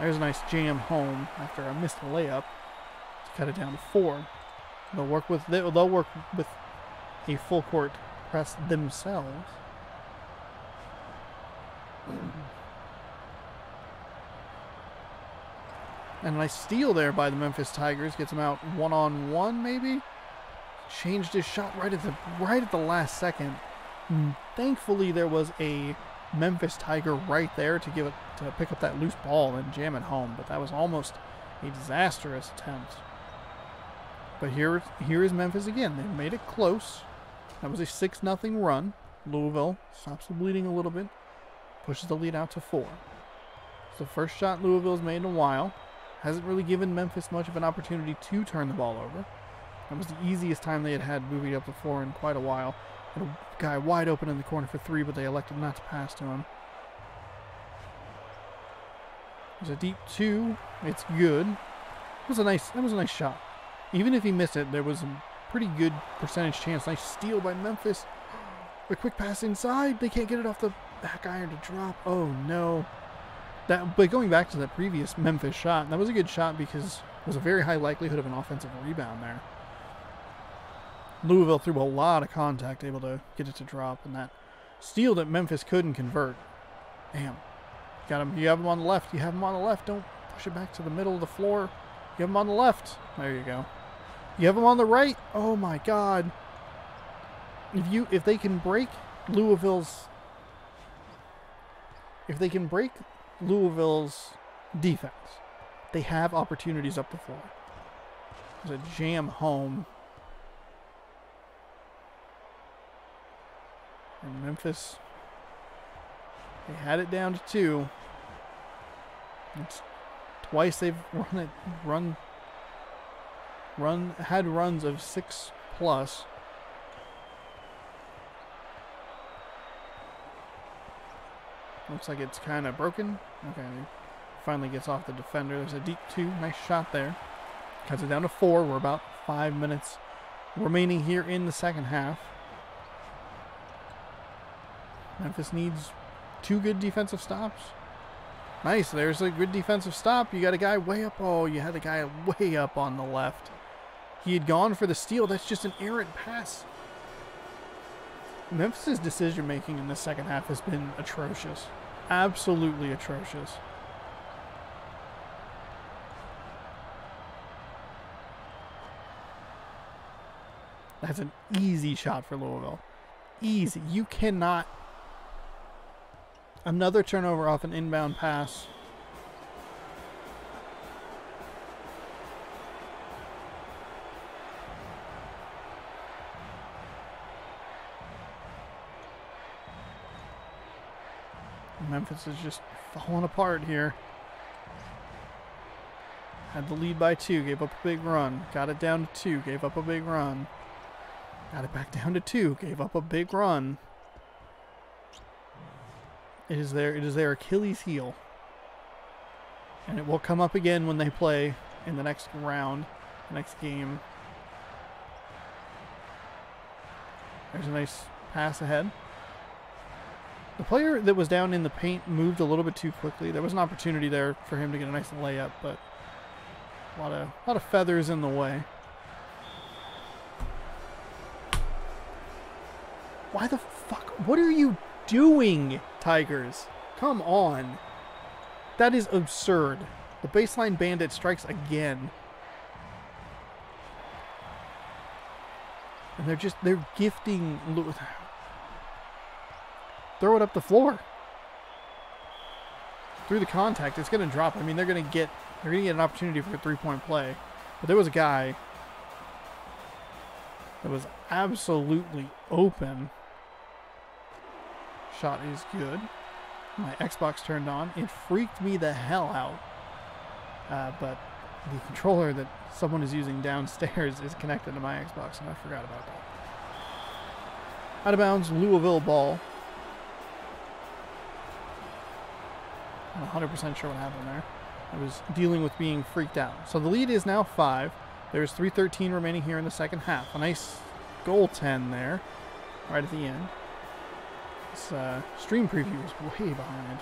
There's a nice jam home after a missed layup to cut it down to 4. They'll work with a full court press themselves. And a nice steal there by the Memphis Tigers. Gets them out 1-on-1 maybe. changed his shot right at the last second. Thankfully, there was a Memphis Tiger right there to pick up that loose ball and jam it home, but that was almost a disastrous attempt. But here is Memphis again. They made it close. That was a 6-0 run. Louisville stops the bleeding a little bit, pushes the lead out to 4. It's the first shot Louisville's made in a while. Hasn't really given Memphis much of an opportunity to turn the ball over. That was the easiest time they had moving up the floor in quite a while. And a guy wide open in the corner for 3, but they elected not to pass to him. There's a deep 2. It's good. That was a nice shot. Even if he missed it, there was a pretty good percentage chance. Nice steal by Memphis. A quick pass inside. They can't get it off the back iron to drop. Oh no. But going back to that previous Memphis shot, that was a good shot because there was a very high likelihood of an offensive rebound there. Louisville threw a lot of contact, able to get it to drop, and that steal that Memphis couldn't convert. Damn. Got him. You have him on the left. You have him on the left. Don't push it back to the middle of the floor. You have him on the left. There you go. You have him on the right. Oh my God. If they can break Louisville's defense, they have opportunities up the floor. There's a jam home. And Memphis, they had it down to 2. It's twice they've had runs of 6+. Looks like it's kind of broken. Okay, finally gets off the defender. There's a deep 2. Nice shot there. Cuts it down to 4. We're about 5 minutes remaining here in the second half. Memphis needs 2 good defensive stops. Nice. There's a good defensive stop. You got a guy way up. Oh, you had the guy way up on the left. He had gone for the steal. That's just an errant pass. Memphis' decision-making in the second half has been atrocious. Absolutely atrocious. That's an easy shot for Louisville. Easy. You cannot... Another turnover off an inbound pass. Memphis is just falling apart here. Had the lead by 2, gave up a big run. Got it down to 2, gave up a big run. Got it back down to 2, gave up a big run. It is their Achilles heel. And it will come up again when they play in the next round, the next game. There's a nice pass ahead. The player that was down in the paint moved a little bit too quickly. There was an opportunity there for him to get a nice layup, but a lot of feathers in the way. Why the fuck? What are you doing, Tigers? Come on. That is absurd. The baseline bandit strikes again. And they're gifting... Throw it up the floor. Through the contact, it's going to drop. I mean, they're going to get an opportunity for a 3-point play. But there was a guy that was absolutely open. Shot is good. My Xbox turned on. It freaked me the hell out. But the controller that someone is using downstairs is connected to my Xbox, and I forgot about that. Out of bounds, Louisville ball. I'm 100% sure what happened there. I was dealing with being freaked out. So the lead is now 5. There's 3:13 remaining here in the second half. A nice goaltend there, right at the end. This stream preview was way behind.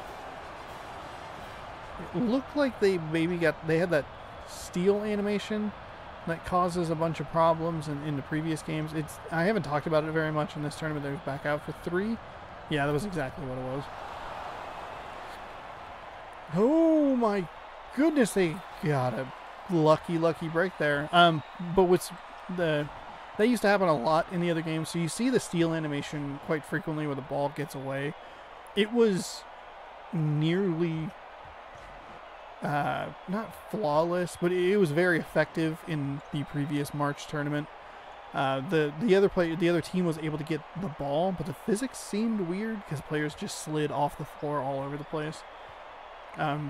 It looked like they had that steal animation that causes a bunch of problems in the previous games. I haven't talked about it very much in this tournament. They're back out for 3. Yeah, that was exactly what it was. Oh my goodness, they got a lucky break there. But what's the That used to happen a lot in the other games. So you see the steal animation quite frequently where the ball gets away. It was nearly not flawless, but it was very effective in the previous March tournament. The other team was able to get the ball, but the physics seemed weird because players just slid off the floor all over the place.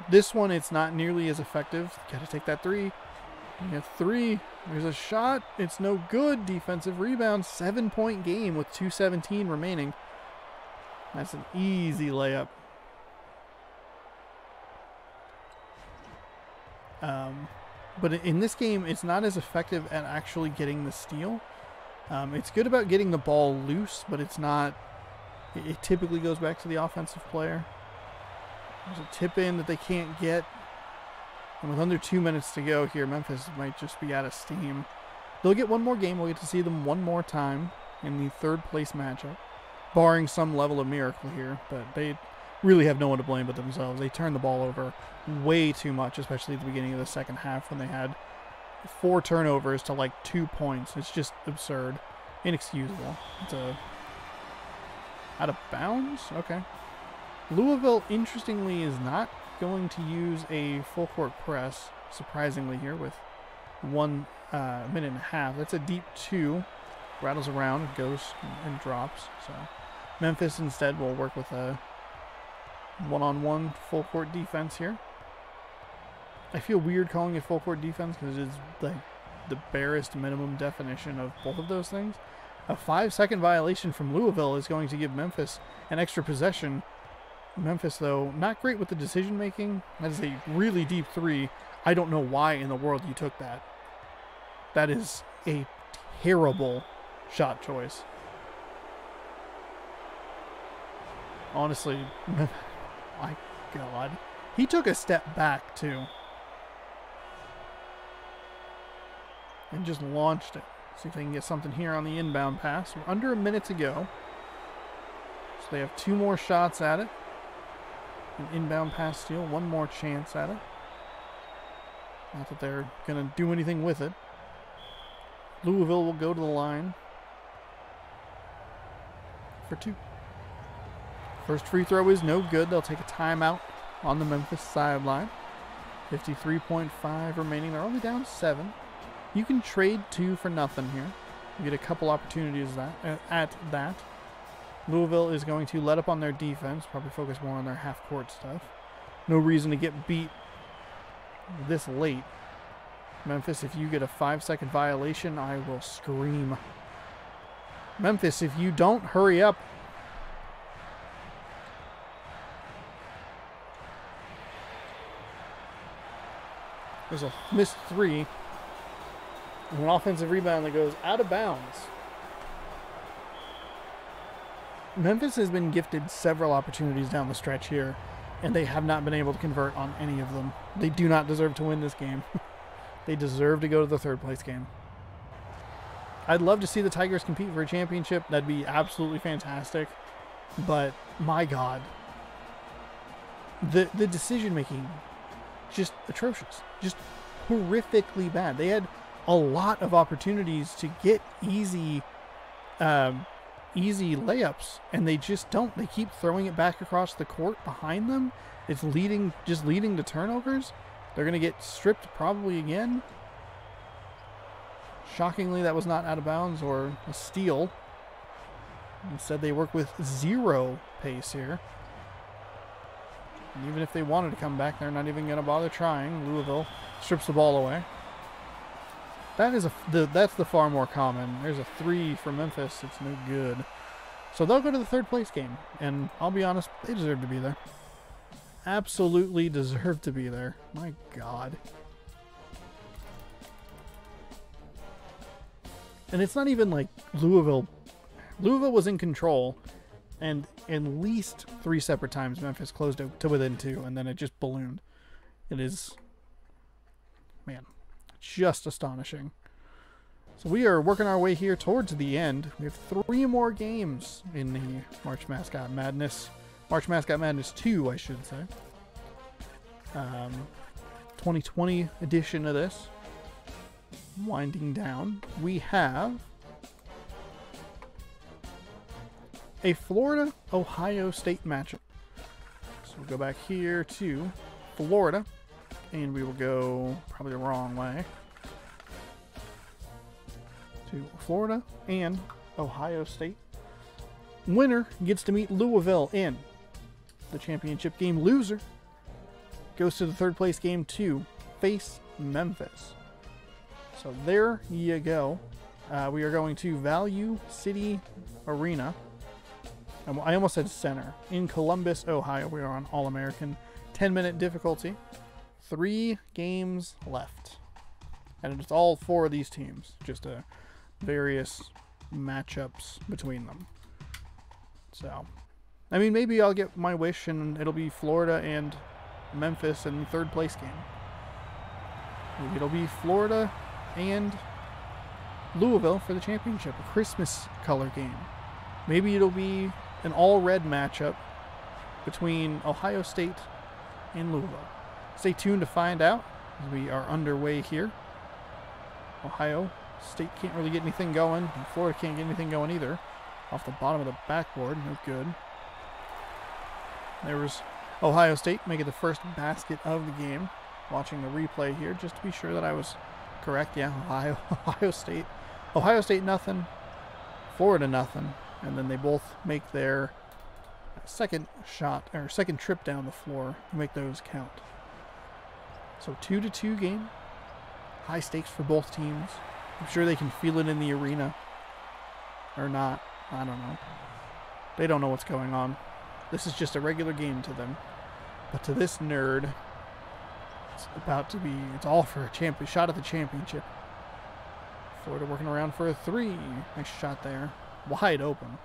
This one, it's not nearly as effective. Got to take that three. You get three. There's a shot. It's no good. Defensive rebound. 7-point game with 2:17 remaining. That's an easy layup. But in this game, it's not as effective at actually getting the steal. It's good about getting the ball loose, but it's not. It typically goes back to the offensive player. There's a tip in that they can't get. And with under 2 minutes to go here, Memphis might just be out of steam. They'll get one more game. We'll get to see them one more time in the third place matchup, barring some level of miracle here. But they really have no one to blame but themselves. They turned the ball over way too much, especially at the beginning of the second half when they had 4 turnovers to like 2 points. It's just absurd. Inexcusable. It's out of bounds? Okay. Louisville, interestingly, is not going to use a full court press, surprisingly, here with 1 minute and a half. That's a deep 2. Rattles around, goes, and drops. So Memphis instead will work with a one-on-one full court defense here. I feel weird calling it full court defense because it is like the barest minimum definition of both of those things. A 5-second violation from Louisville is going to give Memphis an extra possession. Memphis, though, not great with the decision making. That is a really deep 3. I don't know why in the world you took that. That is a terrible shot choice. Honestly, my God. He took a step back, too. And just launched it. See if they can get something here on the inbound pass. We're under a minute to go. So they have 2 more shots at it. An inbound pass steal. 1 more chance at it. Not that they're going to do anything with it. Louisville will go to the line for 2. First free throw is no good. They'll take a timeout on the Memphis sideline. 53.5 remaining. They're only down 7. You can trade 2 for nothing here. You get a couple opportunities at that. Louisville is going to let up on their defense, probably focus more on their half-court stuff. No reason to get beat this late. Memphis, if you get a 5-second violation, I will scream. Memphis, if you don't, hurry up. There's a missed 3. An offensive rebound that goes out of bounds. Memphis has been gifted several opportunities down the stretch here, and they have not been able to convert on any of them. They do not deserve to win this game. They deserve to go to the third place game. I'd love to see the Tigers compete for a championship. That'd be absolutely fantastic. But, my God. The decision making, just atrocious. Just horrifically bad. They had a lot of opportunities to get easy layups, and they just don't. They keep throwing it back across the court behind them. It's just leading to turnovers. They're going to get stripped probably again. Shockingly, that was not out of bounds or a steal. Instead, they work with 0 pace here. And even if they wanted to come back, they're not even going to bother trying. Louisville strips the ball away. That's the far more common. There's a 3 for Memphis. It's no good. So they'll go to the third place game. And I'll be honest, they deserve to be there. Absolutely deserve to be there. My God. And it's not even like Louisville. Louisville was in control. And at least 3 separate times Memphis closed it to within 2. And then it just ballooned. It is, man, just astonishing. So we are working our way here towards the end. We have 3 more games in the March Mascot Madness. March Mascot Madness 2, I should say. 2020 edition of this. Winding down. We have a Florida-Ohio State matchup. So we'll go back here to Florida, and we will go probably the wrong way. To Florida and Ohio State. Winner gets to meet Louisville in the championship game. Loser goes to the third place game to face Memphis. So there you go. We are going to Value City Arena. I almost said center. In Columbus, Ohio. We are on All-American. 10-minute difficulty. 3 games left. And it's all 4 of these teams. Just various matchups between them. So, I mean, maybe I'll get my wish and it'll be Florida and Memphis in the third place game. Maybe it'll be Florida and Louisville for the championship, a Christmas color game. Maybe it'll be an all-red matchup between Ohio State and Louisville. Stay tuned to find out as we are underway here. Ohio State can't really get anything going, and Florida can't get anything going either. Off the bottom of the backboard, no good. There was Ohio State making the first basket of the game. Watching the replay here just to be sure that I was correct. Yeah, Ohio State nothing, Florida nothing, and then they both make their second shot or second trip down the floor to make those count. So 2-2 game. High stakes for both teams. I'm sure they can feel it in the arena. Or not. I don't know. They don't know what's going on. This is just a regular game to them. But to this nerd, it's about to be, it's all for a shot at the championship. Florida working around for a 3. Nice shot there. Wide open.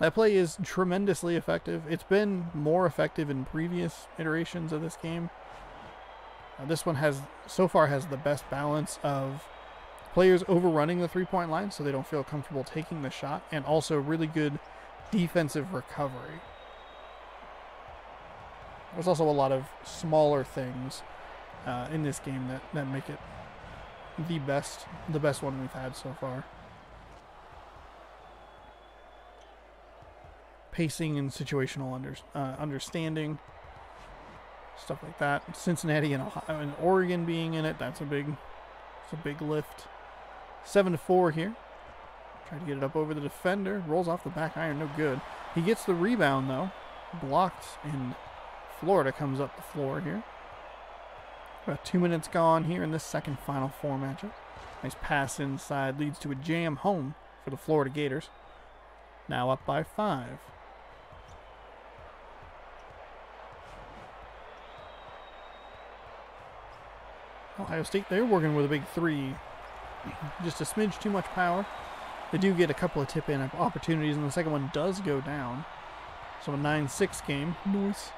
That play is tremendously effective. It's been more effective in previous iterations of this game. This one so far has the best balance of players overrunning the three-point line so they don't feel comfortable taking the shot, and also really good defensive recovery. There's also a lot of smaller things in this game that make it the best one we've had so far. Pacing and situational understanding, stuff like that. Cincinnati and Ohio and Oregon being in it, it's a big lift. 7-4 here. Try to get it up over the defender. Rolls off the back iron, no good. He gets the rebound though. Blocked, and Florida comes up the floor here. About 2 minutes gone here in this second Final Four matchup. Nice pass inside leads to a jam home for the Florida Gators. Now up by 5. Ohio State, they're working with a big 3. Just a smidge too much power. They do get a couple of tip-in opportunities, and the second one does go down. So a 9-6 game. Nice.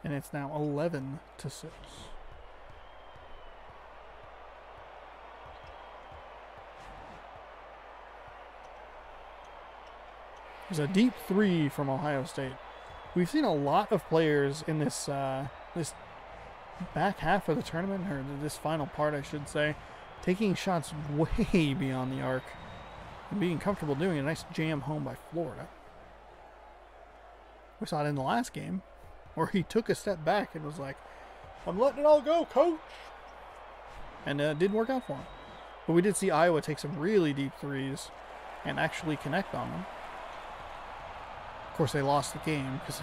And it's now 11-6. There's a deep 3 from Ohio State. We've seen a lot of players in this this back half of the tournament, or this final part, I should say, taking shots way beyond the arc and being comfortable doing a nice jam home by Florida. We saw it in the last game, where he took a step back and was like, "I'm letting it all go, coach," and it didn't work out for him. But we did see Iowa take some really deep 3s and actually connect on them. Of course, they lost the game because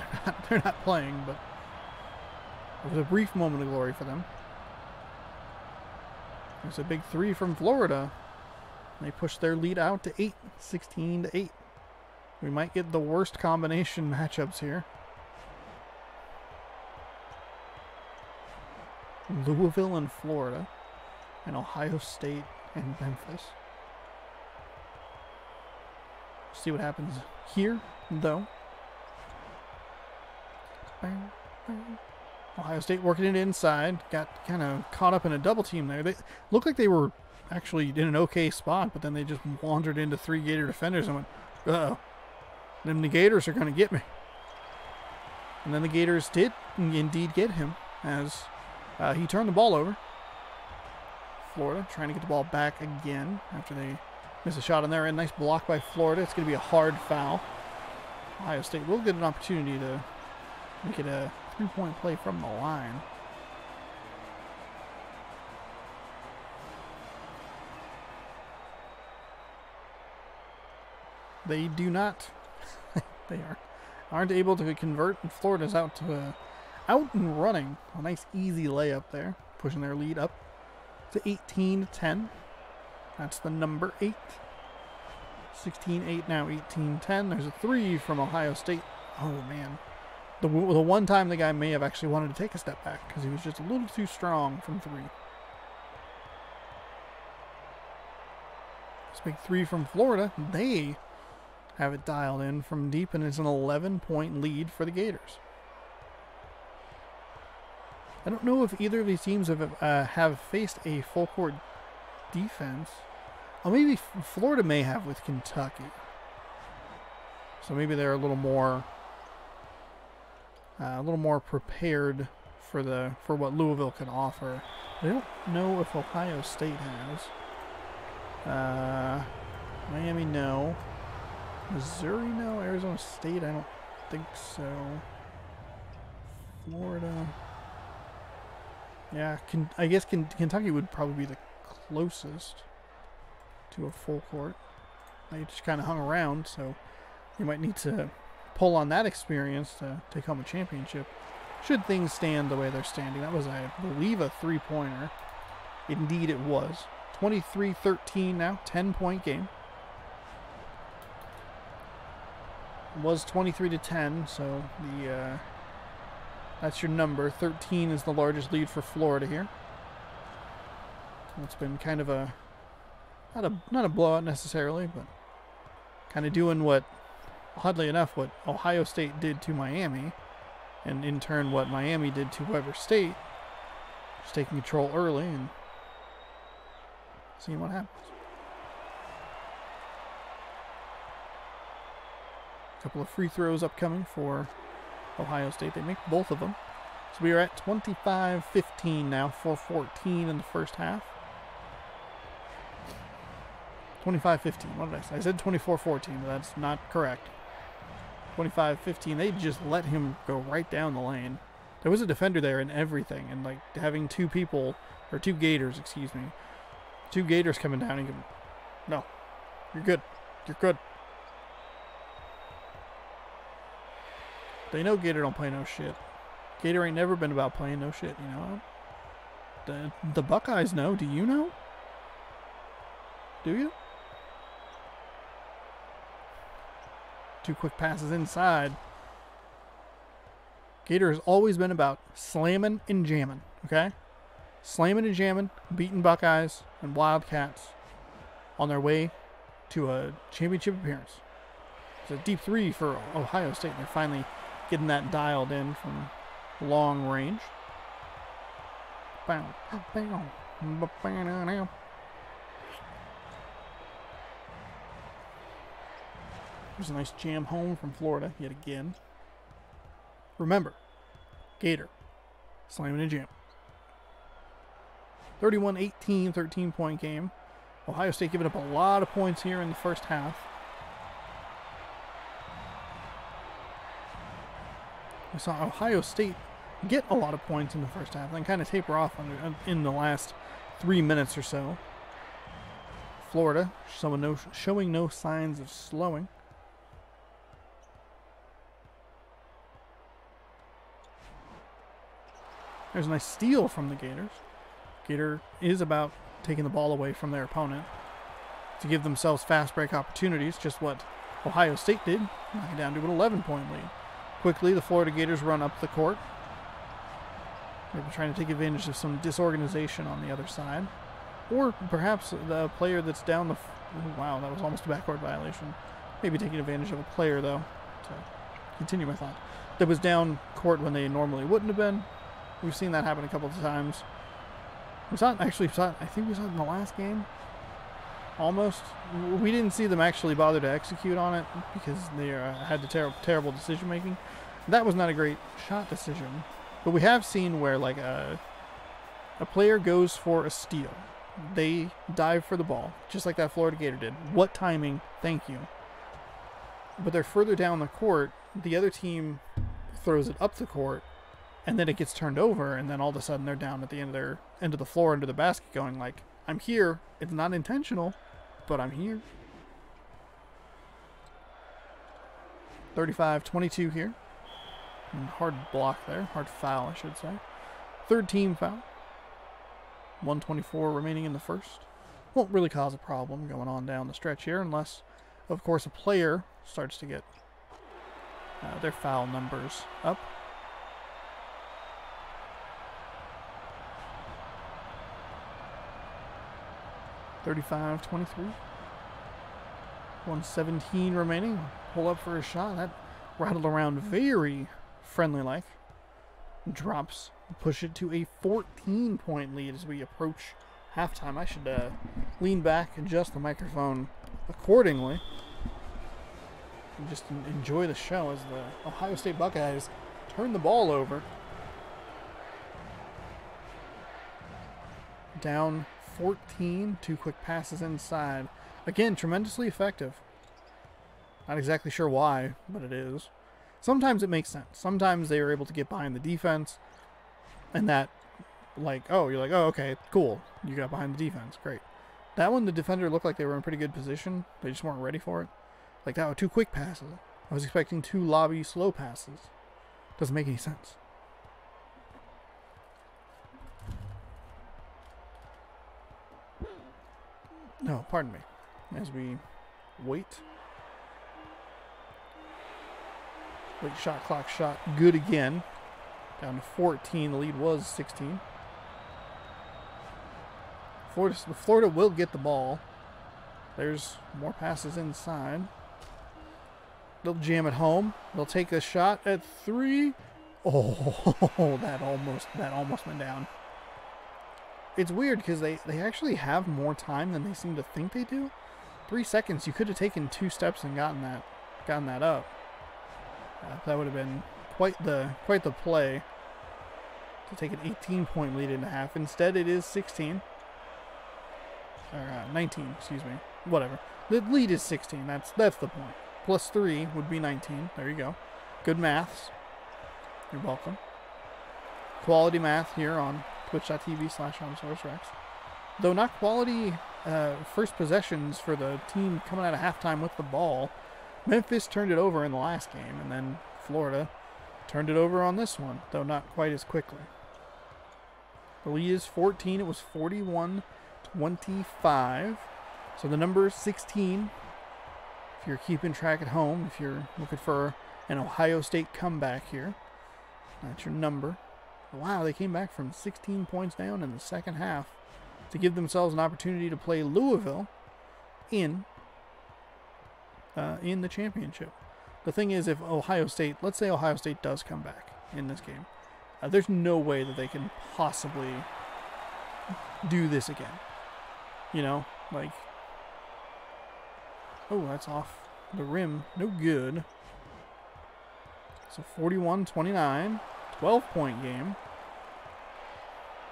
they're not playing, but it was a brief moment of glory for them. There's a big 3 from Florida. They pushed their lead out to 8, 16-8. We might get the worst combination matchups here. Louisville and Florida, and Ohio State and Memphis. See what happens here, though. Ohio State working it inside. Got kind of caught up in a double team there. They looked like they were actually in an okay spot, but then they just wandered into 3 Gator defenders and went, uh-oh, them Gators are going to get me. And then the Gators did indeed get him as he turned the ball over. Florida trying to get the ball back again after they miss a shot on there. And nice block by Florida. It's going to be a hard foul. Ohio State will get an opportunity to make it a 3-point play from the line. They do not. They aren't able to convert, and Florida's out and running. A nice easy layup there, pushing their lead up to 18-10. That's the number 8. 16-8 now, 18-10. There's a 3 from Ohio State. Oh man, the one time the guy may have actually wanted to take a step back because he was just a little too strong from 3. This big 3 from Florida. They have it dialed in from deep, and it's an 11-point lead for the Gators. I don't know if either of these teams have faced a full court defense. Oh, maybe Florida may have with Kentucky. So maybe they're a little more prepared for what Louisville can offer. I don't know if Ohio State has. Miami, no. Missouri, no. Arizona State, I don't think so. Florida. Yeah, I guess Kentucky would probably be the closest to a full court. They just kind of hung around, so you might need to pull on that experience to take home a championship. Should things stand the way they're standing. That was, I believe, a 3-pointer. Indeed it was. 23-13 now, 10-point game. It was 23-10, so that's your number. 13 is the largest lead for Florida here. It's been kind of a not a blowout necessarily, but kind of doing what, oddly enough, what Ohio State did to Miami, and in turn what Miami did to Weber State. Just taking control early and seeing what happens. A couple of free throws upcoming for Ohio State. They make both of them. So we are at 25-15 now, 4:14 in the first half. 25-15. What did I say? I said 24-14, but that's not correct. 25-15. They just let him go right down the lane. There was a defender there and everything, and like having two Gators, excuse me. Two Gators coming down and going, no, you're good. You're good. They know Gator don't play no shit. Gator ain't never been about playing no shit, you know? The Buckeyes know. Do you know? Do you? 2 quick passes inside. Gator has always been about slamming and jamming, okay? Slamming and jamming, beating Buckeyes and Wildcats on their way to a championship appearance. It's a deep 3 for Ohio State. They're finally getting that dialed in from long range. Bam, bam, bam. There's a nice jam home from Florida yet again. Remember, Gator, slamming and jam. 31-18, 13-point game. Ohio State giving up a lot of points here in the first half. We saw Ohio State get a lot of points in the first half, then kind of taper off in the last 3 minutes or so. Florida showing no signs of slowing. There's a nice steal from the Gators. Gator is about taking the ball away from their opponent to give themselves fast break opportunities, just what Ohio State did, knocking down to an 11-point lead. Quickly, the Florida Gators run up the court. Maybe trying to take advantage of some disorganization on the other side. Or perhaps the player that's down the... wow, that was almost a backcourt violation. Maybe taking advantage of a player, though, to continue my thought. That was down court when they normally wouldn't have been. We've seen that happen a couple of times. I think we saw it in the last game. Almost. We didn't see them actually bother to execute on it because they had the terrible decision making. That was not a great shot decision. But we have seen where like a player goes for a steal. They dive for the ball, just like that Florida Gator did. What timing, thank you. But they're further down the court. The other team throws it up the court, and then it gets turned over, and then all of a sudden they're down at the end of the floor under the basket going like, I'm here. It's not intentional, but I'm here. 35-22 here. And hard block there. Hard foul, I should say. Third team foul. 1:24 remaining in the first. Won't really cause a problem going on down the stretch here unless, of course, a player starts to get their foul numbers up. (35-23). 1:17 remaining. Pull up for a shot. That rattled around very friendly-like. Drops. Push it to a 14-point lead as we approach halftime. I should lean back, adjust the microphone accordingly, and just enjoy the show as the Ohio State Buckeyes turn the ball over. Down 14, 2 quick passes inside. Again, tremendously effective. Not exactly sure why, but it is. Sometimes it makes sense. Sometimes they are able to get behind the defense, and that, like, oh, you're like, oh, okay, cool. You got behind the defense. Great. That one, the defender looked like they were in pretty good position. They just weren't ready for it. Like, that was 2 quick passes. I was expecting 2 lobby slow passes. Doesn't make any sense. No, pardon me. As we wait. Late shot clock shot good again. Down to 14. The lead was 16. Florida will get the ball. There's more passes inside. They'll jam it home. They'll take a shot at 3. Oh, that almost went down. It's weird because they actually have more time than they seem to think they do. 3 seconds. You could have taken 2 steps and gotten that up. That would have been quite the play to take an 18-point lead into half. Instead, it is 16 or 19. Excuse me. Whatever. The lead is 16. That's the point. Plus 3 would be 19. There you go. Good maths. You're welcome. Quality math here on twitch.tv/OnSourceRex. Though not quality first possessions for the team coming out of halftime with the ball. Memphis turned it over in the last game, and then Florida turned it over on this one, though not quite as quickly. The lead is 14. It was 41-25. So the number is 16. If you're keeping track at home, if you're looking for an Ohio State comeback here, that's your number. Wow, they came back from 16 points down in the second half to give themselves an opportunity to play Louisville in the championship. The thing is, if Ohio State, let's say Ohio State does come back in this game, there's no way that they can possibly do this again. You know, like, oh, that's off the rim. No good. So 41-29, 12-point game.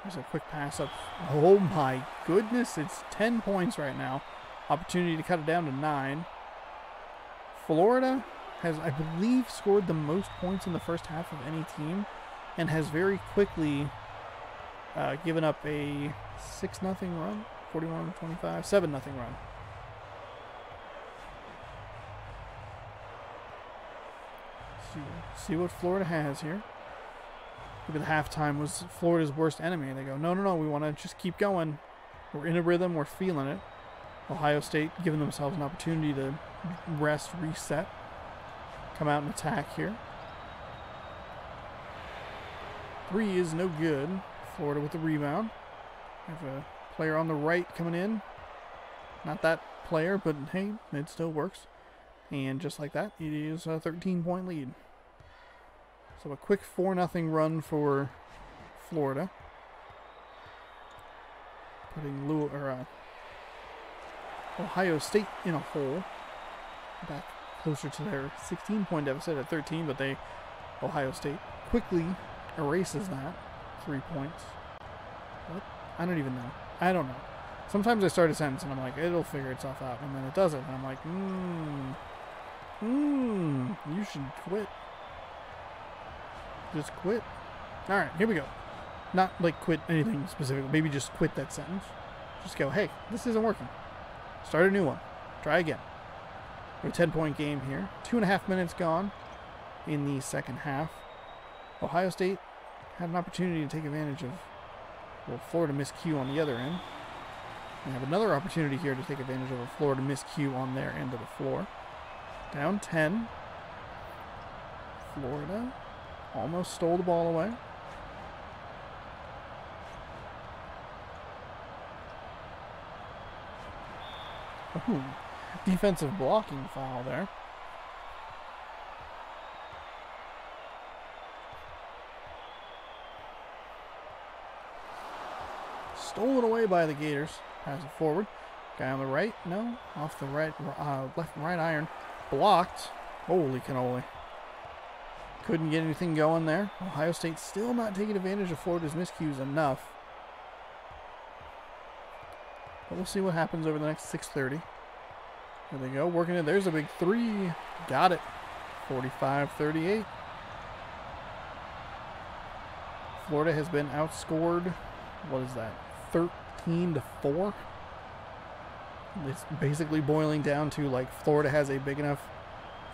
There's a quick pass up. Oh my goodness, it's 10 points right now. Opportunity to cut it down to 9. Florida has, I believe, scored the most points in the first half of any team and has very quickly given up a 6-0 run, 41-25, 7-0 run. See what Florida has here. Look at the halftime was Florida's worst enemy. They go, no, we want to just keep going. We're in a rhythm, we're feeling it. Ohio State giving themselves an opportunity to rest, reset, come out and attack here. 3 is no good. Florida with the rebound. Have a player on the right coming in. Not that player, but hey, it still works. And just like that, it is a 13-point lead. So a quick 4-0 run for Florida. Putting Ohio State in a hole. Back closer to their 16-point deficit at 13, but they Ohio State quickly erases that. 3 points. What? I don't even know. I don't know. Sometimes I start a sentence and I'm like, it'll figure itself out, and then it doesn't, and I'm like, you should quit. Just quit. Alright, here we go. Not like quit anything specific, maybe just quit that sentence. Just go, hey, this isn't working. Start a new one. Try again. A 10-point game here. 2.5 minutes gone in the second half. Ohio State had an opportunity to take advantage of, well, Florida miscue on the other end. We have another opportunity here to take advantage of a Florida miscue on their end of the floor. Down 10. Florida almost stole the ball away. Ooh, defensive blocking foul there. Stolen away by the Gators. Pass it forward. Guy on the right. No. Off the right. Left and right iron. Blocked. Holy cannoli. Couldn't get anything going there. Ohio State still not taking advantage of Florida's miscues enough. But we'll see what happens over the next 6:30. There they go. Working it. There's a big three. Got it. 45-38. Florida has been outscored. What is that? 13-4. It's basically boiling down to like Florida has a big enough,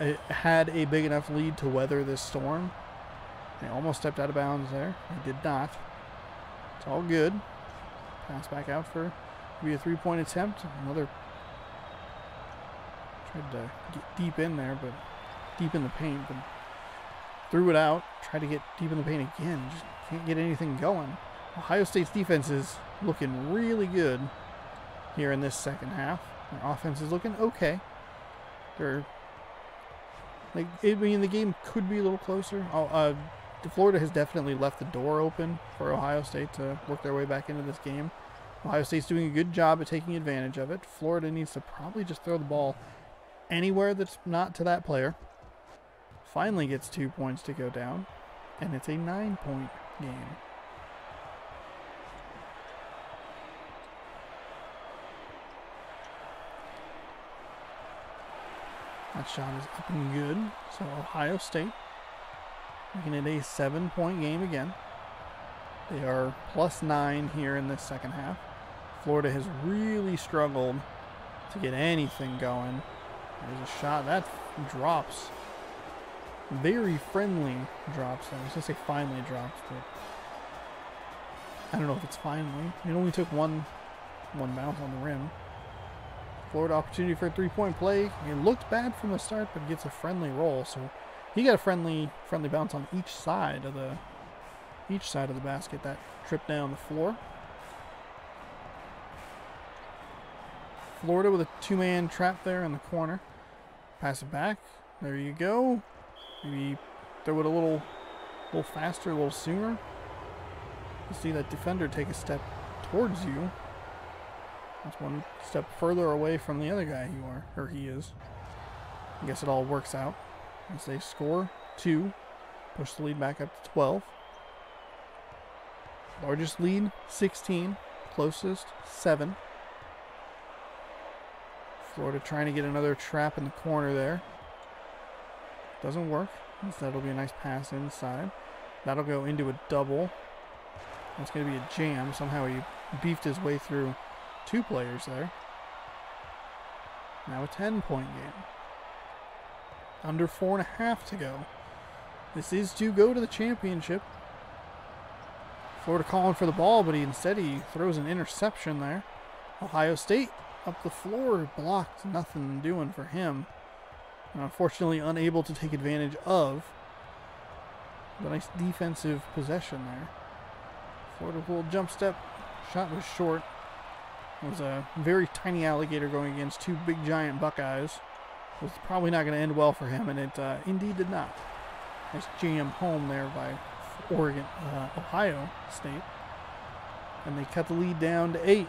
had a big enough lead to weather this storm. They almost stepped out of bounds there. They did not. It's all good. Pass back out for maybe a 3-point attempt. Another tried to get deep in there, but deep in the paint, but threw it out. Tried to get deep in the paint again. Just can't get anything going. Ohio State's defense is looking really good here in this second half. Their offense is looking okay. They're like, I mean, the game could be a little closer. Florida has definitely left the door open for Ohio State to work their way back into this game. Ohio State's doing a good job at taking advantage of it. Florida needs to probably just throw the ball anywhere that's not to that player. Finally gets 2 points to go down, and it's a 9-point game. That shot is up and good. So Ohio State making it a 7-point game again. They are +9 here in this second half. Florida has really struggled to get anything going. There's a shot that drops. Very friendly drops. I was going to say finally drops, but I don't know if it's finally. It only took one bounce on the rim. Florida opportunity for a 3-point play. It looked bad from the start, but gets a friendly roll. So he got a friendly bounce on each side of the basket. That trip down the floor. Florida with a 2-man trap there in the corner. Pass it back. There you go. Maybe throw it a little faster, a little sooner. You see that defender take a step towards you. That's one step further away from the other guy he is. I guess it all works out as they score 2, push the lead back up to 12. Largest lead, 16. Closest, 7. Florida trying to get another trap in the corner there. Doesn't work. Instead, it'll be a nice pass inside. That'll go into a double. That's going to be a jam. Somehow he beefed his way through 2 players there. Now a 10-point game. Under 4.5 to go. This is to go to the championship. Florida calling for the ball, but instead he throws an interception there. Ohio State up the floor, blocked, nothing doing for him. And unfortunately unable to take advantage of the nice defensive possession there. Florida with a little jump step. Shot was short. It was a very tiny alligator going against 2 big giant Buckeyes. It was probably not going to end well for him, and it indeed did not. Nice jam home there by Ohio State. And they cut the lead down to 8.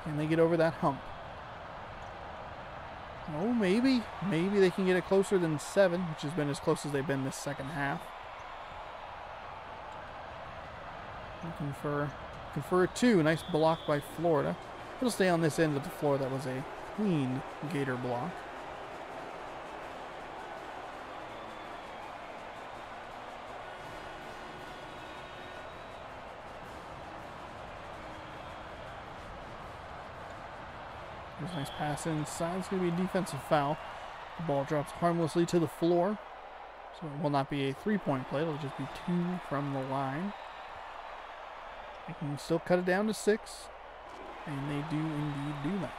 And they get over that hump. Oh, maybe. Maybe they can get it closer than 7, which has been as close as they've been this second half. Looking for a 2. Nice block by Florida. It'll stay on this end of the floor. That was a clean Gator block. There's a nice pass inside. It's going to be a defensive foul. The ball drops harmlessly to the floor. So it will not be a 3-point play. It'll just be 2 from the line. They can still cut it down to 6. And they do indeed do that.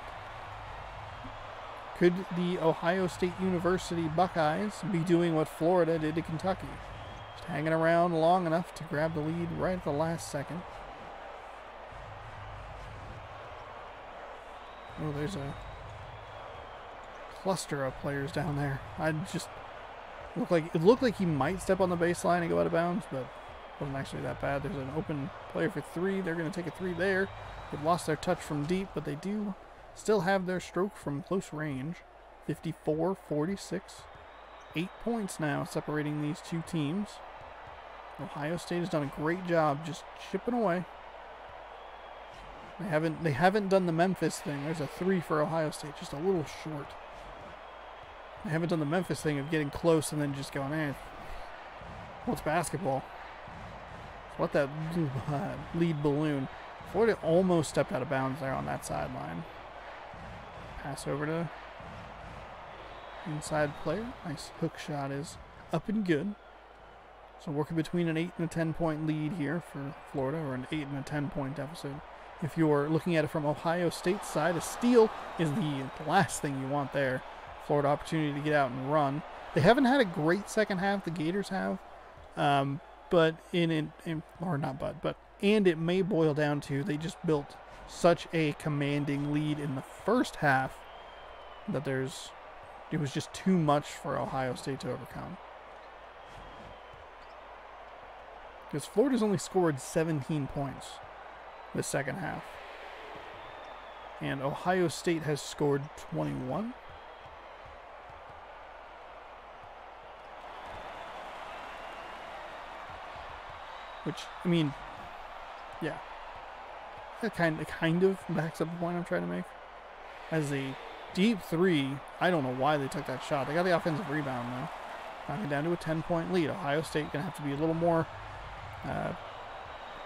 Could the Ohio State University Buckeyes be doing what Florida did to Kentucky? Just hanging around long enough to grab the lead right at the last second. Oh, there's a cluster of players down there. It looked like he might step on the baseline and go out of bounds, but it wasn't actually that bad. There's an open player for 3. They're going to take a 3 there. They've lost their touch from deep, but they do still have their stroke from close range. 54-46. 8 points now separating these two teams. Ohio State has done a great job just chipping away. They haven't done the Memphis thing. There's a 3 for Ohio State, just a little short. They haven't done the Memphis thing of getting close and then just going, well, it's basketball. Let that lead balloon. Florida almost stepped out of bounds there on that sideline. Pass over to inside player. Nice hook shot is up and good. So working between an 8 and a 10-point lead here for Florida, or an 8 and a 10-point deficit. If you're looking at it from Ohio State's side, a steal is the last thing you want there. Florida opportunity to get out and run. They haven't had a great second half, the Gators have. But and it may boil down to they just built such a commanding lead in the first half that it was just too much for Ohio State to overcome. Because Florida's only scored 17 points the second half. And Ohio State has scored 21. Which, I mean, yeah. That kind of backs up the point I'm trying to make. As a deep 3, I don't know why they took that shot. They got the offensive rebound, though. Knocking down to a 10-point lead. Ohio State going to have to be a little more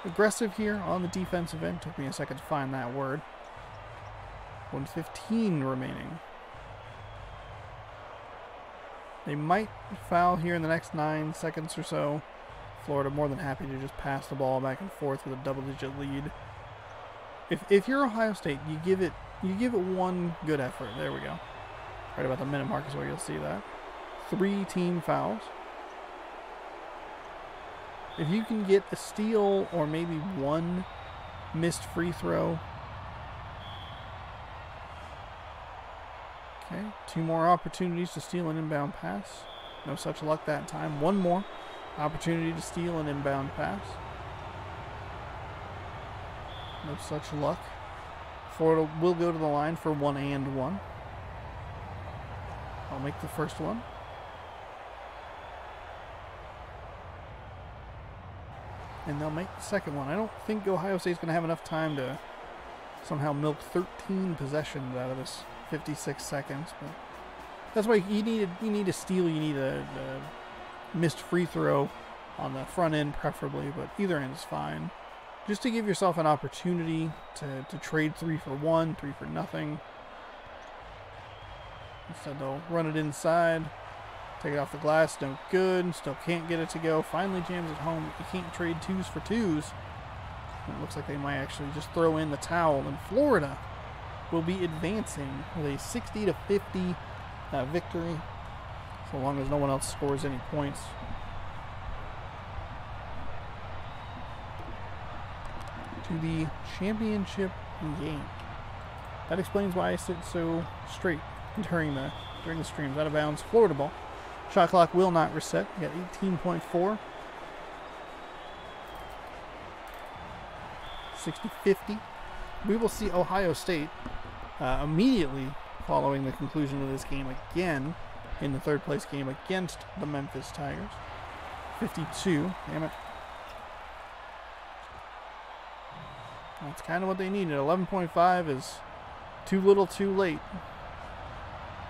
aggressive here on the defensive end. Took me a second to find that word. 1:15 remaining. They might foul here in the next 9 seconds or so. Florida more than happy to just pass the ball back and forth with a double-digit lead. If you're Ohio State, you give it one good effort. There we go. Right about the minute mark is where you'll see that. 3 team fouls. If you can get a steal or maybe 1 missed free throw. Okay, 2 more opportunities to steal an inbound pass. No such luck that time. 1 more opportunity to steal an inbound pass. No such luck. Florida will go to the line for 1 and 1. I'll make the first one. And they'll make the second one. I don't think Ohio State's going to have enough time to somehow milk 13 possessions out of this 56 seconds. But that's why you need a steal. You need a missed free throw on the front end preferably, but either end is fine. Just to give yourself an opportunity to trade 3 for 1, 3 for nothing. Instead they'll run it inside, take it off the glass, no good, still can't get it to go, finally jams it home. You can't trade 2s for 2s. It looks like they might actually just throw in the towel, and Florida will be advancing with a 60-50 victory, so long as no one else scores any points. To the championship game. That explains why I sit so straight during the streams. Out of bounds, Florida ball. Shot clock will not reset. We got 18.4. 60-50. We will see Ohio State immediately following the conclusion of this game again in the third place game against the Memphis Tigers. 52. Damn it. That's kind of what they needed. 11.5 is too little too late.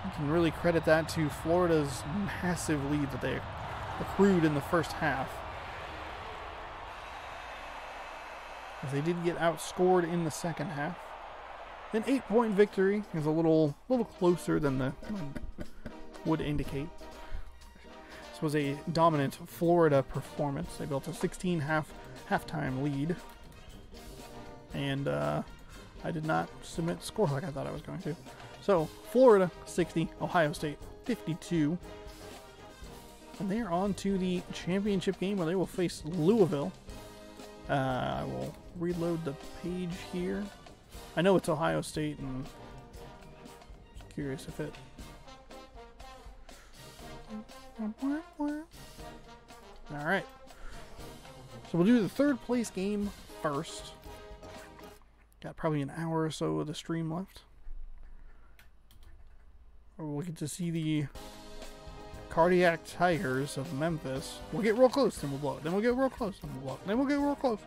You can really credit that to Florida's massive lead that they accrued in the first half. As they did get outscored in the second half. An 8-point victory is a little closer than the would indicate. This was a dominant Florida performance. They built a 16 halftime lead. And I did not submit the score like I thought I was going to. So, Florida 60, Ohio State 52. And they are on to the championship game where they will face Louisville. I will reload the page here. I know it's Ohio State, and I'm curious if it... Alright. So we'll do the third place game first. Got probably an hour or so of the stream left. We'll get to see the Cardiac Tigers of Memphis. We'll get real close, then we'll blow it. Then we'll get real close, then we'll blow it. Then we'll get real close.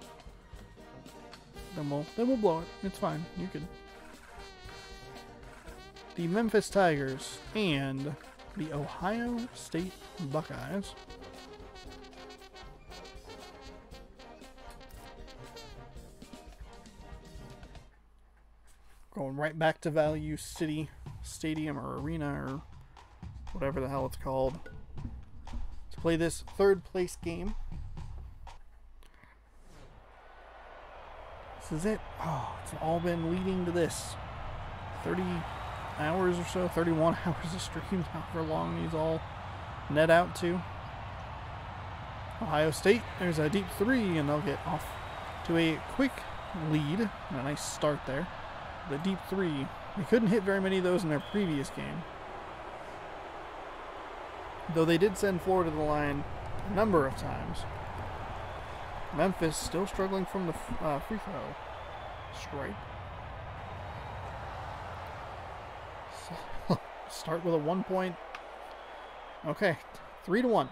Then we'll blow it. It's fine. You can. The Memphis Tigers and the Ohio State Buckeyes. Going right back to Value City Stadium or Arena or whatever the hell it's called to play this third place game. This is it. Oh, it's all been leading to this. 30 hours or so, 31 hours of streams, however long these all net out to. Ohio State, there's a deep three, and they'll get off to a quick lead. And a nice start there. The deep three. They couldn't hit very many of those in their previous game. Though they did send Florida to the line a number of times. Memphis still struggling from the free throw strike. So, start with a 1 point. Okay, 3-1.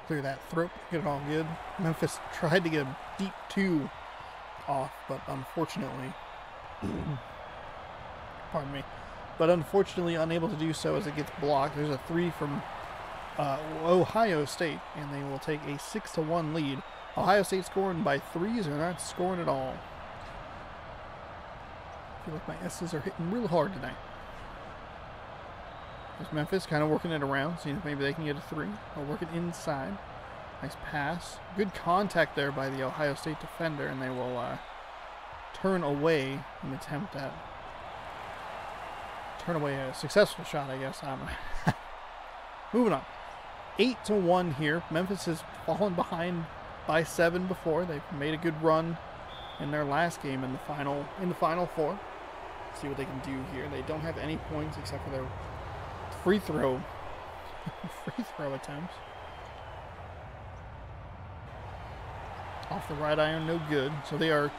Clear that throat, get it all good. Memphis tried to get a deep two off, but unfortunately, pardon me, but unfortunately unable to do so as it gets blocked. There's a three from Ohio State, and they will take a 6-1 lead. Ohio State scoring by threes, or not scoring at all. I feel like my S's are hitting real hard tonight. There's Memphis kind of working it around, seeing if maybe they can get a three. They'll work it inside. Nice pass. Good contact there by the Ohio State defender, and they will turn away an attempt at... Turn away a successful shot, I guess. Moving on. 8-1 here. Memphis has fallen behind by 7 before. They've made a good run in their last game in the final four. Let's see what they can do here. They don't have any points except for their free throw attempts. Off the right iron, no good. So they are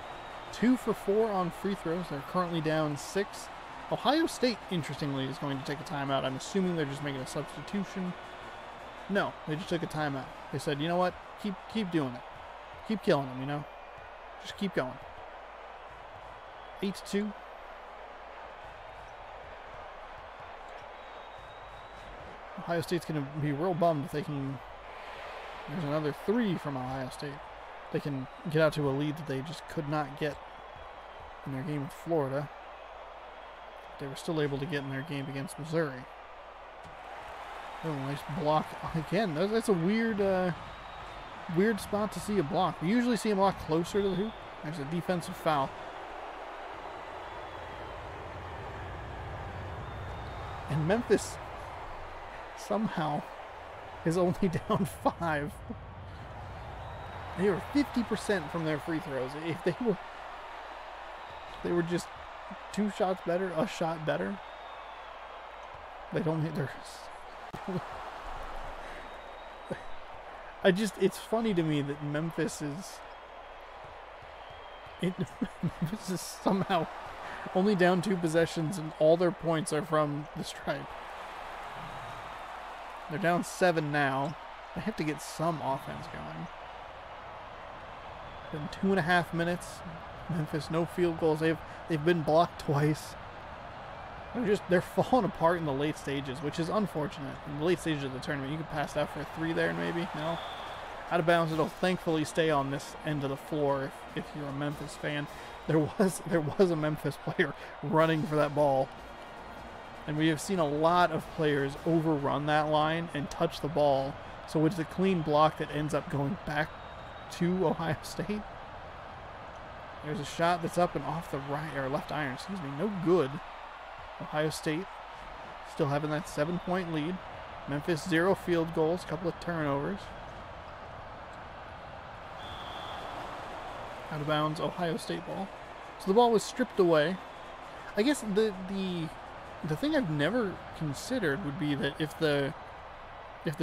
2 for 4 on free throws. They're currently down 6. Ohio State, interestingly, is going to take a timeout. I'm assuming they're just making a substitution. No, they just took a timeout. They said, you know what? Keep doing it. Keep killing them, you know? Just keep going. 8-2. Ohio State's going to be real bummed if they can... There's another 3 from Ohio State. They can get out to a lead that they just could not get in their game with Florida. They were still able to get in their game against Missouri. Oh, nice block. Again, that's a weird spot to see a block. We usually see a block closer to the hoop. There's a defensive foul. And Memphis somehow is only down 5. They were 50% from their free throws. If they were just 2 shots better, a shot better. They don't hit their. It's funny to me that Memphis is somehow only down 2 possessions and all their points are from the stripe. They're down 7 now. They have to get some offense going. Been 2.5 minutes. Memphis, no field goals. They've been blocked twice. They're falling apart in the late stages, which is unfortunate. In the late stages of the tournament, you could pass that for a 3 there, maybe. No, out of bounds. It'll thankfully stay on this end of the floor. If you're a Memphis fan, there was a Memphis player running for that ball, and we have seen a lot of players overrun that line and touch the ball. So it's a clean block that ends up going back to Ohio State. There's a shot that's up and off the right or left iron. Excuse me, no good. Ohio State still having that 7-point lead. Memphis 0 field goals, a couple of turnovers. Out of bounds, Ohio State ball. So the ball was stripped away. I guess the thing I've never considered would be that if the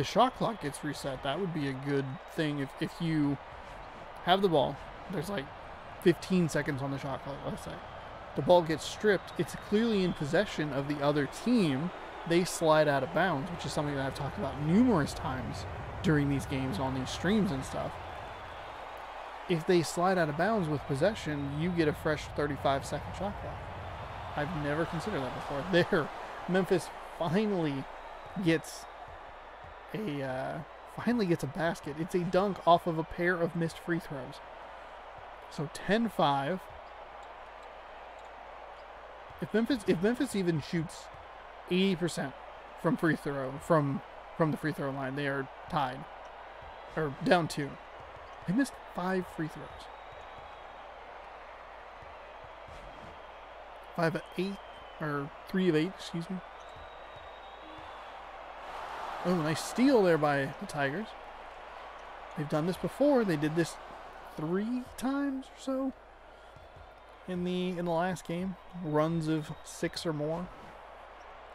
shot clock gets reset, that would be a good thing. If you have the ball, there's like 15 seconds on the shot clock, let's say. The ball gets stripped, it's clearly in possession of the other team. They slide out of bounds, which is something that I've talked about numerous times during these games on these streams and stuff. If they slide out of bounds with possession, you get a fresh 35-second shot clock. I've never considered that before. There, Memphis finally gets a basket. It's a dunk off of a pair of missed free throws. So 10-5. If Memphis even shoots 80% from free throw from the free throw line, they are tied or down 2. They missed 5 free throws. 5 of 8 or 3 of 8, excuse me. Oh, nice steal there by the Tigers. They've done this before. They did this 3 times or so in the last game. Runs of 6 or more.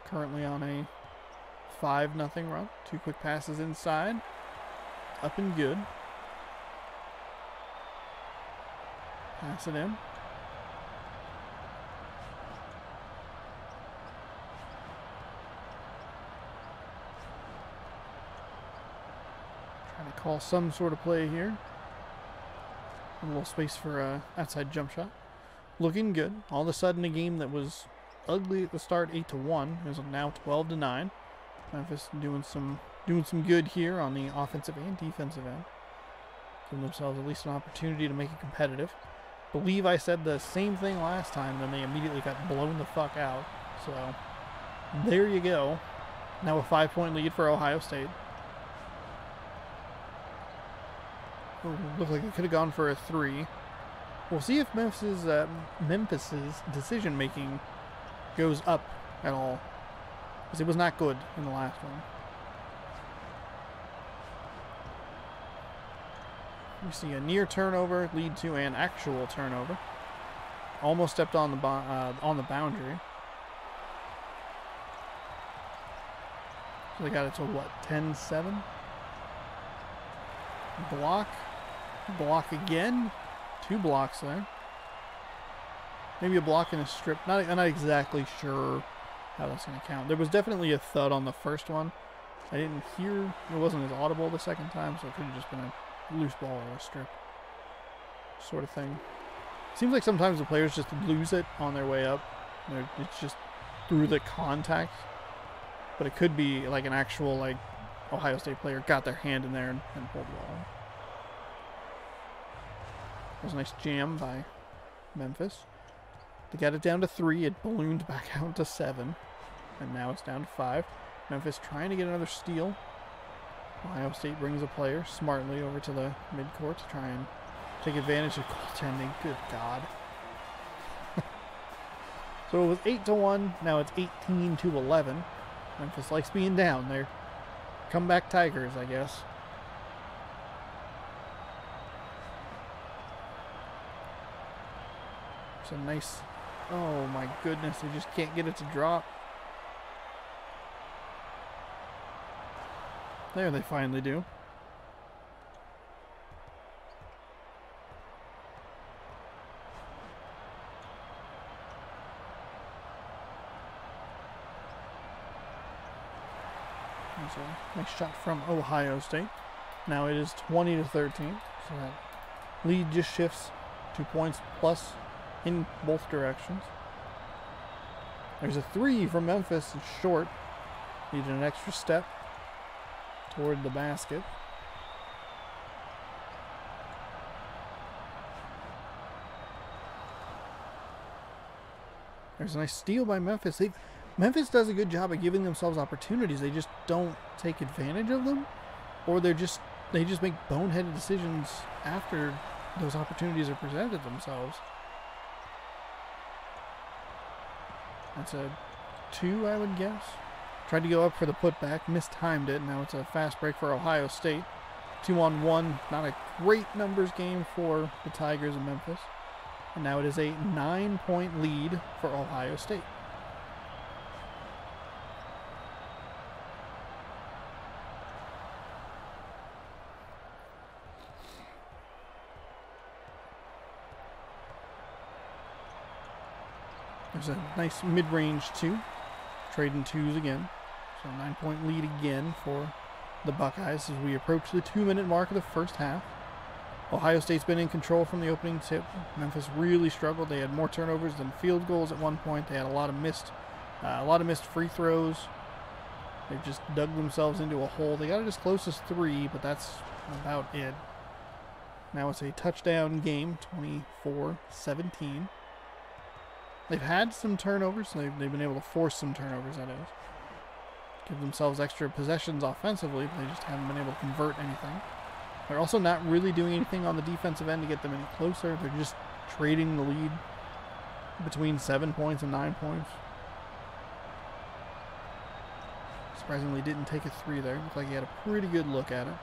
Currently on a 5-0 run. 2 quick passes inside. Up and good. Pass it in. Trying to call some sort of play here. A little space for a outside jump shot. Looking good. All of a sudden, a game that was ugly at the start, 8-1, is now 12-9. Memphis doing some good here on the offensive and defensive end, giving themselves at least an opportunity to make it competitive. Believe I said the same thing last time, then they immediately got blown the fuck out. So there you go. Now a 5-point lead for Ohio State. Ooh, looked like it could have gone for a 3. We'll see if Memphis's decision making goes up at all, because it was not good in the last one. We see a near turnover lead to an actual turnover. Almost stepped on the boundary. So they got it to what, 10-7? Block again. 2 blocks there. Maybe a block and a strip. I'm not exactly sure how that's going to count. There was definitely a thud on the first one. I didn't hear. It wasn't as audible the second time, so it could have just been a loose ball or a strip sort of thing. Seems like sometimes the players just lose it on their way up. It's just through the contact. But it could be like an actual Ohio State player got their hand in there and pulled the ball. That was a nice jam by Memphis. They got it down to 3. It ballooned back out to 7. And now it's down to 5. Memphis trying to get another steal. Ohio State brings a player smartly over to the midcourt to try and take advantage of goaltending. Good God. So it was 8-1. Now it's 18-11. Memphis likes being down. They're comeback Tigers, I guess. It's a nice... Oh my goodness, they just can't get it to drop. There they finally do. There's a nice shot from Ohio State. Now it is 20-13, so that lead just shifts 2 points plus in both directions. There's a three from Memphis. It's short. Needed an extra step toward the basket. There's a nice steal by Memphis. Memphis does a good job of giving themselves opportunities. They just don't take advantage of them, or they just make boneheaded decisions after those opportunities are presented themselves. That's a 2, I would guess. Tried to go up for the putback, mistimed it. Now it's a fast break for Ohio State. 2-on-1, not a great numbers game for the Tigers of Memphis. And now it is a 9-point lead for Ohio State. There's a nice mid-range 2. Trading 2s again. So 9-point lead again for the Buckeyes as we approach the 2-minute mark of the first half. Ohio State's been in control from the opening tip. Memphis really struggled. They had more turnovers than field goals at one point. They had a lot of missed free throws. They just dug themselves into a hole. They got it as close as 3, but that's about it. Now it's a touchdown game, 24-17. They've had some turnovers. They've been able to force some turnovers, that is. Give themselves extra possessions offensively, but they just haven't been able to convert anything. They're also not really doing anything on the defensive end to get them any closer. They're just trading the lead between 7 points and 9 points. Surprisingly didn't take a 3 there. Looked like he had a pretty good look at it.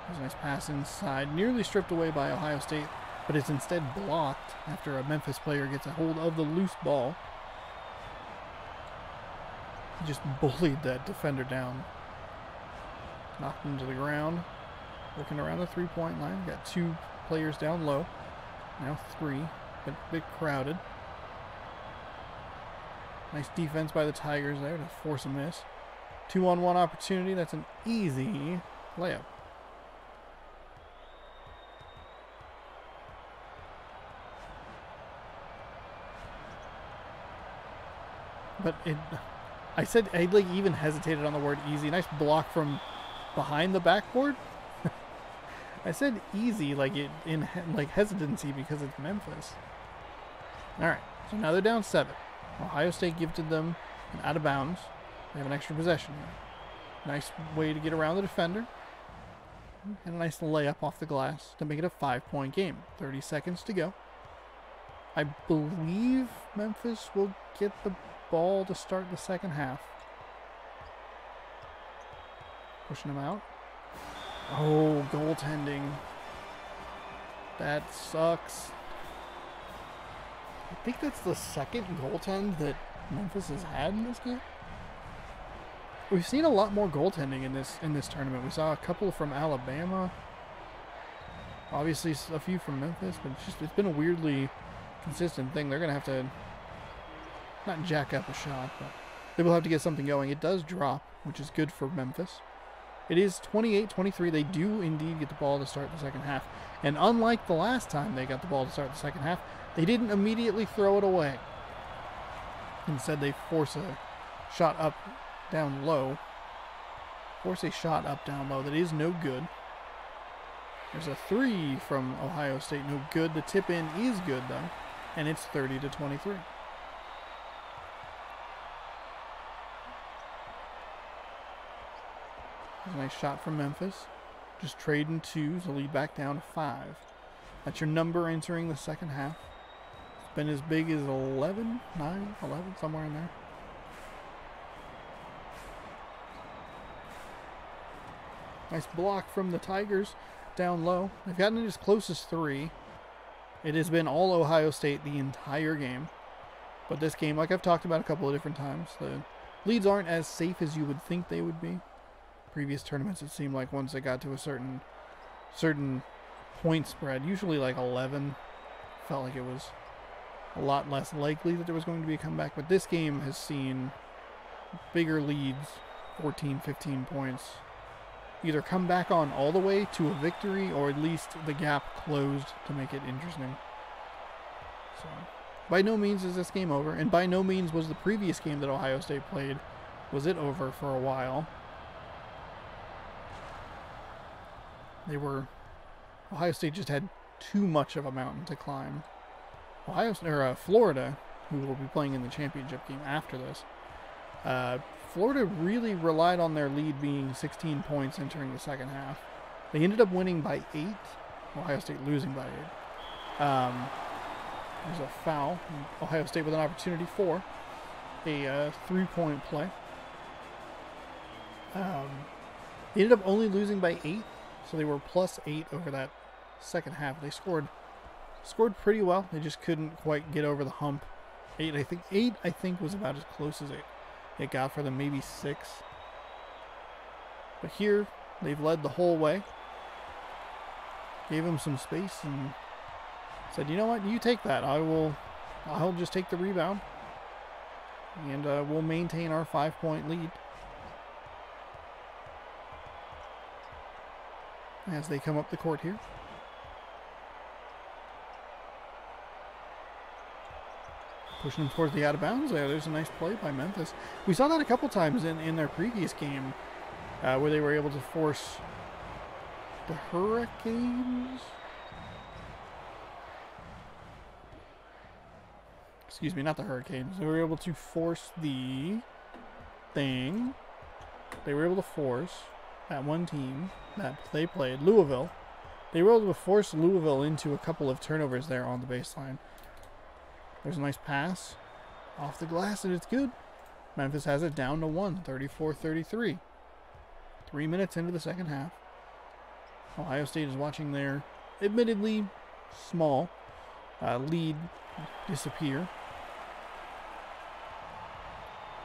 There's a nice pass inside. Nearly stripped away by Ohio State, but it's instead blocked after a Memphis player gets a hold of the loose ball. He just bullied that defender down. Knocked him to the ground. Working around the 3-point line. Got 2 players down low. Now 3. But a bit crowded. Nice defense by the Tigers there to force a miss. 2-on-1 opportunity. That's an easy layup. But I said I even hesitated on the word easy. Nice block from behind the backboard. I said easy in hesitancy because it's Memphis. All right, so now they're down 7. Ohio State gifted them an out of bounds. They have an extra possession here. Nice way to get around the defender. And a nice layup off the glass to make it a 5-point game. 30 seconds to go. I believe Memphis will get the ball to start the second half. Pushing them out. Oh, goaltending. That sucks. I think that's the second goaltend that Memphis has had in this game. We've seen a lot more goaltending in this tournament. We saw a couple from Alabama. Obviously a few from Memphis, but it's been a weirdly consistent thing. They're going to have to not jack up a shot, but they will have to get something going. It does drop, which is good for Memphis. It is 28-23. They do indeed get the ball to start the second half. And unlike the last time they got the ball to start the second half, they didn't immediately throw it away. Instead, they force a shot up, down low. Force a shot up, down low. That is no good. There's a 3 from Ohio State. No good. The tip in is good, though. And it's 30-23. A nice shot from Memphis. Just trading 2s to lead back down to 5. That's your number entering the second half. It's been as big as 11, 9, 11, somewhere in there. Nice block from the Tigers down low. They've gotten it as close as 3. It has been all Ohio State the entire game. But this game, like I've talked about a couple of different times, the leads aren't as safe as you would think they would be. Previous tournaments, it seemed like once they got to a certain point spread, usually like 11, felt like it was a lot less likely that there was going to be a comeback. But this game has seen bigger leads, 14, 15 points, either come back on all the way to a victory or at least the gap closed to make it interesting. So, by no means is this game over, and by no means was the previous game that Ohio State played, was it over for a while. Ohio State just had too much of a mountain to climb. Florida, who will be playing in the championship game after this, Florida really relied on their lead being 16 points entering the second half. They ended up winning by 8. Ohio State losing by 8. There's a foul. Ohio State with an opportunity for a 3-point play. They ended up only losing by 8, so they were plus 8 over that second half. They scored pretty well. They just couldn't quite get over the hump. 8 I think was about as close as it got for them, maybe 6. But here they've led the whole way. Gave them some space and said, you know what, you take that. I'll just take the rebound. And we'll maintain our 5-point lead. As they come up the court here. Pushing them towards the out of bounds there. There's a nice play by Memphis. We saw that a couple times in their previous game where they were able to force the Hurricanes. Excuse me, not the Hurricanes. They were able to force the thing. They were able to force that one team that they played, Louisville. They were able to force Louisville into a couple of turnovers there on the baseline. There's a nice pass off the glass, and it's good. Memphis has it down to 1, 34-33. 3 minutes into the second half. Ohio State is watching their admittedly small lead disappear.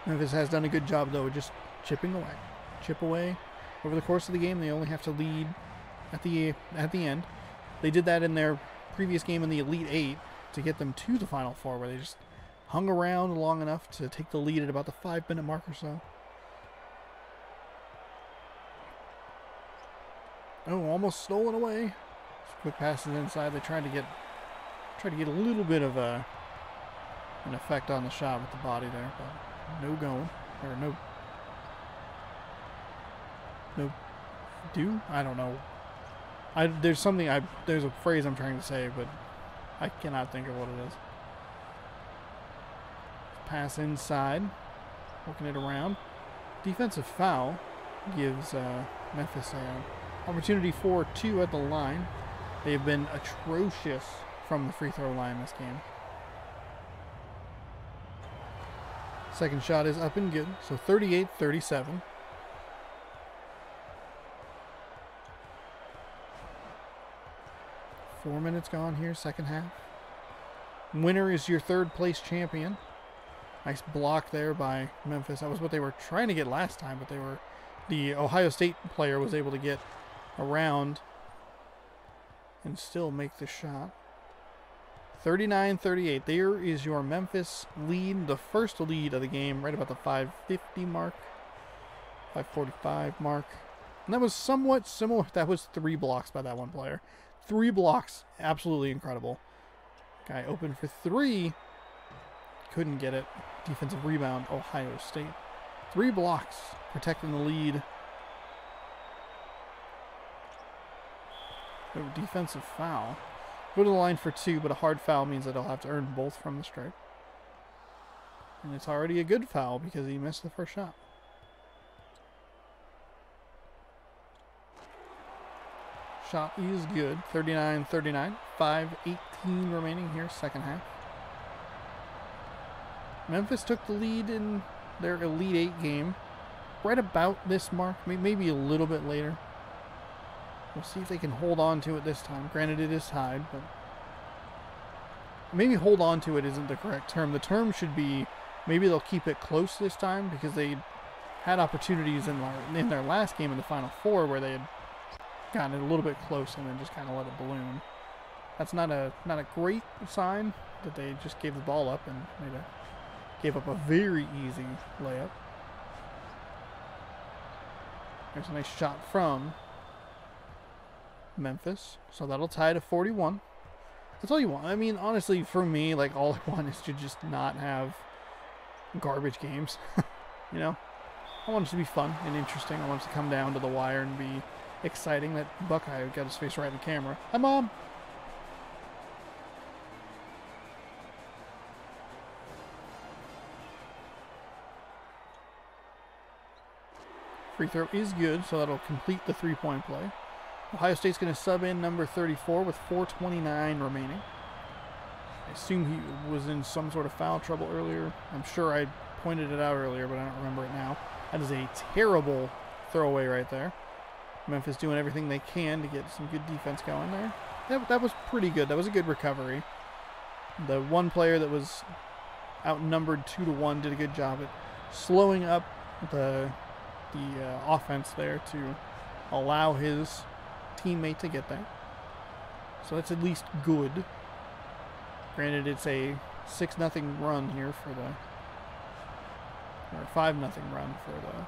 Memphis has done a good job, though, just chipping away. Chip away. Over the course of the game, they only have to lead at the end. They did that in their previous game in the Elite 8 to get them to the Final Four, where they just hung around long enough to take the lead at about the 5-minute mark or so. Oh, almost stolen away. Just quick passes inside. They tried to get a little bit of an effect on the shot with the body there, but no going, or no do? I don't know. There's a phrase I'm trying to say, but I cannot think of what it is. Pass inside, working it around. Defensive foul gives Memphis an opportunity for 2 at the line. They have been atrocious from the free throw line this game. Second shot is up and good, so 38-37. Four minutes gone here, second half. Winner is your third place champion. Nice block there by Memphis. That was what they were trying to get last time, but the Ohio State player was able to get around and still make the shot. 39-38. There is your Memphis lead, the first lead of the game, right about the 5:50 mark, 5:45 mark. And that was somewhat similar. That was 3 blocks by that one player. 3 blocks, absolutely incredible. Guy open for 3, couldn't get it. Defensive rebound, Ohio State. 3 blocks, protecting the lead. Oh, defensive foul. Go to the line for 2, but a hard foul means that he'll have to earn both from the stripe. And it's already a good foul because he missed the first shot. Shot is good. 39-39. 5:18 remaining here, second half. Memphis took the lead in their Elite 8 game right about this mark, maybe a little bit later. We'll see if they can hold on to it this time. Granted, it is tied, but maybe hold on to it isn't the correct term. The term should be maybe they'll keep it close this time, because they had opportunities in their last game in the Final Four where they had gotten it a little bit close and then just kind of let it balloon. That's not a great sign that they just gave the ball up and gave up a very easy layup. There's a nice shot from Memphis, so that'll tie to 41. That's all you want. I mean, honestly, for me, like, all I want is to just not have garbage games. You know, I want it to be fun and interesting. I want it to come down to the wire and be exciting. That Buckeye got his face right in the camera. Hi, Mom. Free throw is good, so that'll complete the three-point play. Ohio State's going to sub in number 34 with 4:29 remaining. I assume he was in some sort of foul trouble earlier. I'm sure I pointed it out earlier, but I don't remember it now. That is a terrible throwaway right there. Memphis doing everything they can to get some good defense going there. That was pretty good. That was a good recovery. The one player that was outnumbered 2-1 did a good job at slowing up the offense there to allow his teammate to get there. So that's at least good. Granted, it's a 6-0 run here for the, or 5-0 run for the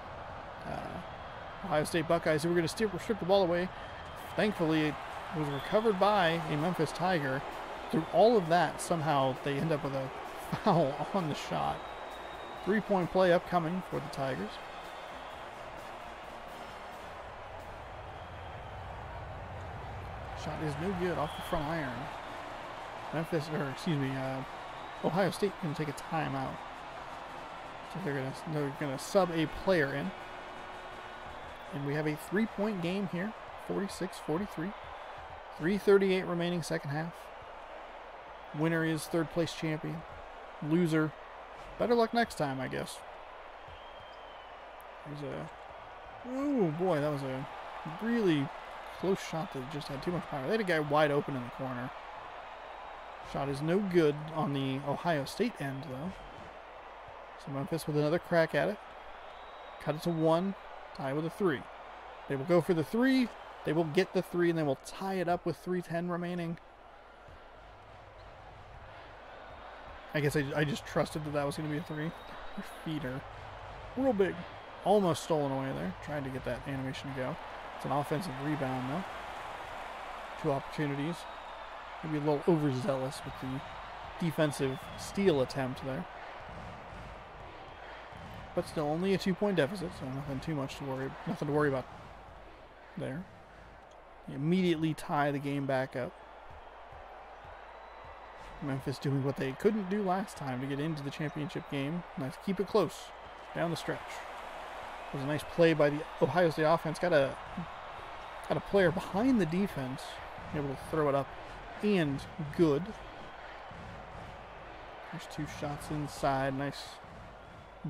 Ohio State Buckeyes, who were going to strip the ball away. Thankfully, it was recovered by a Memphis Tiger. Through all of that, somehow they end up with a foul on the shot. Three-point play upcoming for the Tigers. Shot is no good off the front iron. Ohio State going to take a timeout. So they're going to sub a player in. And we have a 3-point game here. 46-43. 3:38 remaining second half. Winner is third place champion. Loser, better luck next time, I guess. Oh boy, that was a really close shot that just had too much power. They had a guy wide open in the corner. Shot is no good on the Ohio State end, though. So Memphis with another crack at it. Cut it to 1. Tie with a 3. They will go for the 3. They will get the 3, and they will tie it up with 3:10 remaining. I guess I just trusted that was going to be a 3. Their feet are real big. Almost stolen away there. Trying to get that animation to go. It's an offensive rebound, though. 2 opportunities. Maybe a little overzealous with the defensive steal attempt there. But still only a 2-point deficit, so nothing to worry about there. You immediately tie the game back up. Memphis doing what they couldn't do last time to get into the championship game. Nice, keep it close down the stretch. It was a nice play by the Ohio State offense. Got a player behind the defense, able to throw it up, and good. There's 2 shots inside. Nice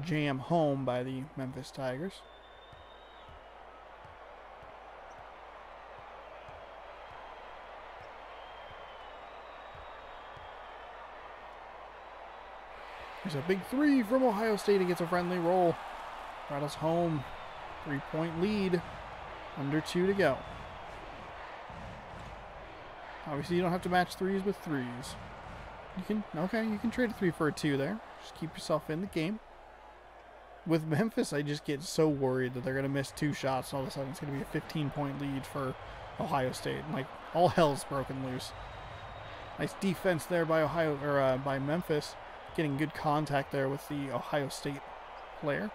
jam home by the Memphis Tigers. There's a big 3 from Ohio State. It gets a friendly roll. Brought us home. 3-point lead. Under 2 to go. Obviously, you don't have to match 3s with 3s. You can trade a 3 for a 2 there. Just keep yourself in the game. With Memphis, I just get so worried that they're going to miss 2 shots. All of a sudden, it's going to be a 15-point lead for Ohio State. Like, all hell's broken loose. Nice defense there by by Memphis. Getting good contact there with the Ohio State player.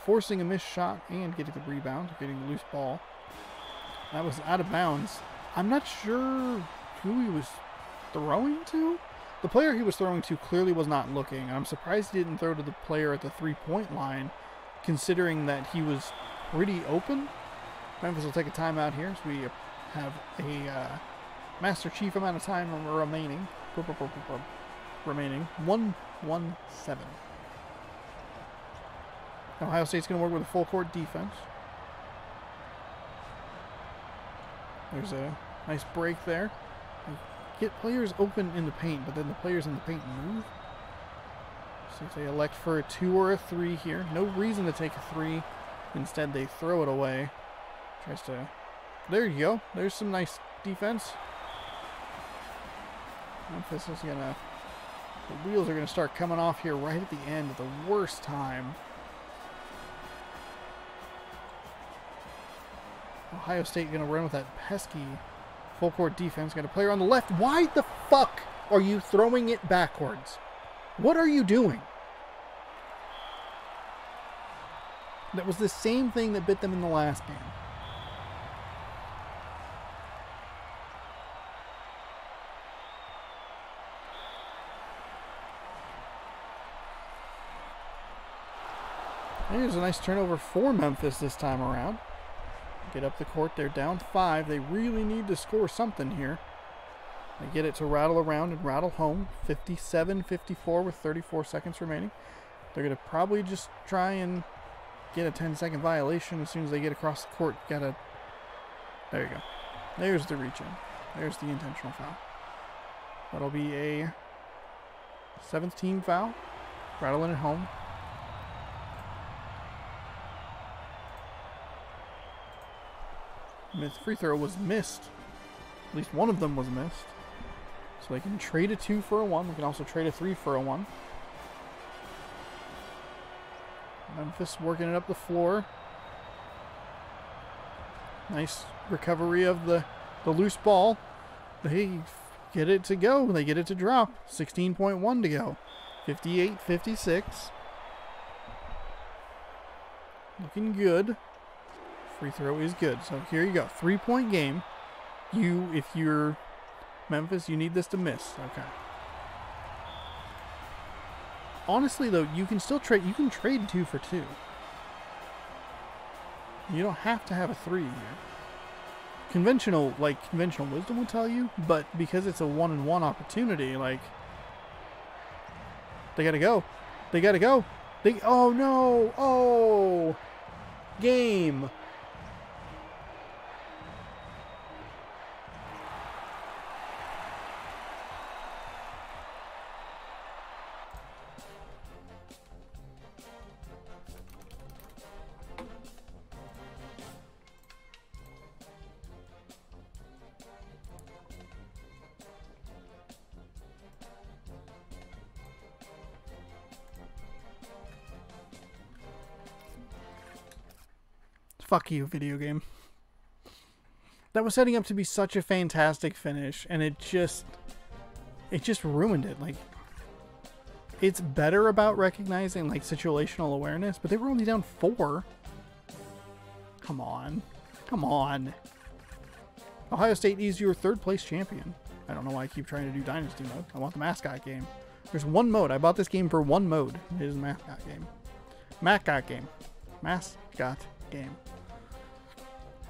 Forcing a missed shot and getting the rebound. Getting the loose ball. That was out of bounds. I'm not sure who he was throwing to. The player he was throwing to clearly was not looking. I'm surprised he didn't throw to the player at the 3-point line, considering that he was pretty open. Memphis will take a timeout here, so we have a Master Chief amount of time remaining. Remaining 1:17. Ohio State's going to work with a full court defense. There's a nice break there. get players open in the paint, but then the players in the paint move. See if they elect for a 2 or a 3 here. No reason to take a 3. Instead, they throw it away. Tries to... There you go. There's some nice defense. Memphis is going to... The wheels are going to start coming off here right at the end at the worst time. Ohio State going to run with that pesky full court defense. Got a player on the left. Why the fuck are you throwing it backwards? What are you doing? That was the same thing that bit them in the last game. Here's a nice turnover for Memphis this time around. Get up the court. They're down 5. They really need to score something here. They get it to rattle around and rattle home. 57-54 with 34 seconds remaining. They're going to probably just try and get a 10-second violation as soon as they get across the court. There you go. There's the reach in. There's the intentional foul. That'll be a 7th team foul. Rattling it home. The free throw was missed. At least one of them was missed. So they can trade a 2 for a 1. They can also trade a 3 for a 1. Memphis working it up the floor. Nice recovery of the loose ball. They get it to go. They get it to drop. 16.1 to go. 58-56. Looking good. Free throw is good. So here you go. 3-point game. If you're Memphis, you need this to miss. Okay. Honestly, though, you can still trade. You can trade 2 for 2. You don't have to have a 3 here. Conventional wisdom will tell you, but because it's a 1-and-1 opportunity, like, they gotta go. They gotta go. Oh no! Oh, game. Fuck you, video game. That was setting up to be such a fantastic finish, and it just ruined it. Like, it's better about recognizing, like, situational awareness, but they were only down 4. Come on. Come on. Ohio State is your 3rd place champion. I don't know why I keep trying to do Dynasty mode. I want the mascot game. There's one mode. I bought this game for one mode. It is a mascot game. Mascot game. Mascot game.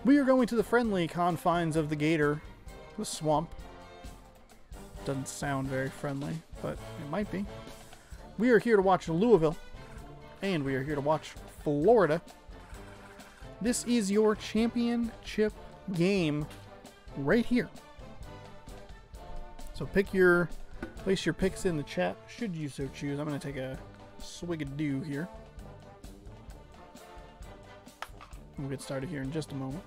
We are going to the friendly confines of the Gator, the swamp. Doesn't sound very friendly, but it might be. We are here to watch Louisville, and we are here to watch Florida. This is your championship game right here. So place your picks in the chat, should you so choose. I'm going to take a swig-a-doo here. We'll get started here in just a moment.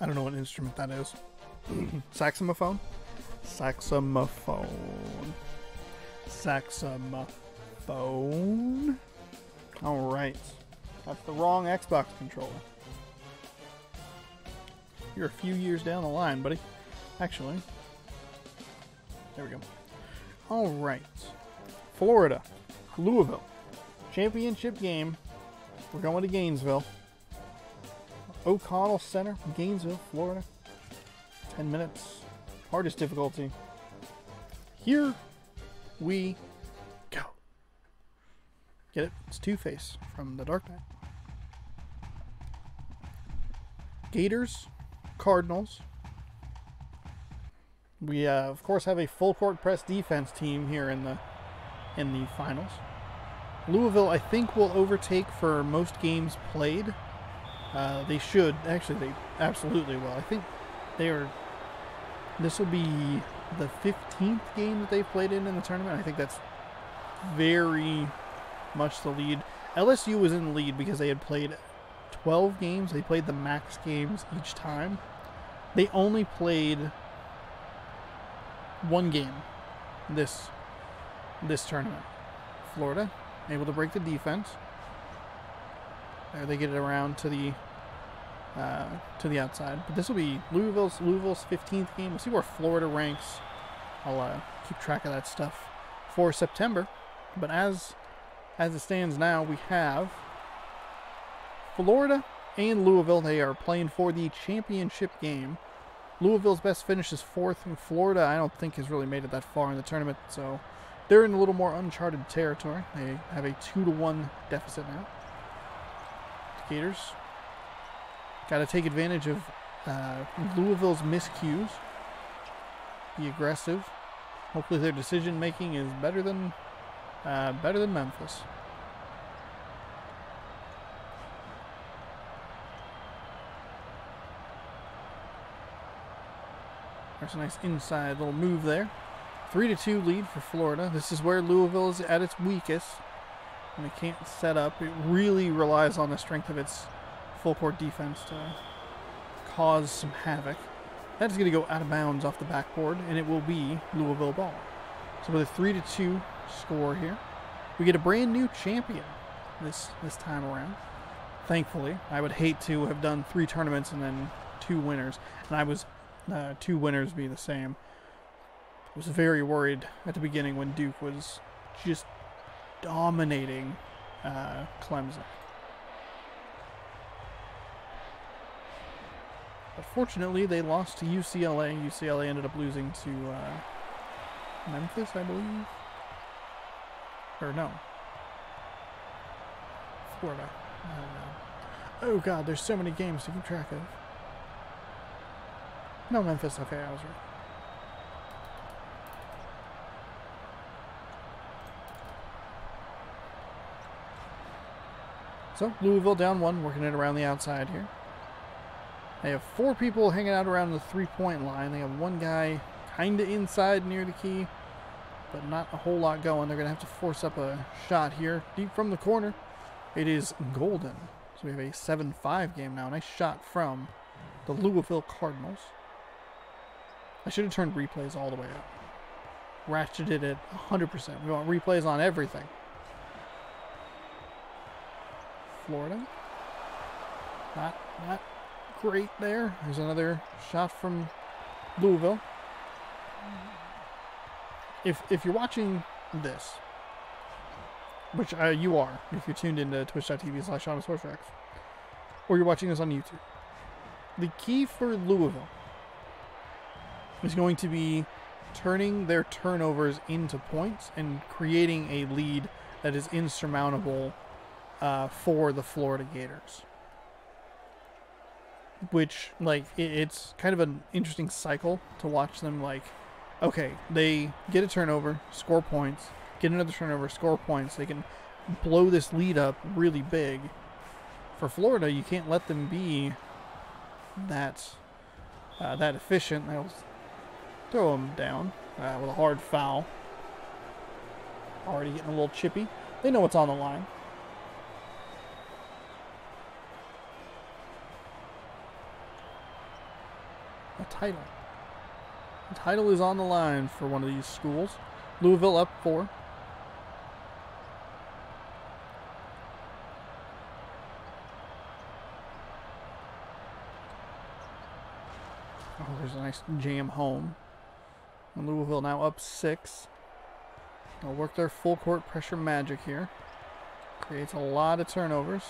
I don't know what instrument that is. Saxophone? Saxophone. Saxophone. Alright. That's the wrong Xbox controller. You're a few years down the line, buddy. Actually. There we go. Alright. Florida. Louisville. Championship game. We're going to Gainesville. O'Connell Center, Gainesville, Florida. 10 minutes. Hardest difficulty. Here we go. Get it? It's Two-Face from The Dark Knight. Gators, Cardinals. We of course have a full court press defense team here in the finals. Louisville, I think, will overtake for most games played. They should. Actually, they absolutely will. I think they are. This will be the 15th game that they've played in the tournament. I think that's very much the lead. LSU was in the lead because they had played 12 games. They played the max games each time. They only played one game this tournament. Florida able to break the defense. There they get it around to the outside. But this will be Louisville's 15th game. We'll see where Florida ranks. I'll keep track of that stuff for September. But as it stands now, we have Florida and Louisville. They are playing for the championship game. Louisville's best finish is 4th, and Florida, I don't think, has really made it that far in the tournament, so they're in a little more uncharted territory. They have a 2-1 deficit now. Gators got to take advantage of Louisville's miscues. Be aggressive. Hopefully their decision making is better than Memphis. There's a nice inside little move there. 3-2 lead for Florida. This is where Louisville is at its weakest. And they can't set up. It really relies on the strength of its full court defense to cause some havoc. That is going to go out of bounds off the backboard, and it will be Louisville ball. So with a 3-2 score here, we get a brand new champion this time around. Thankfully, I would hate to have done 3 tournaments and then 2 winners, and I was 2 winners be the same. I was very worried at the beginning when Duke was just dominating Clemson. But fortunately, they lost to UCLA. UCLA ended up losing to Memphis, I believe. Or no. Florida. I don't know. Oh god, there's so many games to keep track of. No, Memphis. Okay, I was right. So, Louisville down 1, working it around the outside here. They have 4 people hanging out around the 3-point line. They have 1 guy kind of inside near the key, but not a whole lot going. They're going to have to force up a shot here. Deep from the corner. It is golden. So we have a 7-5 game now. Nice shot from the Louisville Cardinals. I should have turned replays all the way up. Ratcheted it 100%. We want replays on everything. Florida. Not great there. There's another shot from Louisville. If you're watching this, which you are, if you're tuned into twitch.tv/SeanSportsRex, or you're watching this on YouTube, the key for Louisville is going to be turning their turnovers into points and creating a lead that is insurmountable for the Florida Gators. Which, like, it's kind of an interesting cycle to watch them, like, okay, they get a turnover, score points, get another turnover, score points. They can blow this lead up really big. For Florida, you can't let them be that efficient. They'll throw them down with a hard foul. Already getting a little chippy. They know what's on the line. A title. The title is on the line for one of these schools. Louisville up 4. Oh, there's a nice jam home. And Louisville now up 6. They'll work their full court pressure magic here. Creates a lot of turnovers.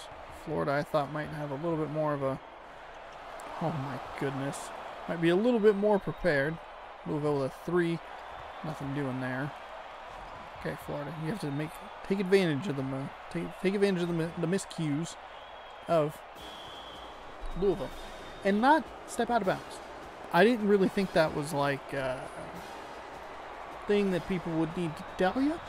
Florida, I thought, might have a little bit more of a... Oh my goodness. Might be a little bit more prepared. Louisville with a 3. Nothing doing there. Okay, Florida, you have to take advantage of them. Take advantage of the miscues of Louisville. and not step out of bounds. I didn't really think that was like a thing that people would need to tell you.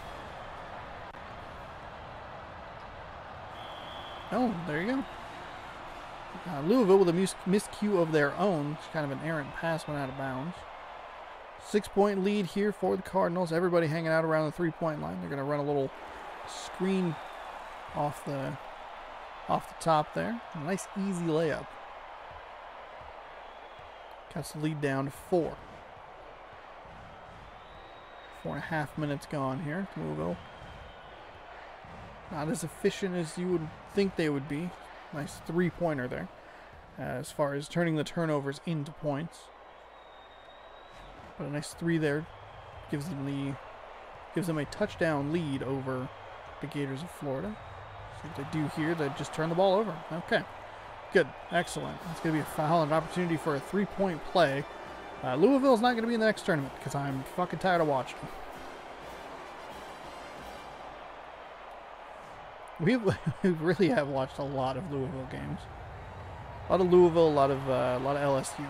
Oh, there you go. Louisville with a miscue of their own. It's kind of an errant pass went out of bounds. 6-point lead here for the Cardinals. Everybody hanging out around the 3-point line. They're going to run a little screen off the top there. A nice easy layup. Cuts the lead down to 4. 4.5 minutes gone here. Louisville not as efficient as you would think they would be. Nice 3-pointer there. As far as turning the turnovers into points. But a nice 3 there gives them a touchdown lead over the Gators of Florida. See what they do here. They just turn the ball over. Okay. Good. Excellent. It's going to be a foul and an opportunity for a 3-point play. Louisville's not going to be in the next tournament because I'm fucking tired of watching them. We really have watched a lot of Louisville games. A lot of Louisville, a lot of LSU.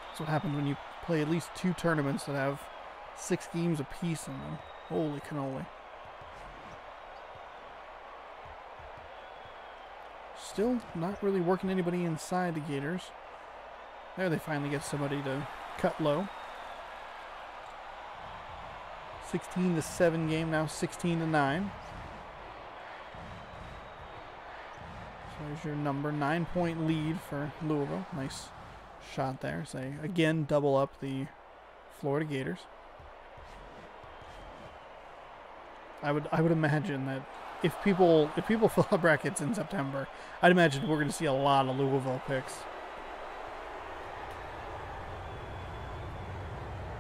That's what happens when you play at least 2 tournaments that have 6 games apiece in them. Holy cannoli. Still not really working anybody inside the Gators. There they finally get somebody to cut low. 16-7 game now, 16-9. So there's your number. 9-point lead for Louisville. Nice shot there. So they again double up the Florida Gators. I would imagine that if people fill up brackets in September, I'd imagine we're going to see a lot of Louisville picks.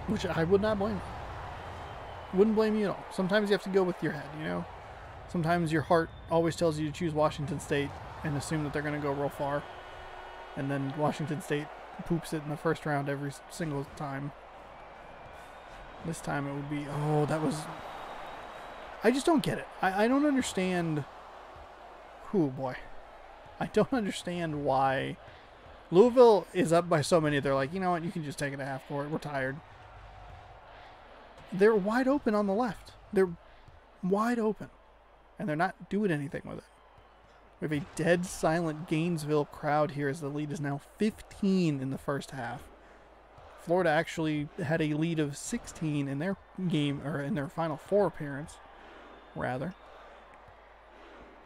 Which I would not blame you. Wouldn't blame you at all. Sometimes you have to go with your head, you know? Sometimes your heart always tells you to choose Washington State and assume that they're going to go real far. And then Washington State poops it in the first round every single time. This time it would be, oh, that was... I just don't get it. I don't understand... Oh, boy. I don't understand why... Louisville is up by so many, they're like, you know what, you can just take it to half court. We're tired. They're wide open on the left. They're wide open. And they're not doing anything with it. We have a dead silent Gainesville crowd here as the lead is now 15 in the first half. Florida actually had a lead of 16 in their game, or in their Final Four appearance, rather.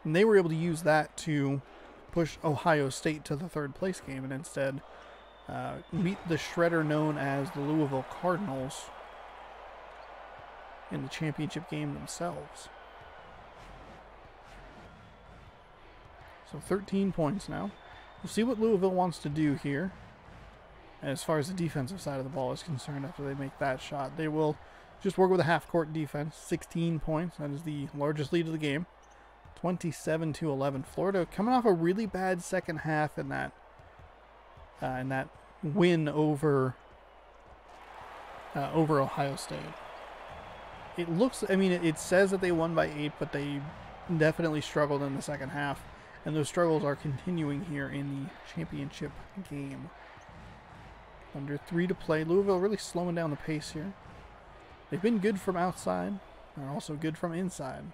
And they were able to use that to push Ohio State to the 3rd place game and instead meet the shredder known as the Louisville Cardinals in the championship game themselves. So 13 points now. We'll see what Louisville wants to do here. As far as the defensive side of the ball is concerned, after they make that shot, they will just work with a half-court defense. 16 points. That is the largest lead of the game. 27-11. Florida coming off a really bad second half in that win over Ohio State. It looks, I mean, it says that they won by 8, but they definitely struggled in the second half. And those struggles are continuing here in the championship game. Under 3 to play. Louisville really slowing down the pace here. They've been good from outside. They're also good from inside.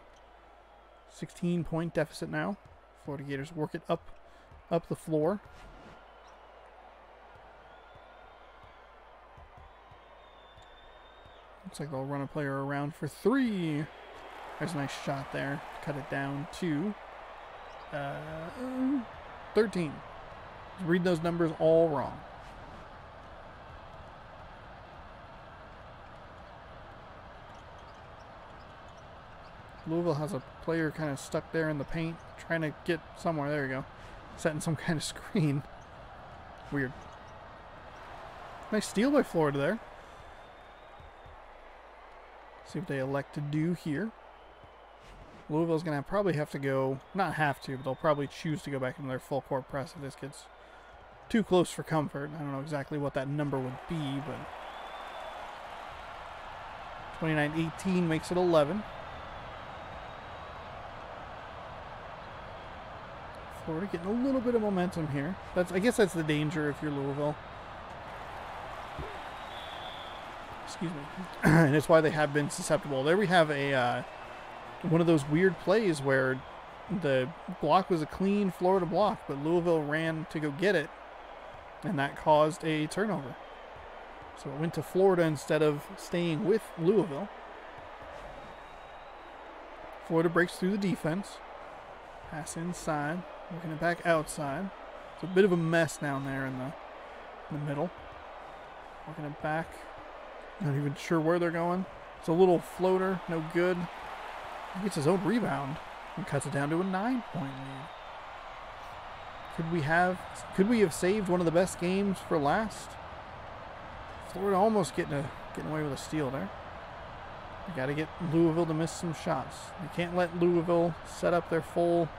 16-point deficit now. Florida Gators work it up the floor. Looks like they'll run a player around for 3. There's a nice shot there. Cut it down to 13. Read those numbers all wrong. Louisville has a player kind of stuck there in the paint, trying to get somewhere. There you go. Setting some kind of screen. Weird. Nice steal by Florida there. See what they elect to do here. Louisville's going to probably have to go, not have to, but they'll probably choose to go back into their full court press if this gets too close for comfort. I don't know exactly what that number would be, but 29-18 makes it 11. Florida getting a little bit of momentum here. I guess that's the danger if you're Louisville. Excuse me. And it's why they have been susceptible. There we have a one of those weird plays where the block was a clean Florida block, but Louisville ran to go get it, and that caused a turnover. So it went to Florida instead of staying with Louisville. Florida breaks through the defense. Pass inside. Working it back outside. It's a bit of a mess down there in the middle. Working it back. Not even sure where they're going. It's a little floater. No good. He gets his own rebound and cuts it down to a 9-point lead. Could we have saved one of the best games for last? Florida almost getting away with a steal there. We got to get Louisville to miss some shots. They can't let Louisville set up their full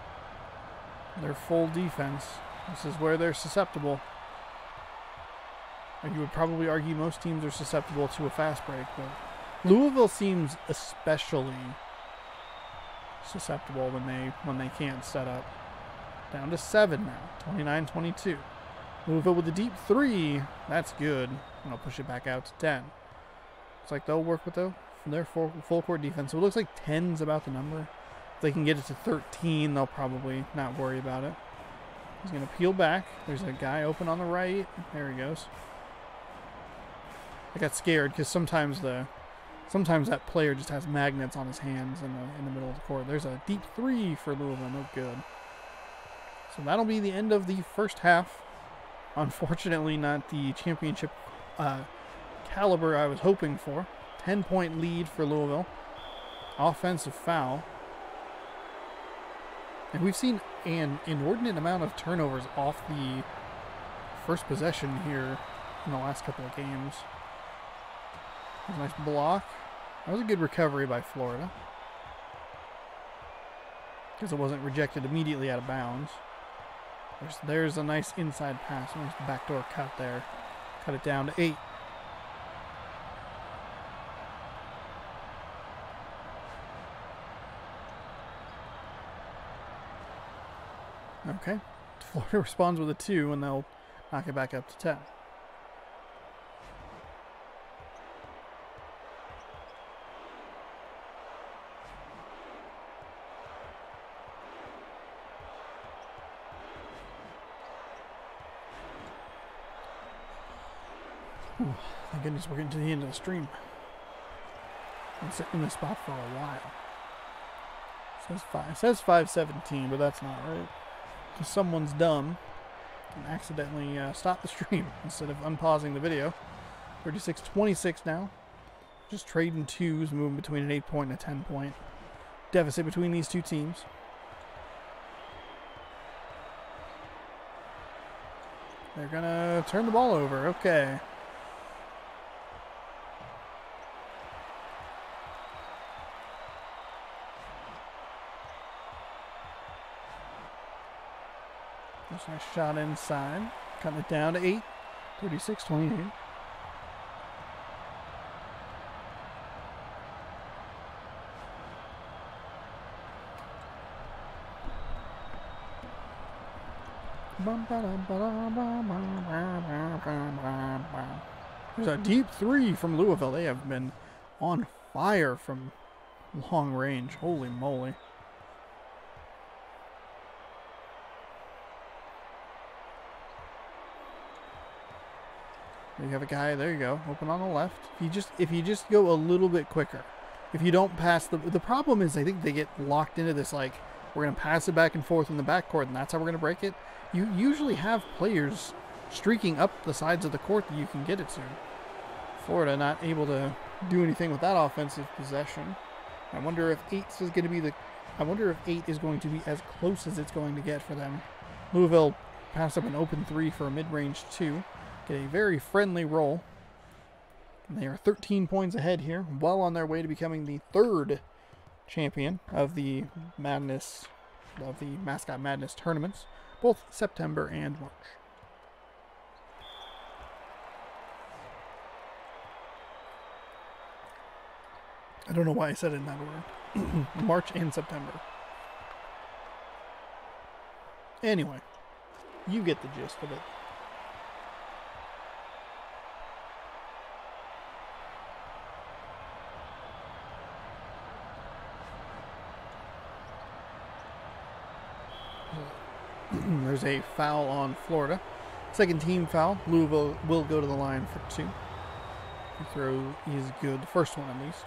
defense. This is where they're susceptible. You would probably argue most teams are susceptible to a fast break, but Louisville seems especially susceptible when they can't set up. Down to 7 now, 29-22. Louisville with the deep 3. That's good. And I'll push it back out to 10. It's like they'll work with their full court defense. So it looks like 10's about the number. If they can get it to 13, they'll probably not worry about it. He's going to peel back. There's a guy open on the right. There he goes. I got scared because sometimes that player just has magnets on his hands in the middle of the court. There's a deep 3 for Louisville. No good. So that'll be the end of the first half. Unfortunately, not the championship caliber I was hoping for. 10-point lead for Louisville. Offensive foul. And we've seen an inordinate amount of turnovers off the first possession here in the last couple of games. There's a nice block. That was a good recovery by Florida, because it wasn't rejected immediately out of bounds. There's a nice inside pass. Nice backdoor cut there. Cut it down to 8. Okay. Florida responds with a 2, and they'll knock it back up to 10. Ooh, thank goodness we're getting to the end of the stream. I've been in this spot for a while. It says 5:17, but that's not right. Because someone's dumb and accidentally stopped the stream instead of unpausing the video. 36-26 now. Just trading 2s, moving between an 8-point and a 10-point deficit between these two teams. They're gonna turn the ball over. Okay. Just a nice shot inside. Cutting it down to 8. 36-28. There's a deep 3 from Louisville. They have been on fire from long range. Holy moly. You have a guy, there you go, open on the left. If you just go a little bit quicker, if you don't pass the problem is I think they get locked into this, like, we're going to pass it back and forth in the backcourt and that's how we're going to break it. You usually have players streaking up the sides of the court that you can get it to. Florida not able to do anything with that offensive possession. I wonder if 8 is going to be as close as it's going to get for them. Louisville passed up an open 3 for a mid-range 2. Get a very friendly roll. And they are 13 points ahead here, well on their way to becoming the 3rd champion of the Mascot Madness tournaments, both September and March. I don't know why I said it in that order. March and September. Anyway, you get the gist of it. There's a foul on Florida. Second team foul. Louisville will go to the line for 2. The throw is good. The first one, at least.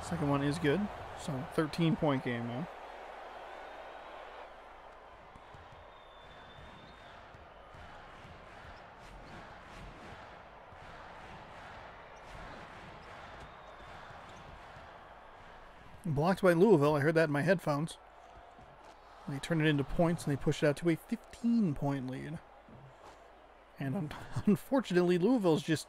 Second one is good. So, 13-point game now. Blocked by Louisville. I heard that in my headphones. They turn it into points and they push it out to a 15-point lead. And unfortunately, Louisville's just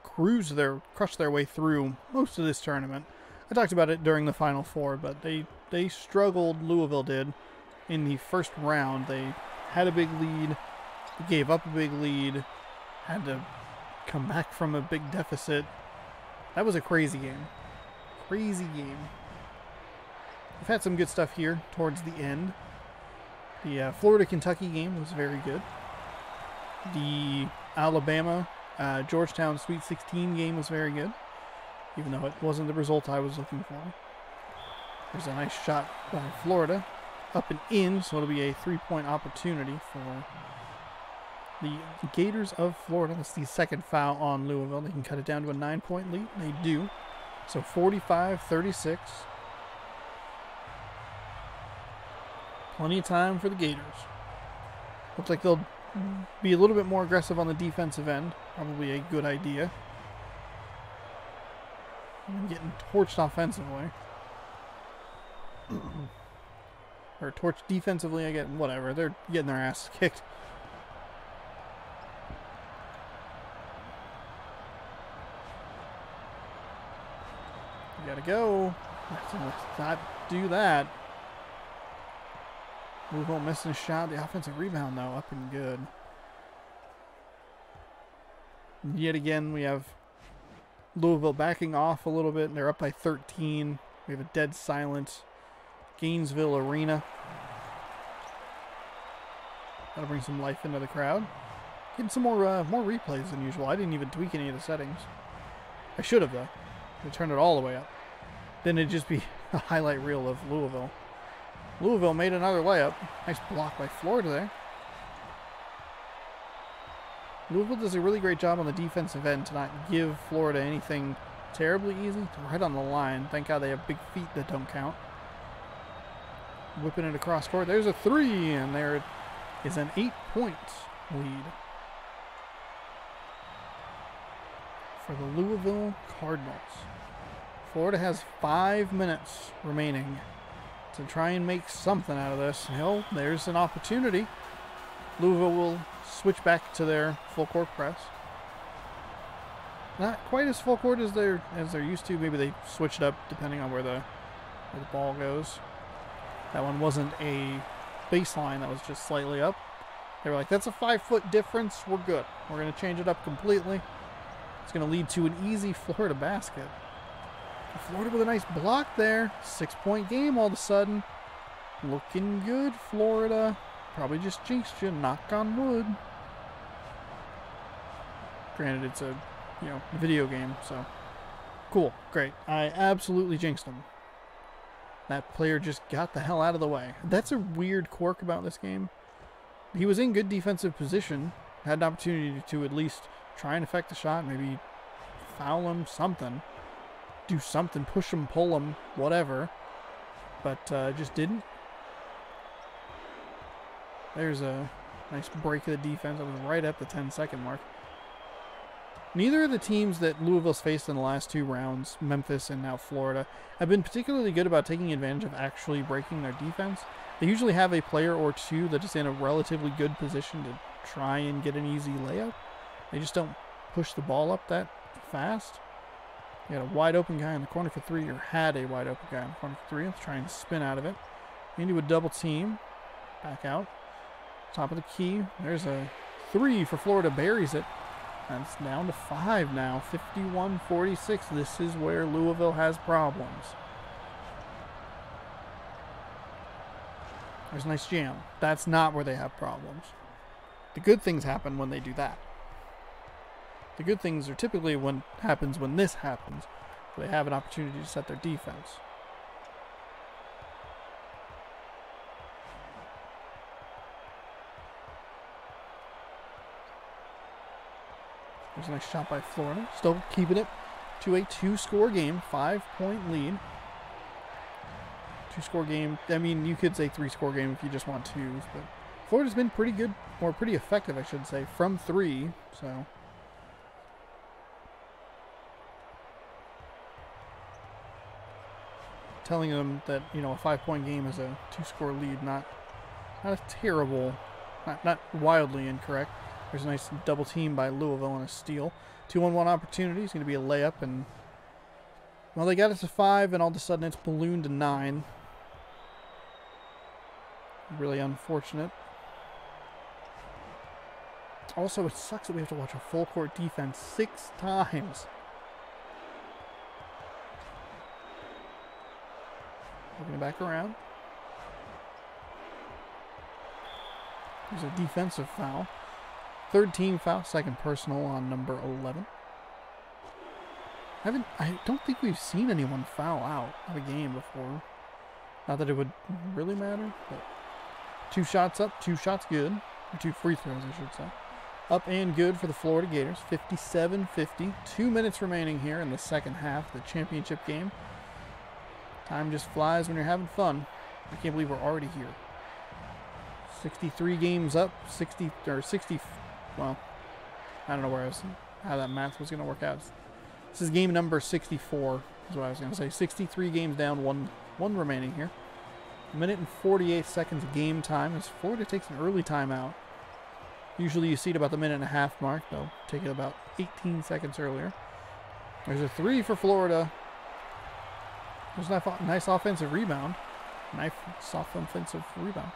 crushed their way through most of this tournament. I talked about it during the Final Four, but they struggled, Louisville did, in the first round. They had a big lead, they gave up a big lead, had to come back from a big deficit. That was a crazy game. Crazy game. We've had some good stuff here towards the end. The Florida-Kentucky game was very good. The Alabama-Georgetown Sweet 16 game was very good, even though it wasn't the result I was looking for. There's a nice shot by Florida, up and in, so it'll be a 3-point opportunity for the Gators of Florida. That's the second foul on Louisville. They can cut it down to a 9-point lead. They do. So 45-36. Plenty of time for the Gators. Looks like they'll be a little bit more aggressive on the defensive end. Probably a good idea. I'm getting torched offensively. Or torched defensively, I get whatever. They're getting their ass kicked. You gotta go. Let's not do that. Louisville missing a shot. The offensive rebound, though, up and good. And yet again, we have Louisville backing off a little bit. They're up by 13. We have a dead silence. Gainesville Arena. That'll bring some life into the crowd. Getting some more replays than usual. I didn't even tweak any of the settings. I should have, though. I turned it all the way up. Then it'd just be a highlight reel of Louisville. Louisville made another layup. Nice block by Florida there. Louisville does a really great job on the defensive end to not give Florida anything terribly easy. It's right on the line. Thank God they have big feet that don't count. Whipping it across court. There's a 3, and there is an 8-point lead for the Louisville Cardinals. Florida has 5 minutes remaining to try and make something out of this. Hell, there's an opportunity. Louisville will switch back to their full court press. Not quite as full court as they're used to. Maybe they switched up depending on where the ball goes. That one wasn't a baseline. That was just slightly up. They were like, that's a 5-foot difference. We're good. We're going to change it up completely. It's going to lead to an easy Florida basket. Florida with a nice block there. 6-point game all of a sudden. Looking good, Florida. Probably just jinxed you. Knock on wood. Granted, it's a video game, so cool, great. I absolutely jinxed him. That player just got the hell out of the way. That's a weird quirk about this game. He was in good defensive position. Had an opportunity to at least try and affect the shot. Maybe foul him, something. Do something, push him, pull him, whatever. But just didn't. There's a nice break of the defense. That was right at the 10-second mark. Neither of the teams that Louisville's faced in the last 2 rounds, Memphis and now Florida, have been particularly good about taking advantage of actually breaking their defense. They usually have a player or two that is in a relatively good position to try and get an easy layup. They just don't push the ball up that fast. You had a wide open guy in the corner for 3, or had a wide open guy in the corner for 3. Let's try and spin out of it. Into a double team. Back out. Top of the key. There's a 3 for Florida. Buries it. That's down to 5 now. 51-46. This is where Louisville has problems. There's a nice jam. That's not where they have problems. The good things happen when they do that. The good things are typically when this happens, where they have an opportunity to set their defense. There's a nice shot by Florida. Still keeping it to a 2-score game. 5-point lead. 2-score game. I mean, you could say 3-score game if you just want twos, but Florida's been pretty good, or pretty effective, I should say, from 3, so. Telling them that, you know, a 5-point game is a 2-score lead, not a terrible, not wildly incorrect. There's a nice double team by Louisville and a steal. 2-on-1 opportunity. It's going to be a layup, and well, they got it to 5, and all of a sudden it's ballooned to 9. Really unfortunate. Also, it sucks that we have to watch a full court defense 6 times. Looking back around. There's a defensive foul. 3rd team foul, 2nd personal on number 11. I don't think we've seen anyone foul out of a game before. Not that it would really matter, but 2 shots up, 2 shots good. Or 2 free throws, I should say. Up and good for the Florida Gators. 57-50. 2 minutes remaining here in the second half of the championship game. Time just flies when you're having fun. I can't believe we're already here. 63 games up. 60. Well, I don't know how that math was going to work out. This is game number 64, is what I was going to say. 63 games down, one remaining here. 1 minute and 48 seconds game time as Florida takes an early timeout. Usually you see it about the 1.5-minute mark. They'll take it about 18 seconds earlier. There's a 3 for Florida. There's a nice offensive rebound. Nice soft offensive rebound.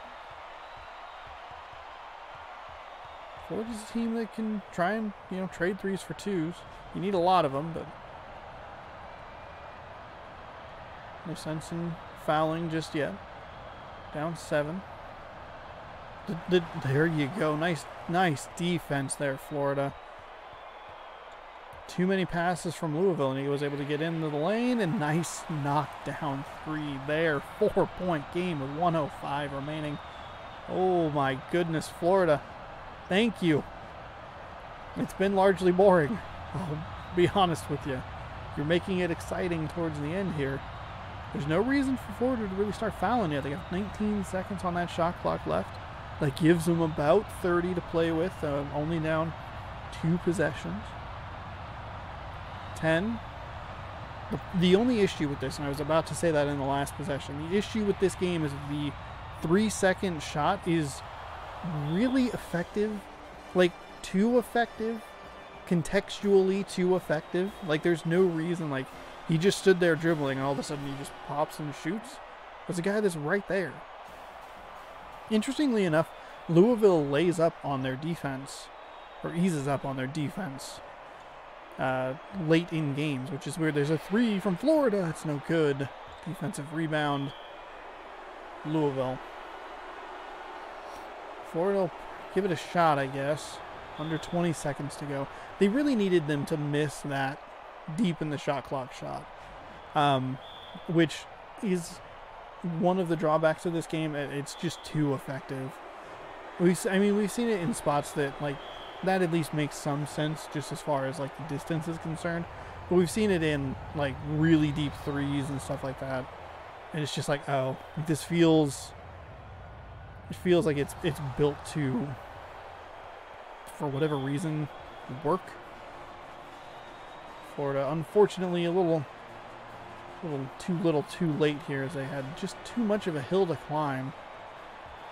Florida's a team that can try and, you know, trade 3s for 2s. You need a lot of them, but no sense in fouling just yet. Down 7. There you go. Nice defense there, Florida. Too many passes from Louisville, and he was able to get into the lane, and nice knockdown 3 there. 4-point game with 1:05 remaining. Oh my goodness, Florida. Thank you. It's been largely boring. I'll be honest with you. You're making it exciting towards the end here. There's no reason for Florida to really start fouling yet. They got 19 seconds on that shot clock left. That gives them about 30 to play with. Only down 2 possessions. 10. The only issue with this, and I was about to say that in the last possession, the issue with this game is the 3-second shot is really effective. Like, too effective. Contextually too effective. Like, there's no reason, like, he just stood there dribbling and all of a sudden he just pops and shoots. There's a guy that's right there. Interestingly enough, Louisville lays up on their defense, or eases up on their defense late in games, which is weird. There's a 3 from Florida. It's no good. Defensive rebound. Louisville. Florida will give it a shot, I guess. Under 20 seconds to go. They really needed them to miss that deep in the shot clock shot, which is one of the drawbacks of this game. It's just too effective. We've seen it in spots that, like, that at least makes some sense just as far as, like, the distance is concerned. But we've seen it in, like, really deep 3s and stuff like that. And it's just like, oh, this feels... It feels like it's built to, for whatever reason, work. Florida, unfortunately, a little too late here, as they had just too much of a hill to climb.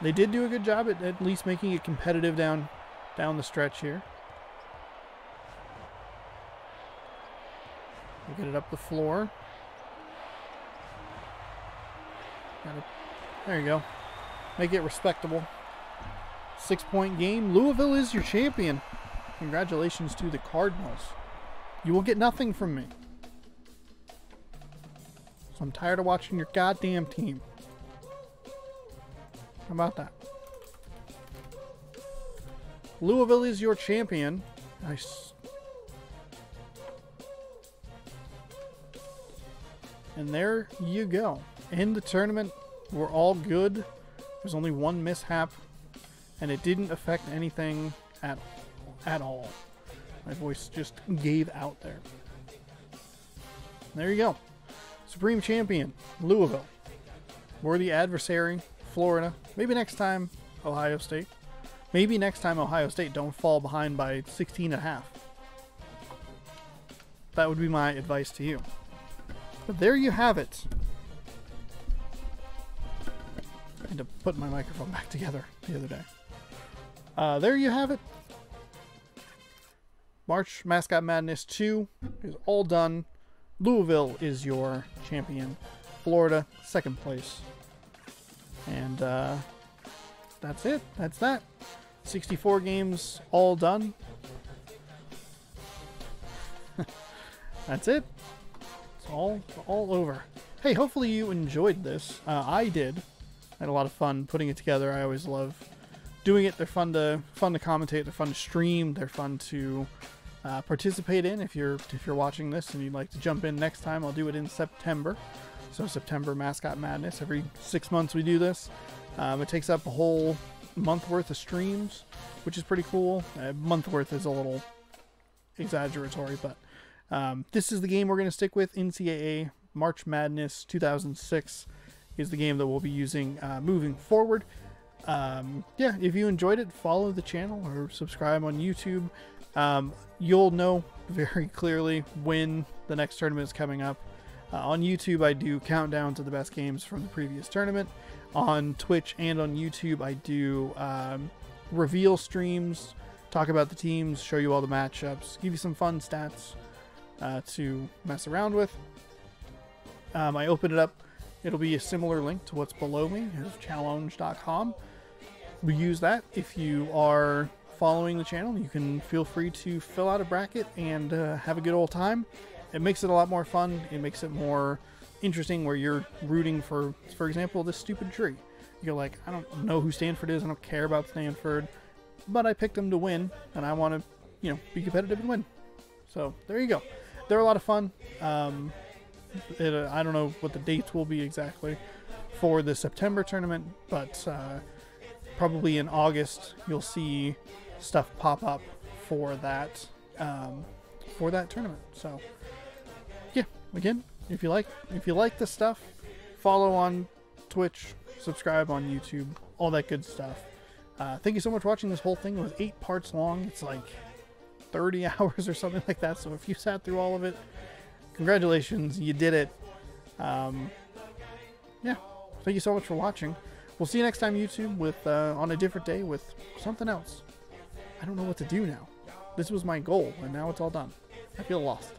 They did do a good job at least making it competitive down the stretch here. We'll get it up the floor. There you go. Make it respectable. 6-point game. Louisville is your champion. Congratulations to the Cardinals. You will get nothing from me. So I'm tired of watching your goddamn team. How about that? Louisville is your champion. Nice. And there you go. In the tournament, we're all good. There's only one mishap, and it didn't affect anything at all. My voice just gave out there. There you go. Supreme Champion, Louisville. Worthy adversary, Florida. Maybe next time, Ohio State. Maybe next time Ohio State don't fall behind by 16.5. That would be my advice to you. But there you have it. I had to put my microphone back together the other day. There you have it. March Mascot Madness 2 is all done. Louisville is your champion. Florida, second place. And that's it. That's that. 64 games all done. That's it. It's all over. Hey, hopefully you enjoyed this. I did. I had a lot of fun putting it together. I always love doing it. They're fun to commentate. They're fun to stream. They're fun to participate in. If you're watching this and you'd like to jump in next time, I'll do it in September. So September Mascot Madness. Every 6 months we do this. It takes up a whole month worth of streams, which is pretty cool. A month worth is a little exaggeratory, but this is the game we're going to stick with. NCAA March Madness 2006 is the game that we'll be using moving forward. Yeah, if you enjoyed it, follow the channel or subscribe on YouTube. You'll know very clearly when the next tournament is coming up. On YouTube, I do countdowns of the best games from the previous tournament. On Twitch and on YouTube, I do reveal streams, talk about the teams, show you all the matchups, give you some fun stats to mess around with. I open it up. It'll be a similar link to what's below me, challenge.com. We use that. If you are following the channel, you can feel free to fill out a bracket and have a good old time. It makes it a lot more fun. It makes it more interesting where you're rooting for example, this stupid tree. You're like, I don't know who Stanford is. I don't care about Stanford, but I picked them to win, and I want to, be competitive and win. So there you go. They're a lot of fun. I don't know what the dates will be exactly for the September tournament, but probably in August you'll see stuff pop up for that tournament. So yeah, again, if you like this stuff, follow on Twitch, subscribe on YouTube, all that good stuff. Thank you so much for watching this whole thing. It was 8 parts long. It's like 30 hours or something like that. So if you sat through all of it, congratulations, you did it. Yeah, thank you so much for watching. We'll see you next time, YouTube, with on a different day with something else. I don't know what to do now. This was my goal, and now it's all done. I feel lost.